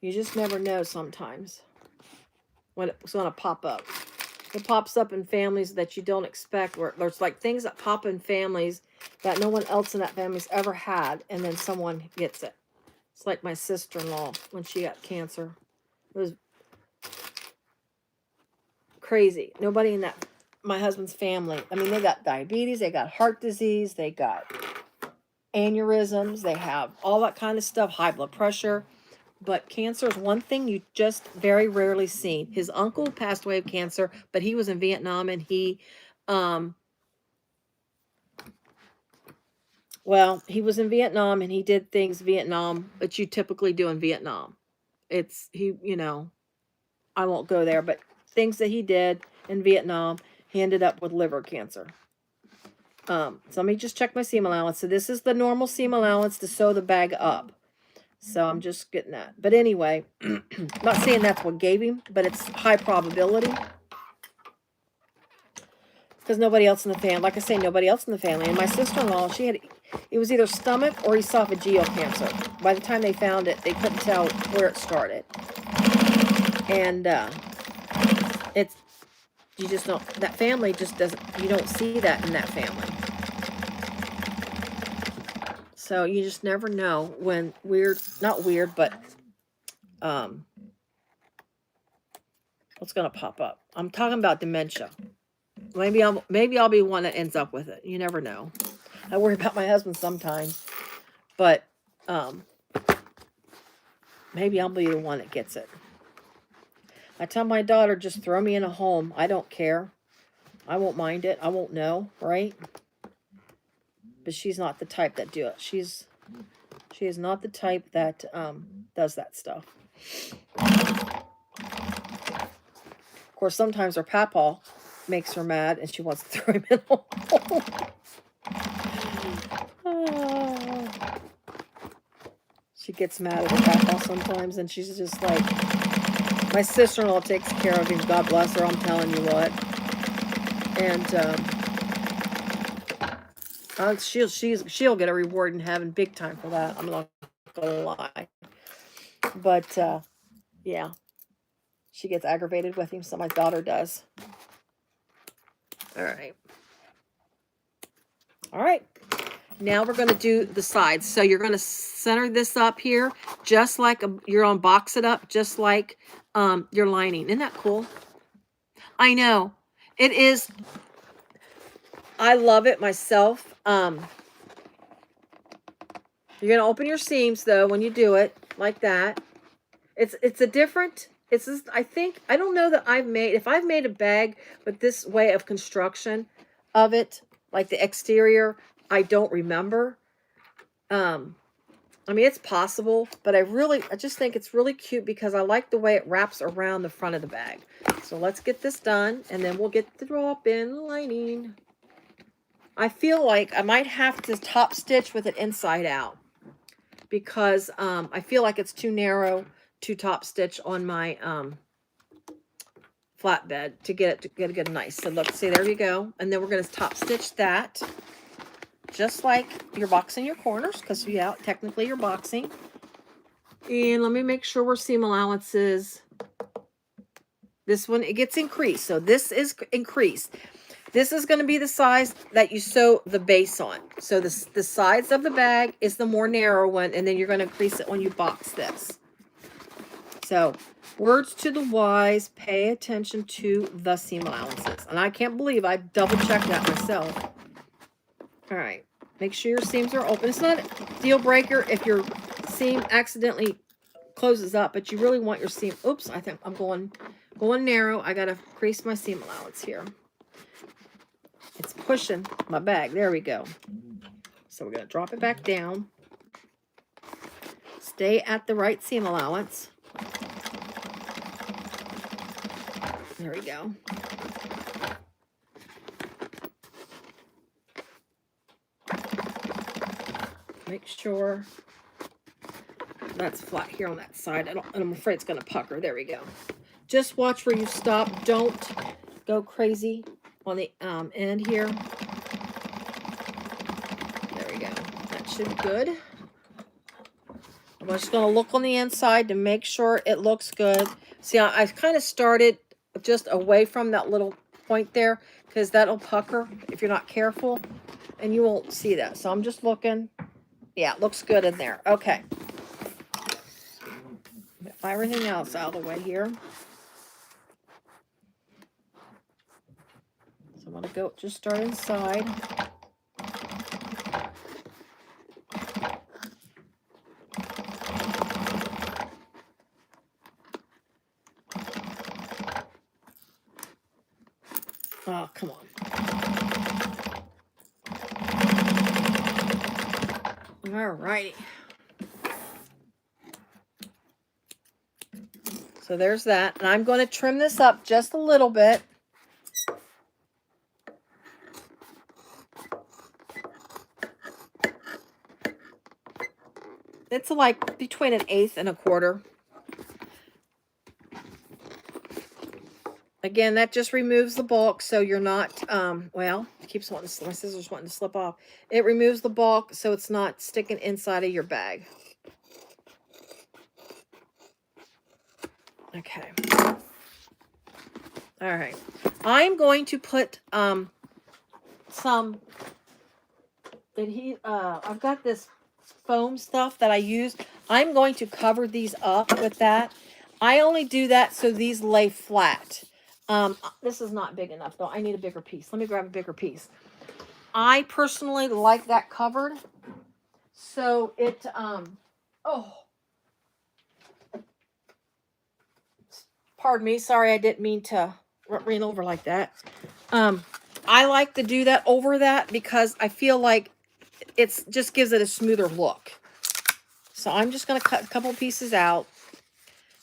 you just never know sometimes when it's going to pop up. It pops up in families that you don't expect, where there's like things that pop in families that no one else in that family's ever had, and then someone gets it. It's like my sister-in-law when she got cancer. It was crazy. Nobody in my husband's family, I mean, they got diabetes, they got heart disease, they got aneurysms, they have all that kind of stuff, high blood pressure. But cancer is one thing you just very rarely see. His uncle passed away of cancer, but he was in Vietnam, and he, well, he was in Vietnam, and he did things Vietnam that you typically do in Vietnam. You know, I won't go there, but things that he did in Vietnam, he ended up with liver cancer. So let me just check my seam allowance. So this is the normal seam allowance to sew the bag up. So I'm just getting that. But anyway, I'm not saying that's what gave him, but it's high probability. Because nobody else in the family, like I say, nobody else in the family. And my sister-in-law, it was either stomach or esophageal cancer. By the time they found it, they couldn't tell where it started. And you just don't, that family just doesn't, you don't see that in that family. So you just never know when not weird, but what's going to pop up. I'm talking about dementia. Maybe I'll be one that ends up with it. You never know. I worry about my husband sometimes, but maybe I'll be the one that gets it. I tell my daughter, just throw me in a home. I don't care. I won't mind it. I won't know, right? But she's not the type that do it. She is not the type that does that stuff. Of course, sometimes her papaw makes her mad, and she wants to throw him in a hole. She gets mad at her papaw sometimes, and she's just like, my sister-in-law takes care of him. God bless her. I'm telling you what. And she'll get a reward in heaven big time for that. I'm not gonna lie. But yeah, she gets aggravated with him, so my daughter does. All right. Now we're going to do the sides. So you're going to center this up here, just like you're going to box it up, just like your lining. Isn't that cool? I know. It is. I love it myself. You're going to open your seams, though, when you do it, like that. It's a different, it's just, I think, I don't know that if I've made a bag with this way of construction of it, like the exterior, I don't remember. I mean, it's possible, but I just think it's really cute because I like the way it wraps around the front of the bag. So let's get this done, and then we'll get the drop-in lining. I feel like I might have to top stitch with it inside out because I feel like it's too narrow to top stitch on my flatbed to get it nice. So look, see, there you go. And then we're going to top stitch that. Just like you're boxing your corners, because yeah, technically you're boxing. And let me make sure we're seam allowances. This one, it gets increased. So this is increased. This is going to be the size that you sew the base on. So the sides of the bag is the more narrow one, and then you're going to increase it when you box this. So words to the wise, pay attention to the seam allowances. And I can't believe I double checked that myself. All right, make sure your seams are open. It's not a deal breaker if your seam accidentally closes up, but you really want your seam. Oops, I think I'm going narrow. I got to increase my seam allowance here. It's pushing my bag. There we go. So we're going to drop it back down. Stay at the right seam allowance. There we go. Make sure that's flat here on that side. I'm afraid it's going to pucker. There we go. Just watch where you stop. Don't go crazy on the end here. There we go. That should be good. I'm just going to look on the inside to make sure it looks good. See, I kind of started just away from that little point there because that'll pucker if you're not careful, and you won't see that. So I'm just looking. Yeah, it looks good in there. Okay. Get everything else out of the way here. So I'm going to go just start inside. Oh, come on. All righty. So there's that. And I'm going to trim this up just a little bit. It's like between 1/8 and 1/4. Again, that just removes the bulk, so you're not, well, it keeps wanting to, my scissors wanting to slip off. It removes the bulk, so it's not sticking inside of your bag. Okay. All right. I'm going to put some, I've got this foam stuff that I use. I'm going to cover these up with that. I only do that so these lay flat. This is not big enough, though. I need a bigger piece. Let me grab a bigger piece. I personally like that covered. So it, oh, pardon me. Sorry, I didn't mean to run over like that. I like to do that over that because I feel like it just gives it a smoother look. So I'm just going to cut a couple pieces out.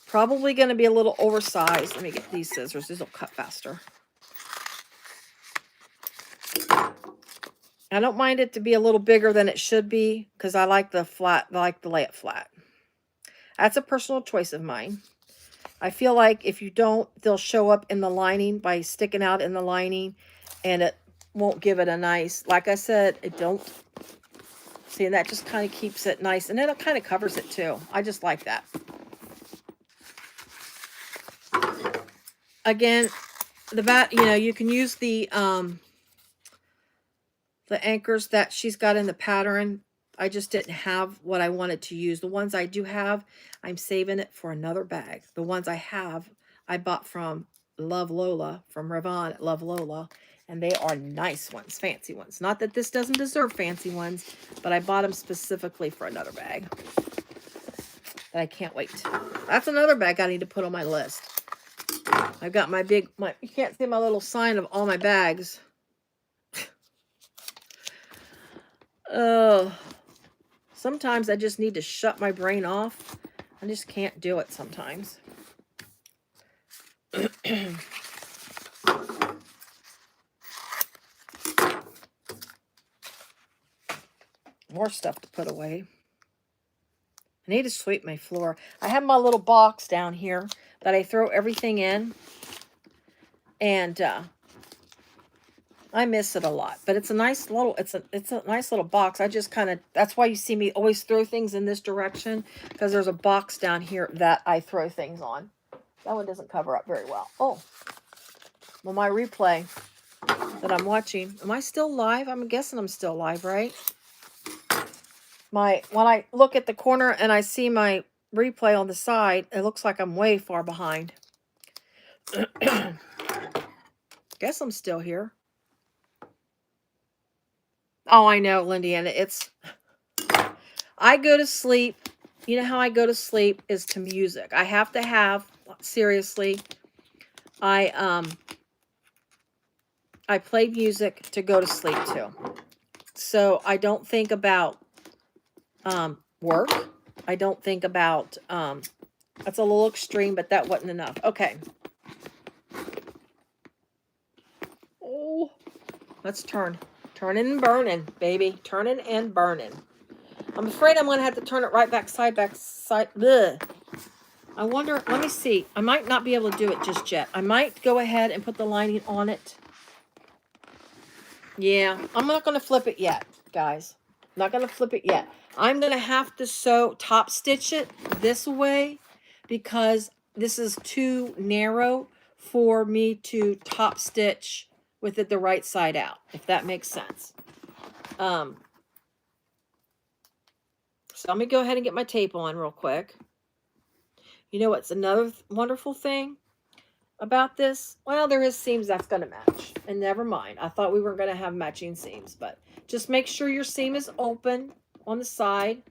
Probably going to be a little oversized. Let me get these scissors. These will cut faster. I don't mind it to be a little bigger than it should be because I like the flat. I like to lay it flat. That's a personal choice of mine. I feel like if you don't, they'll show up in the lining by sticking out in the lining, and it won't give it a nice, like I said, it don't. See, and that just kind of keeps it nice, and then it kind of covers it too. I just like that. Again, you can use the anchors that she's got in the pattern. I just didn't have what I wanted to use. The ones I do have, I'm saving it for another bag. The ones I have, I bought from Love Lola, from Revon at Love Lola, and they are nice ones, fancy ones. Not that this doesn't deserve fancy ones, but I bought them specifically for another bag. that I can't wait. That's another bag I need to put on my list. I've got you can't see my little sign of all my bags. Oh, sometimes I just need to shut my brain off. I just can't do it sometimes. More stuff to put away. I need to sweep my floor. I have my little box down here that I throw everything in. And I miss it a lot. But it's a nice little, it's a nice little box. I just kind of, that's why you see me always throw things in this direction. Because there's a box down here that I throw things on. That one doesn't cover up very well. Oh, well, my replay that I'm watching. Am I still live? I'm guessing I'm still live, right? When I look at the corner and I see my replay on the side, it looks like I'm way far behind. Guess I'm still here. Oh, I know, Lindiana. I go to sleep. You know how I go to sleep is to music. I have to have, seriously, I play music to go to sleep to. So I don't think about work. I don't think about, that's a little extreme, but that wasn't enough. Okay. Oh, let's turn. Turning and burning, baby. Turning and burning. I'm afraid I'm going to have to turn it right back side. Bleh. I wonder, let me see. I might not be able to do it just yet. I might go ahead and put the lining on it. Yeah, I'm not going to flip it yet, guys. I'm not going to flip it yet. I'm going to have to top stitch it this way because this is too narrow for me to top stitch with it the right side out, if that makes sense. So let me go ahead and get my tape on real quick. You know what's another wonderful thing about this? Well, there is seams that's going to match. And never mind. I thought we were going to have matching seams. But just make sure your seam is open on the side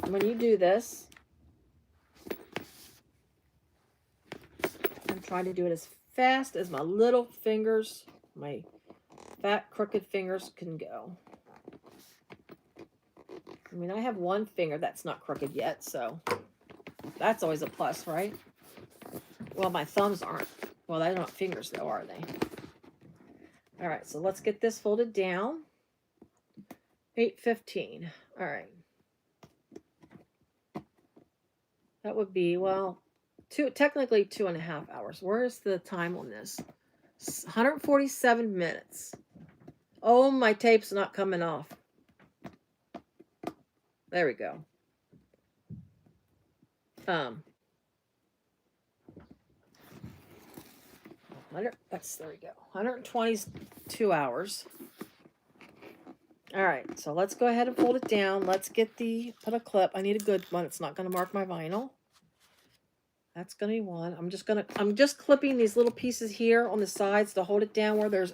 when you do this. I'm trying to do it as fast as my little fingers, my fat crooked fingers can go. I mean, I have one finger that's not crooked yet, so that's always a plus, right? Well, my thumbs aren't. Well, they're not fingers, though, are they? All right, so let's get this folded down. 8:15. All right. That would be, well, technically 2.5 hours. Where's the time on this? 147 minutes. Oh, my tape's not coming off. There we go. There we go. 122 hours. All right, so let's go ahead and fold it down. Let's put a clip. I need a good one. It's not going to mark my vinyl. That's going to be one. I'm just clipping these little pieces here on the sides to hold it down where there's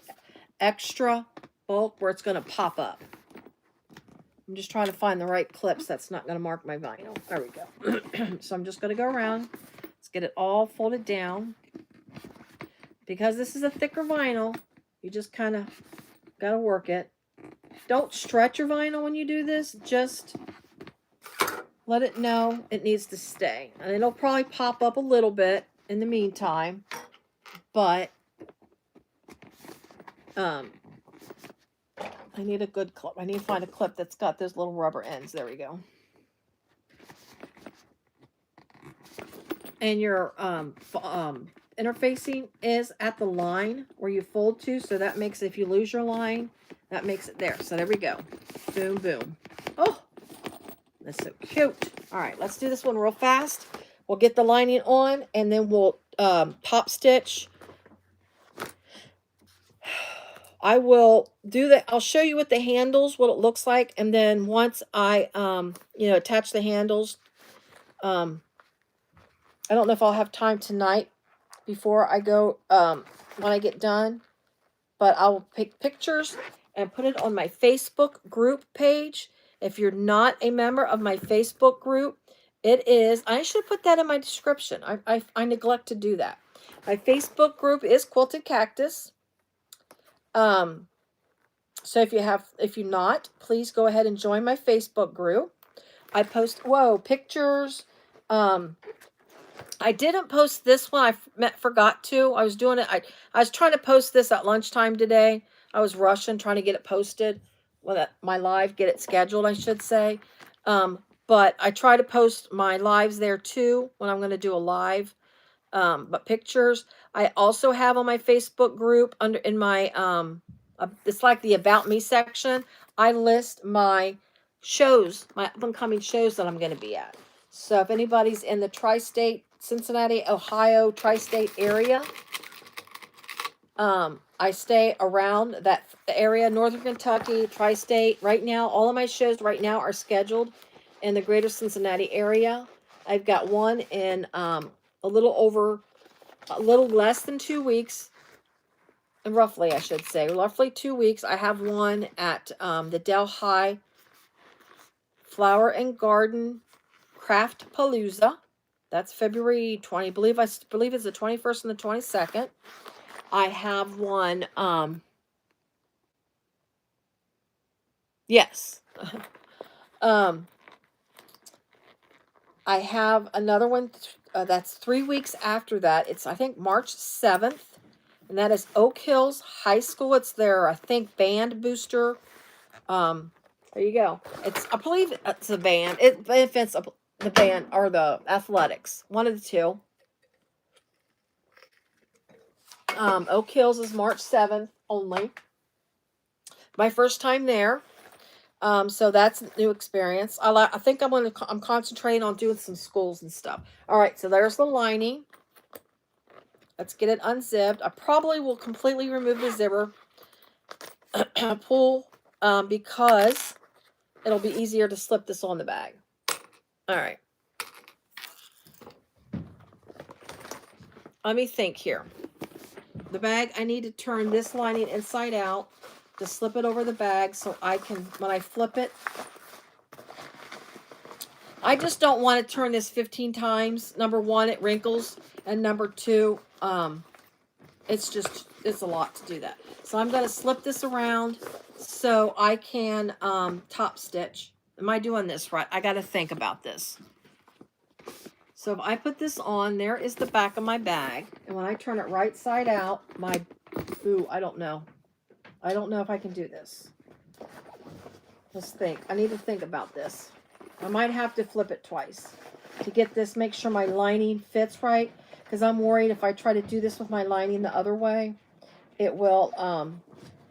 extra bulk where it's going to pop up. I'm just trying to find the right clips that's not going to mark my vinyl. There we go. So I'm just going to go around. Let's get it all folded down. Because this is a thicker vinyl, you just kind of got to work it. Don't stretch your vinyl when you do this. Just let it know it needs to stay. And it'll probably pop up a little bit in the meantime. But I need a good clip. I need to find a clip that's got those little rubber ends. There we go. And your interfacing is at the line where you fold to. So that makes, if you lose your line, that makes it there. So there we go. Boom, boom. Oh, that's so cute. All right, let's do this one real fast. We'll get the lining on, and then we'll top stitch. I will do that. I'll show you with the handles what it looks like. And then once I, attach the handles, I don't know if I'll have time tonight before I go, when I get done. But I'll pick pictures and put it on my Facebook group page. If you're not a member of my Facebook group, it is, I should put that in my description. I neglect to do that. My Facebook group is Quilted Cactus. So if you're not, please go ahead and join my Facebook group. I post, pictures. I didn't post this one. I forgot to. I was doing it. I was trying to post this at lunchtime today. I was rushing, trying to get it posted. Well, my live, get it scheduled, I should say. But I try to post my lives there too when I'm going to do a live. But pictures, I also have on my Facebook group in my, it's like the About Me section. I list my shows, my up-and-coming shows that I'm going to be at. So if anybody's in the tri-state, Cincinnati, Ohio, tri-state area, I stay around that area, Northern Kentucky, tri-state. Right now, all of my shows right now are scheduled in the greater Cincinnati area. I've got one in a little less than 2 weeks. Roughly, I should say, roughly 2 weeks. I have one at the Delhi Flower and Garden Craft Palooza. That's February 20. I believe it's the 21st and the 22nd. I have one. Yes. I have another one that's 3 weeks after that. It's, I think, March 7th. And that is Oak Hills High School. It's their, I think, band booster. There you go. I believe it's a band. It benefits the band or the athletics. One of the two. Oak Hills is March 7th only. My first time there. So that's a new experience. I think I'm concentrating on doing some schools and stuff. All right, so there's the lining. Let's get it unzipped. I probably will completely remove the zipper pull because it'll be easier to slip this on the bag. All right. Let me think here. The bag, I need to turn this lining inside out to slip it over the bag so I can, when I flip it, I just don't want to turn this 15 times. Number one, it wrinkles. And number two, it's a lot to do that. So I'm going to slip this around so I can top stitch. Am I doing this right? I got to think about this. So if I put this on, there is the back of my bag. And when I turn it right side out, I don't know. I don't know if I can do this. Let's think. I need to think about this. I might have to flip it twice to get this, make sure my lining fits right. Because I'm worried if I try to do this with my lining the other way, it will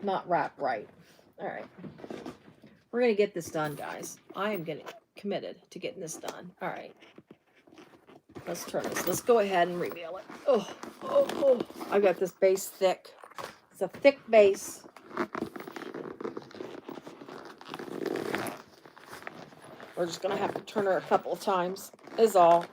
not wrap right. All right. We're going to get this done, guys. I am committed to getting this done. All right. Let's turn this. Let's go ahead and reveal it. Oh. I got this base thick. It's a thick base. We're just going to have to turn her a couple of times, is all.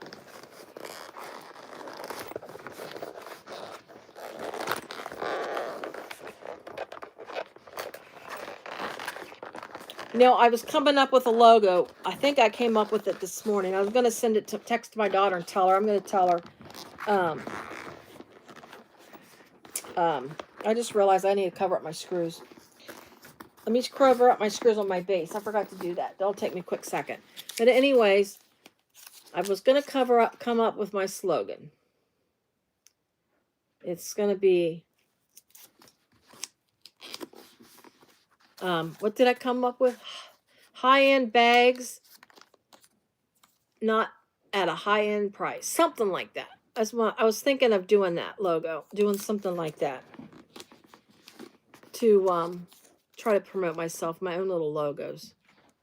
Now, I was coming up with a logo. I think I came up with it this morning. I was going to send it to text my daughter and tell her. I'm going to tell her. I just realized I need to cover up my screws. Let me cover up my screws on my base. I forgot to do that. That'll take me a quick second. But anyways, I was going to come up with my slogan. It's going to be, what did I come up with? High-end bags, not at a high-end price. Something like that. I was thinking of doing that logo, doing something like that to try to promote myself, my own little logos.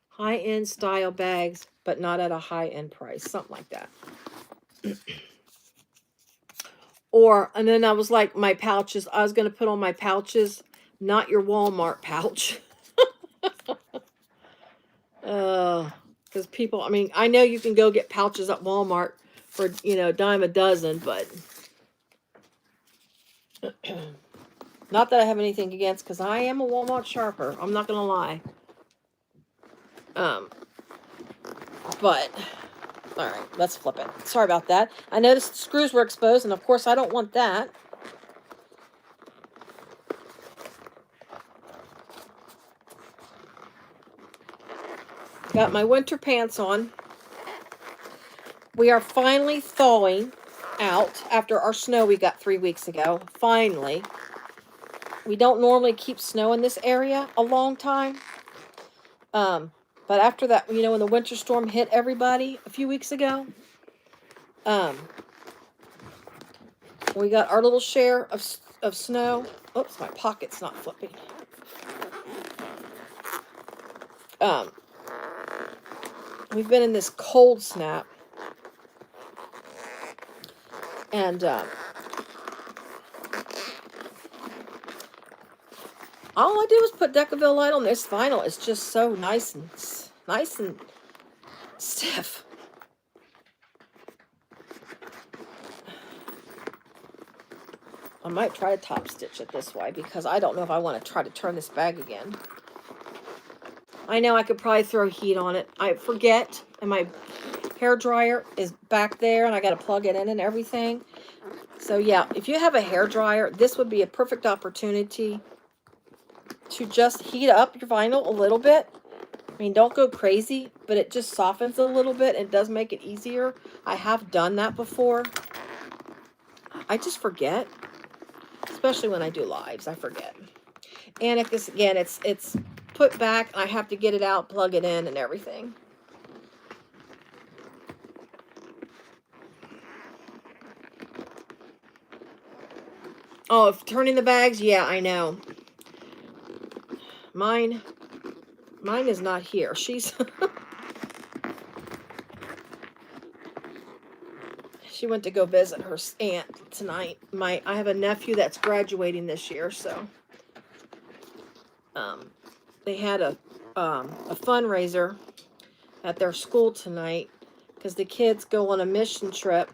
High-end style bags, but not at a high-end price. Something like that. And then I was like, my pouches. I was going to put on my pouches, not your Walmart pouch. Because people, I mean, I know you can go get pouches at Walmart for, dime a dozen, but not that I have anything against, because I am a Walmart shopper. I'm not going to lie. But, all right, let's flip it. Sorry about that. I noticed the screws were exposed, and of course I don't want that. Got my winter pants on. We are finally thawing out after our snow we got 3 weeks ago. Finally. We don't normally keep snow in this area a long time. But after that, you know, when the winter storm hit everybody a few weeks ago, we got our little share of snow. Oops, my pocket's not flipping. We've been in this cold snap. And all I do is put Decaville light on this vinyl. It's just so nice and stiff. I might try to top stitch it this way because I don't know if I want to try to turn this bag again. I know I could probably throw heat on it. I forget, and my hair dryer is back there, and I got to plug it in and everything. So yeah, if you have a hair dryer, this would be a perfect opportunity to just heat up your vinyl a little bit. I mean, don't go crazy, but it just softens a little bit. And it does make it easier. I have done that before. I just forget, especially when I do lives. I forget. And if this again, it's put back. I have to get it out, plug it in, and everything. Oh, if turning the bags, yeah, I know. Mine is not here. She's she went to go visit her aunt tonight. I have a nephew that's graduating this year, so they had a fundraiser at their school tonight because the kids go on a mission trip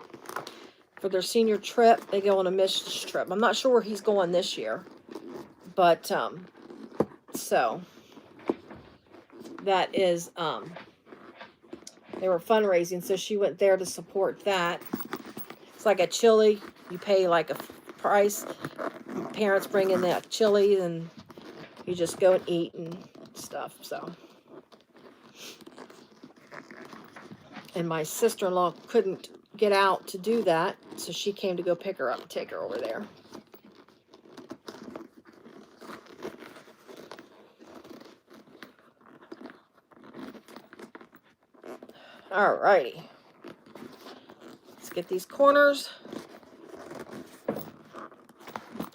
for their senior trip. They go on a mission trip. I'm not sure where he's going this year, but so that is they were fundraising, so she went there to support that. It's like a chili. You pay like a price. Parents bring in that chili, and you just go and eat and stuff. So, and my sister-in-law couldn't get out to do that, so she came to go pick her up and take her over there. Alrighty. Let's get these corners.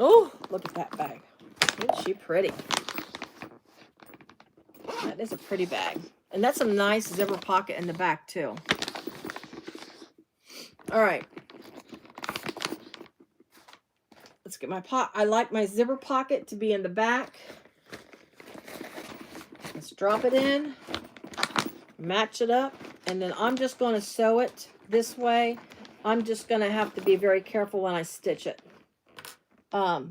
Oh, look at that bag. Isn't she pretty? That is a pretty bag. And that's a nice zipper pocket in the back, too. All right. Let's get my pot. I like my zipper pocket to be in the back. Let's drop it in. Match it up. And then I'm just going to sew it this way. I'm just going to have to be very careful when I stitch it. I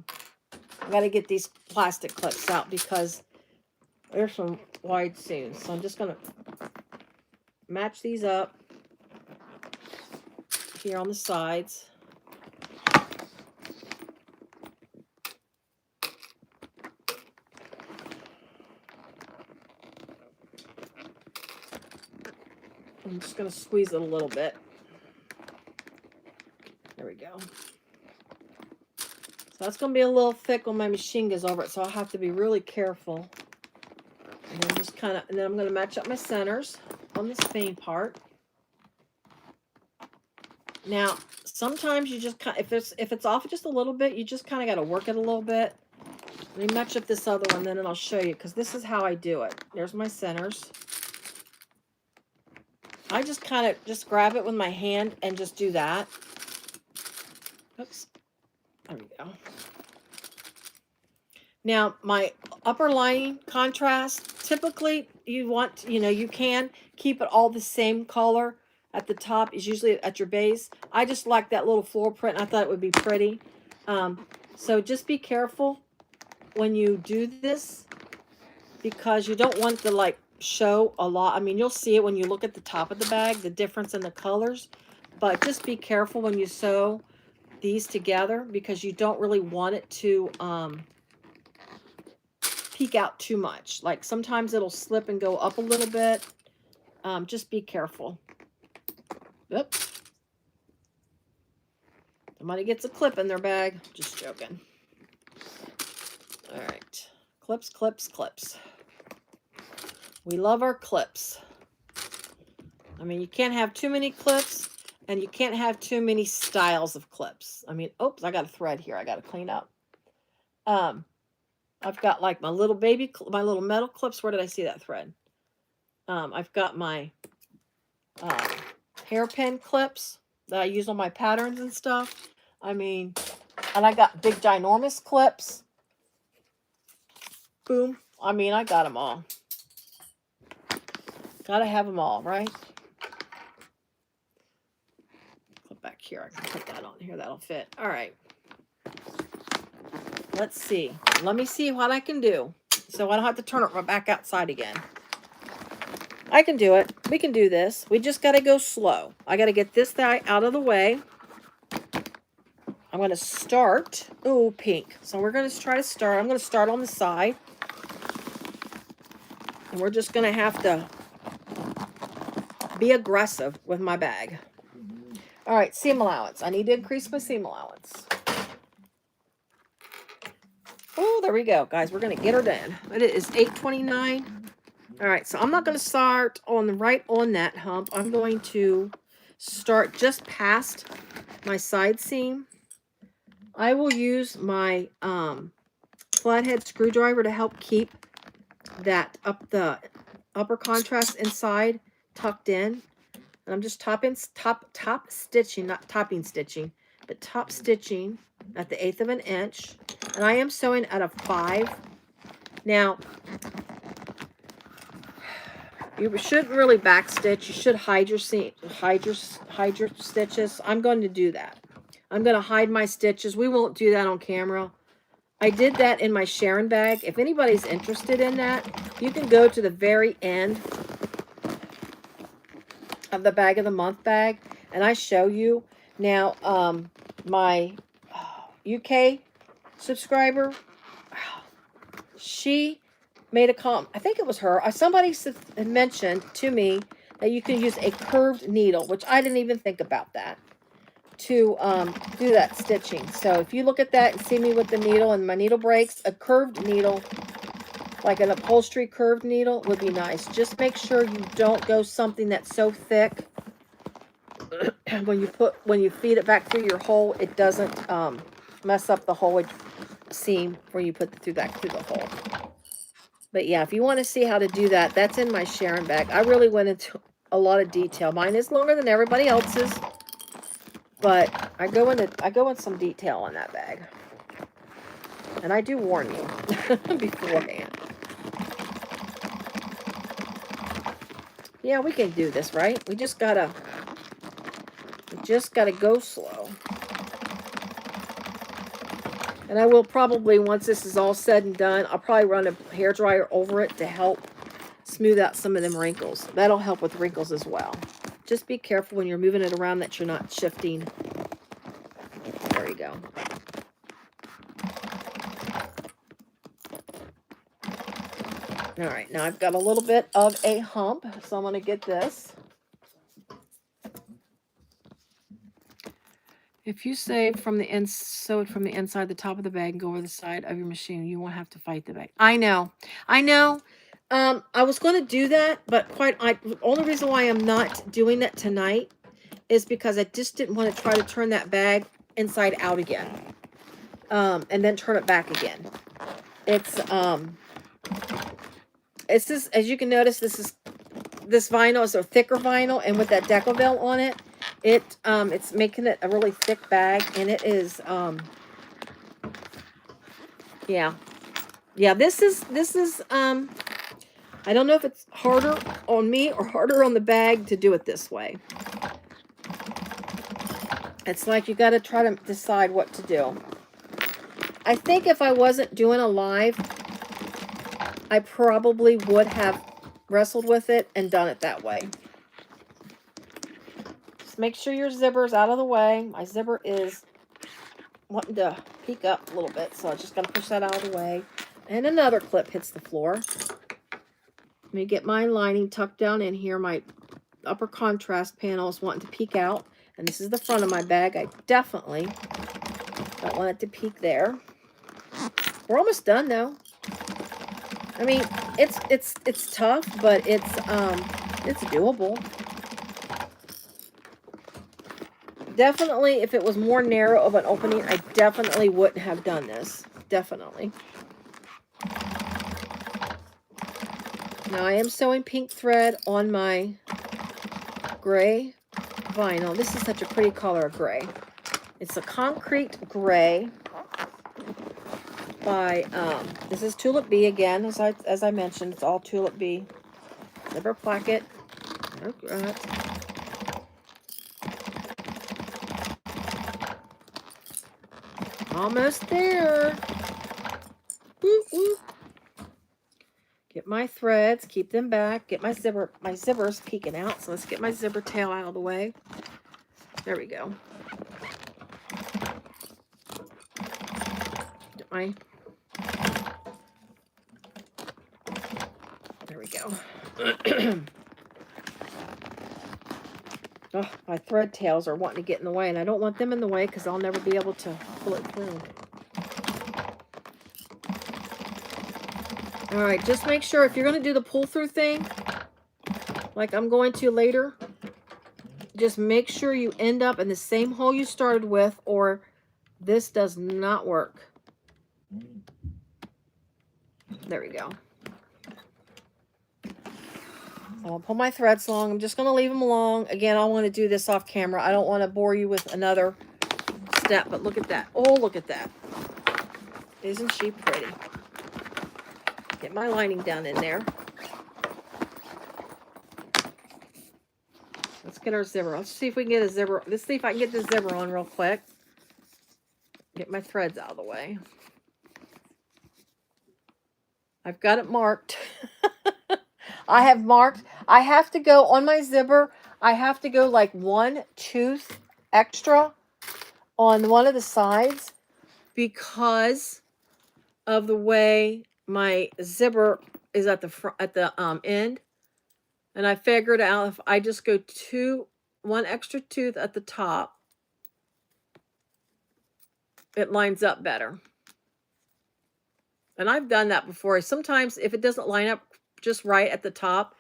got to get these plastic clips out because there's some wide seams. So I'm just going to match these up here on the sides. I'm just going to squeeze it a little bit. There we go. So that's going to be a little thick when my machine goes over it, so I'll have to be really careful. And then just kind of, and then I'm going to match up my centers on this vein part. Now, sometimes you just kind of, if it's off just a little bit, you just kind of got to work it a little bit. Let me match up this other one, then and I'll show you, because this is how I do it. There's my centers. I just kind of just grab it with my hand and just do that. Oops. There we go. Now, my upper lining contrast, typically you want, you can keep it all the same color at the top. Is usually at your base. I just like that little floral print. I thought it would be pretty. So just be careful when you do this. because you don't want to like show a lot. I mean, you'll see it when you look at the top of the bag, the difference in the colors, but just be careful when you sew these together because you don't really want it to peek out too much. Like sometimes it'll slip and go up a little bit. Just be careful. Oops. Somebody gets a clip in their bag. Just joking. All right. Clips, clips, clips. We love our clips. I mean, you can't have too many clips and you can't have too many styles of clips. I mean, oops, I got a thread here. I got to clean up. I've got like my little my little metal clips. Where did I see that thread? I've got my hairpin clips that I use on my patterns and stuff. I mean, and I got big ginormous clips. Boom. I mean, I got them all. Gotta have them all, right? Put back here. I can put that on here. That'll fit. All right. Let's see. Let me see what I can do. So I don't have to turn it back outside again. I can do it. We can do this. We just got to go slow. I got to get this guy out of the way. I'm going to start. Ooh, pink. So we're going to try to start. I'm going to start on the side. And we're just going to have to be aggressive with my bag. All right, seam allowance. I need to increase my seam allowance. Oh, there we go, guys. We're going to get her done. It is 8:29. All right, so I'm not going to start right on that hump. I'm going to start just past my side seam. I will use my flathead screwdriver to help keep that upper contrast inside tucked in. And I'm just top stitching, not topping stitching, but top stitching at the 1/8 of an inch. And I am sewing at a 5. Now, you shouldn't really back stitch. You should hide your stitches. I'm going to do that. I'm going to hide my stitches. We won't do that on camera. I did that in my Sharon bag. If anybody's interested in that, you can go to the very end of the bag of the month bag, and I show you. Now, my UK subscriber, she made a comment. I think it was her. Somebody had mentioned to me that you can use a curved needle, which I didn't even think about that, to do that stitching. So if you look at that and see me with the needle and my needle breaks, a curved needle, like an upholstery curved needle, would be nice. Just make sure you don't go something that's so thick when you feed it back through your hole, it doesn't mess up the whole seam where you put back through the hole. But yeah, if you want to see how to do that, that's in my Sharon bag. I really went into a lot of detail. Mine is longer than everybody else's, but I go in some detail on that bag. And I do warn you beforehand. Yeah, we can do this, right? We just gotta go slow. And I will probably, once this is all said and done, I'll probably run a hairdryer over it to help smooth out some of them wrinkles. That'll help with wrinkles as well. Just be careful when you're moving it around that you're not shifting. There you go. All right, now I've got a little bit of a hump, so I'm going to get this. If you sew it from the inside, the top of the bag, and go over the side of your machine, you won't have to fight the bag. I know. I was going to do that, but the only reason why I'm not doing that tonight is because I just didn't want to try to turn that bag inside out again, and then turn it back again. It's this, as you can notice, this vinyl is a thicker vinyl, and with that Decovil on it, it's making it a really thick bag, and it is yeah, this is I don't know if it's harder on me or harder on the bag to do it this way. It's like you got to try to decide what to do. I think if I wasn't doing a live, I probably would have wrestled with it and done it that way. Just make sure your zipper is out of the way. My zipper is wanting to peek up a little bit, so I just got to push that out of the way. And another clip hits the floor. Let me get my lining tucked down in here. My upper contrast panel is wanting to peek out, and this is the front of my bag. I definitely don't want it to peek there. We're almost done though. I mean, it's tough, but it's doable. Definitely, if it was more narrow of an opening, I definitely wouldn't have done this. Definitely. Now I am sewing pink thread on my gray vinyl. This is such a pretty color of gray. It's a concrete gray by this is Tulip Bee again, as I mentioned. It's all Tulip Bee. Zipper placket. Okay. Almost there. Woo, woo. Get my threads, keep them back. Get my zipper's peeking out. So let's get my zipper tail out of the way. There we go. Get my, there we go. Oh, my thread tails are wanting to get in the way, and I don't want them in the way because I'll never be able to pull it through. All right, just make sure if you're going to do the pull-through thing, like I'm going to later, just make sure you end up in the same hole you started with, or this does not work. There we go. I'll pull my threads long. I'm just going to leave them long. Again, I want to do this off camera. I don't want to bore you with another step, but look at that. Oh, look at that. Isn't she pretty? Get my lining down in there. Let's get our zipper. Let's see if we can get a zipper. Let's see if I can get the zipper on real quick. Get my threads out of the way. I've got it marked. I have marked. I have to go on my zipper. I have to go like 1 tooth extra on one of the sides because of the way my zipper is at the front, at the end. And I figured out if I just go 1 extra tooth at the top, it lines up better. And I've done that before. Sometimes if it doesn't line up just right at the top,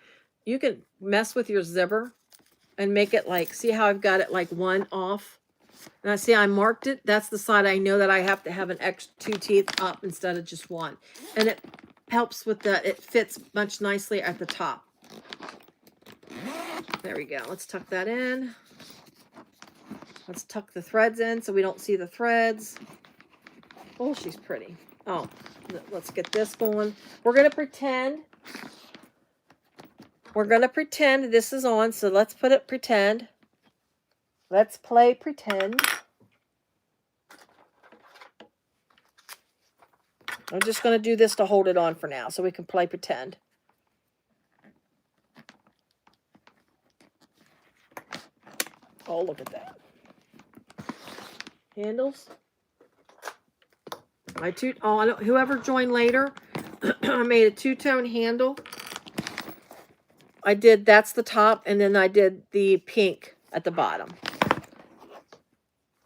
you can mess with your zipper and make it like, see how I've got it like 1 off? And I see I marked it. That's the side I know that I have to have an extra 2 teeth up instead of just 1. And it helps with it fits much nicely at the top. There we go. Let's tuck that in. Let's tuck the threads in so we don't see the threads. Oh, she's pretty. Oh, let's get this going. We're going to pretend. We're going to pretend this is on. So let's put it pretend. Let's play pretend. I'm just going to do this to hold it on for now so we can play pretend. Oh, look at that. Handles. Whoever joined later, I made a 2-tone handle. That's the top, and then I did the pink at the bottom.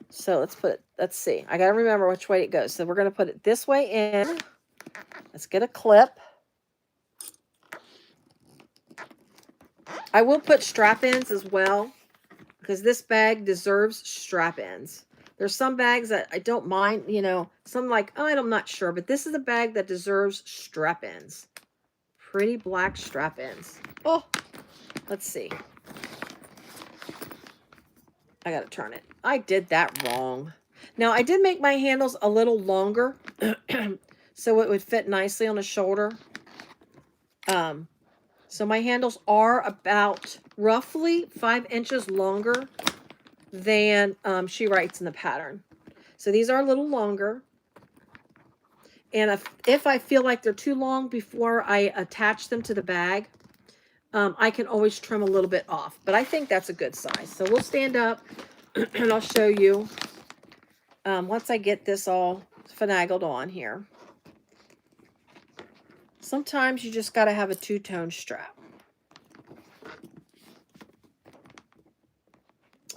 So let's see. I got to remember which way it goes. So we're going to put it this way in. Let's get a clip. I will put strap-ins as well, because this bag deserves strap-ins. There's some bags that I don't mind, some like, oh, I'm not sure, but this is a bag that deserves strap-ins. Pretty black strap-ins. Oh, let's see. I got to turn it. I did that wrong. Now, I did make my handles a little longer so it would fit nicely on the shoulder. So my handles are about roughly 5 inches longer than she writes in the pattern. So these are a little longer. And if I feel like they're too long before I attach them to the bag, I can always trim a little bit off. But I think that's a good size. So we'll stand up and I'll show you once I get this all finagled on here. Sometimes you just got to have a two-tone strap.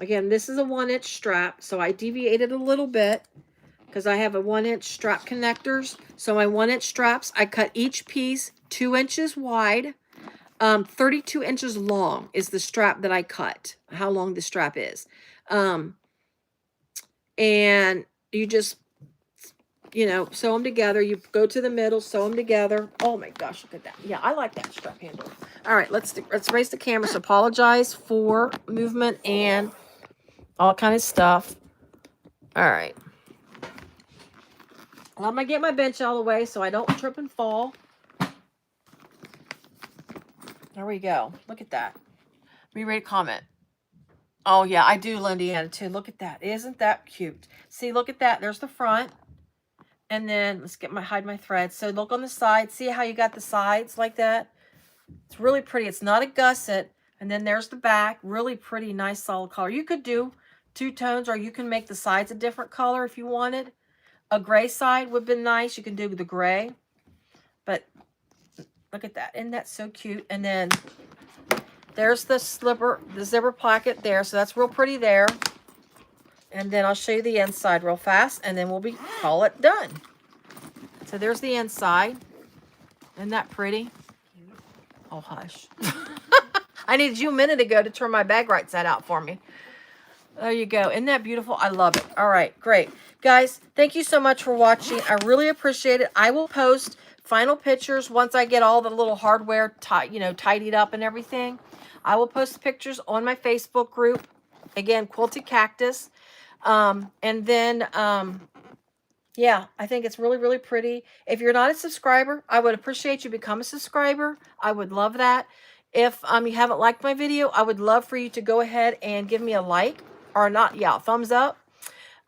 Again, this is a 1-inch strap, so I deviated a little bit because I have a 1-inch strap connectors. So my 1-inch straps, I cut each piece 2 inches wide. 32 inches long is the strap that I cut, how long the strap is. And you just, you know, sew them together. You go to the middle, sew them together. Oh my gosh, look at that. Yeah, I like that strap handle. All right, let's raise the camera. So apologize for movement and all kind of stuff. All right. Well, I'm going to get my bench out of the way so I don't trip and fall. There we go. Look at that. Be ready to comment. Oh, yeah, I do Lindiana too. Look at that. Isn't that cute? See, look at that. There's the front. And then let's hide my thread. So look on the side. See how you got the sides like that? It's really pretty. It's not a gusset. And then there's the back. Really pretty, nice, solid color. You could do 2 tones, or you can make the sides a different color if you wanted. A gray side would have been nice. You can do the gray. But look at that. Isn't that so cute? And then there's the zipper pocket there. So that's real pretty there. And then I'll show you the inside real fast. And then we'll call it done. So there's the inside. Isn't that pretty? Oh, hush. I needed you a minute ago to turn my bag right side out for me. There you go. Isn't that beautiful? I love it. All right, great. Guys, thank you so much for watching. I really appreciate it. I will post final pictures once I get all the little hardware tidied up and everything. I will post the pictures on my Facebook group. Again, Quilted Cactus. And then, yeah, I think it's really, really pretty. If you're not a subscriber, I would appreciate you become a subscriber. I would love that. If you haven't liked my video, I would love for you to go ahead and give me a like, or not, yeah, thumbs up.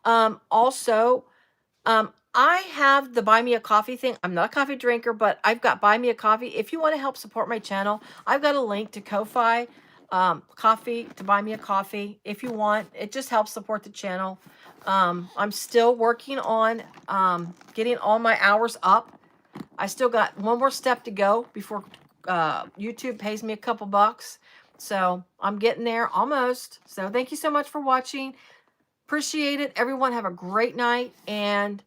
Also, I have the Buy Me a Coffee thing. I'm not a coffee drinker, but I've got Buy Me a Coffee. If you want to help support my channel, I've got a link to Ko-Fi coffee, to Buy Me a Coffee. If you want, it just helps support the channel. I'm still working on getting all my hours up. I still got one more step to go before YouTube pays me a couple bucks. So I'm getting there almost. So thank you so much for watching. Appreciate it. Everyone have a great night. And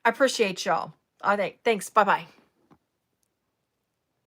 I appreciate y'all. Thanks. Bye-bye.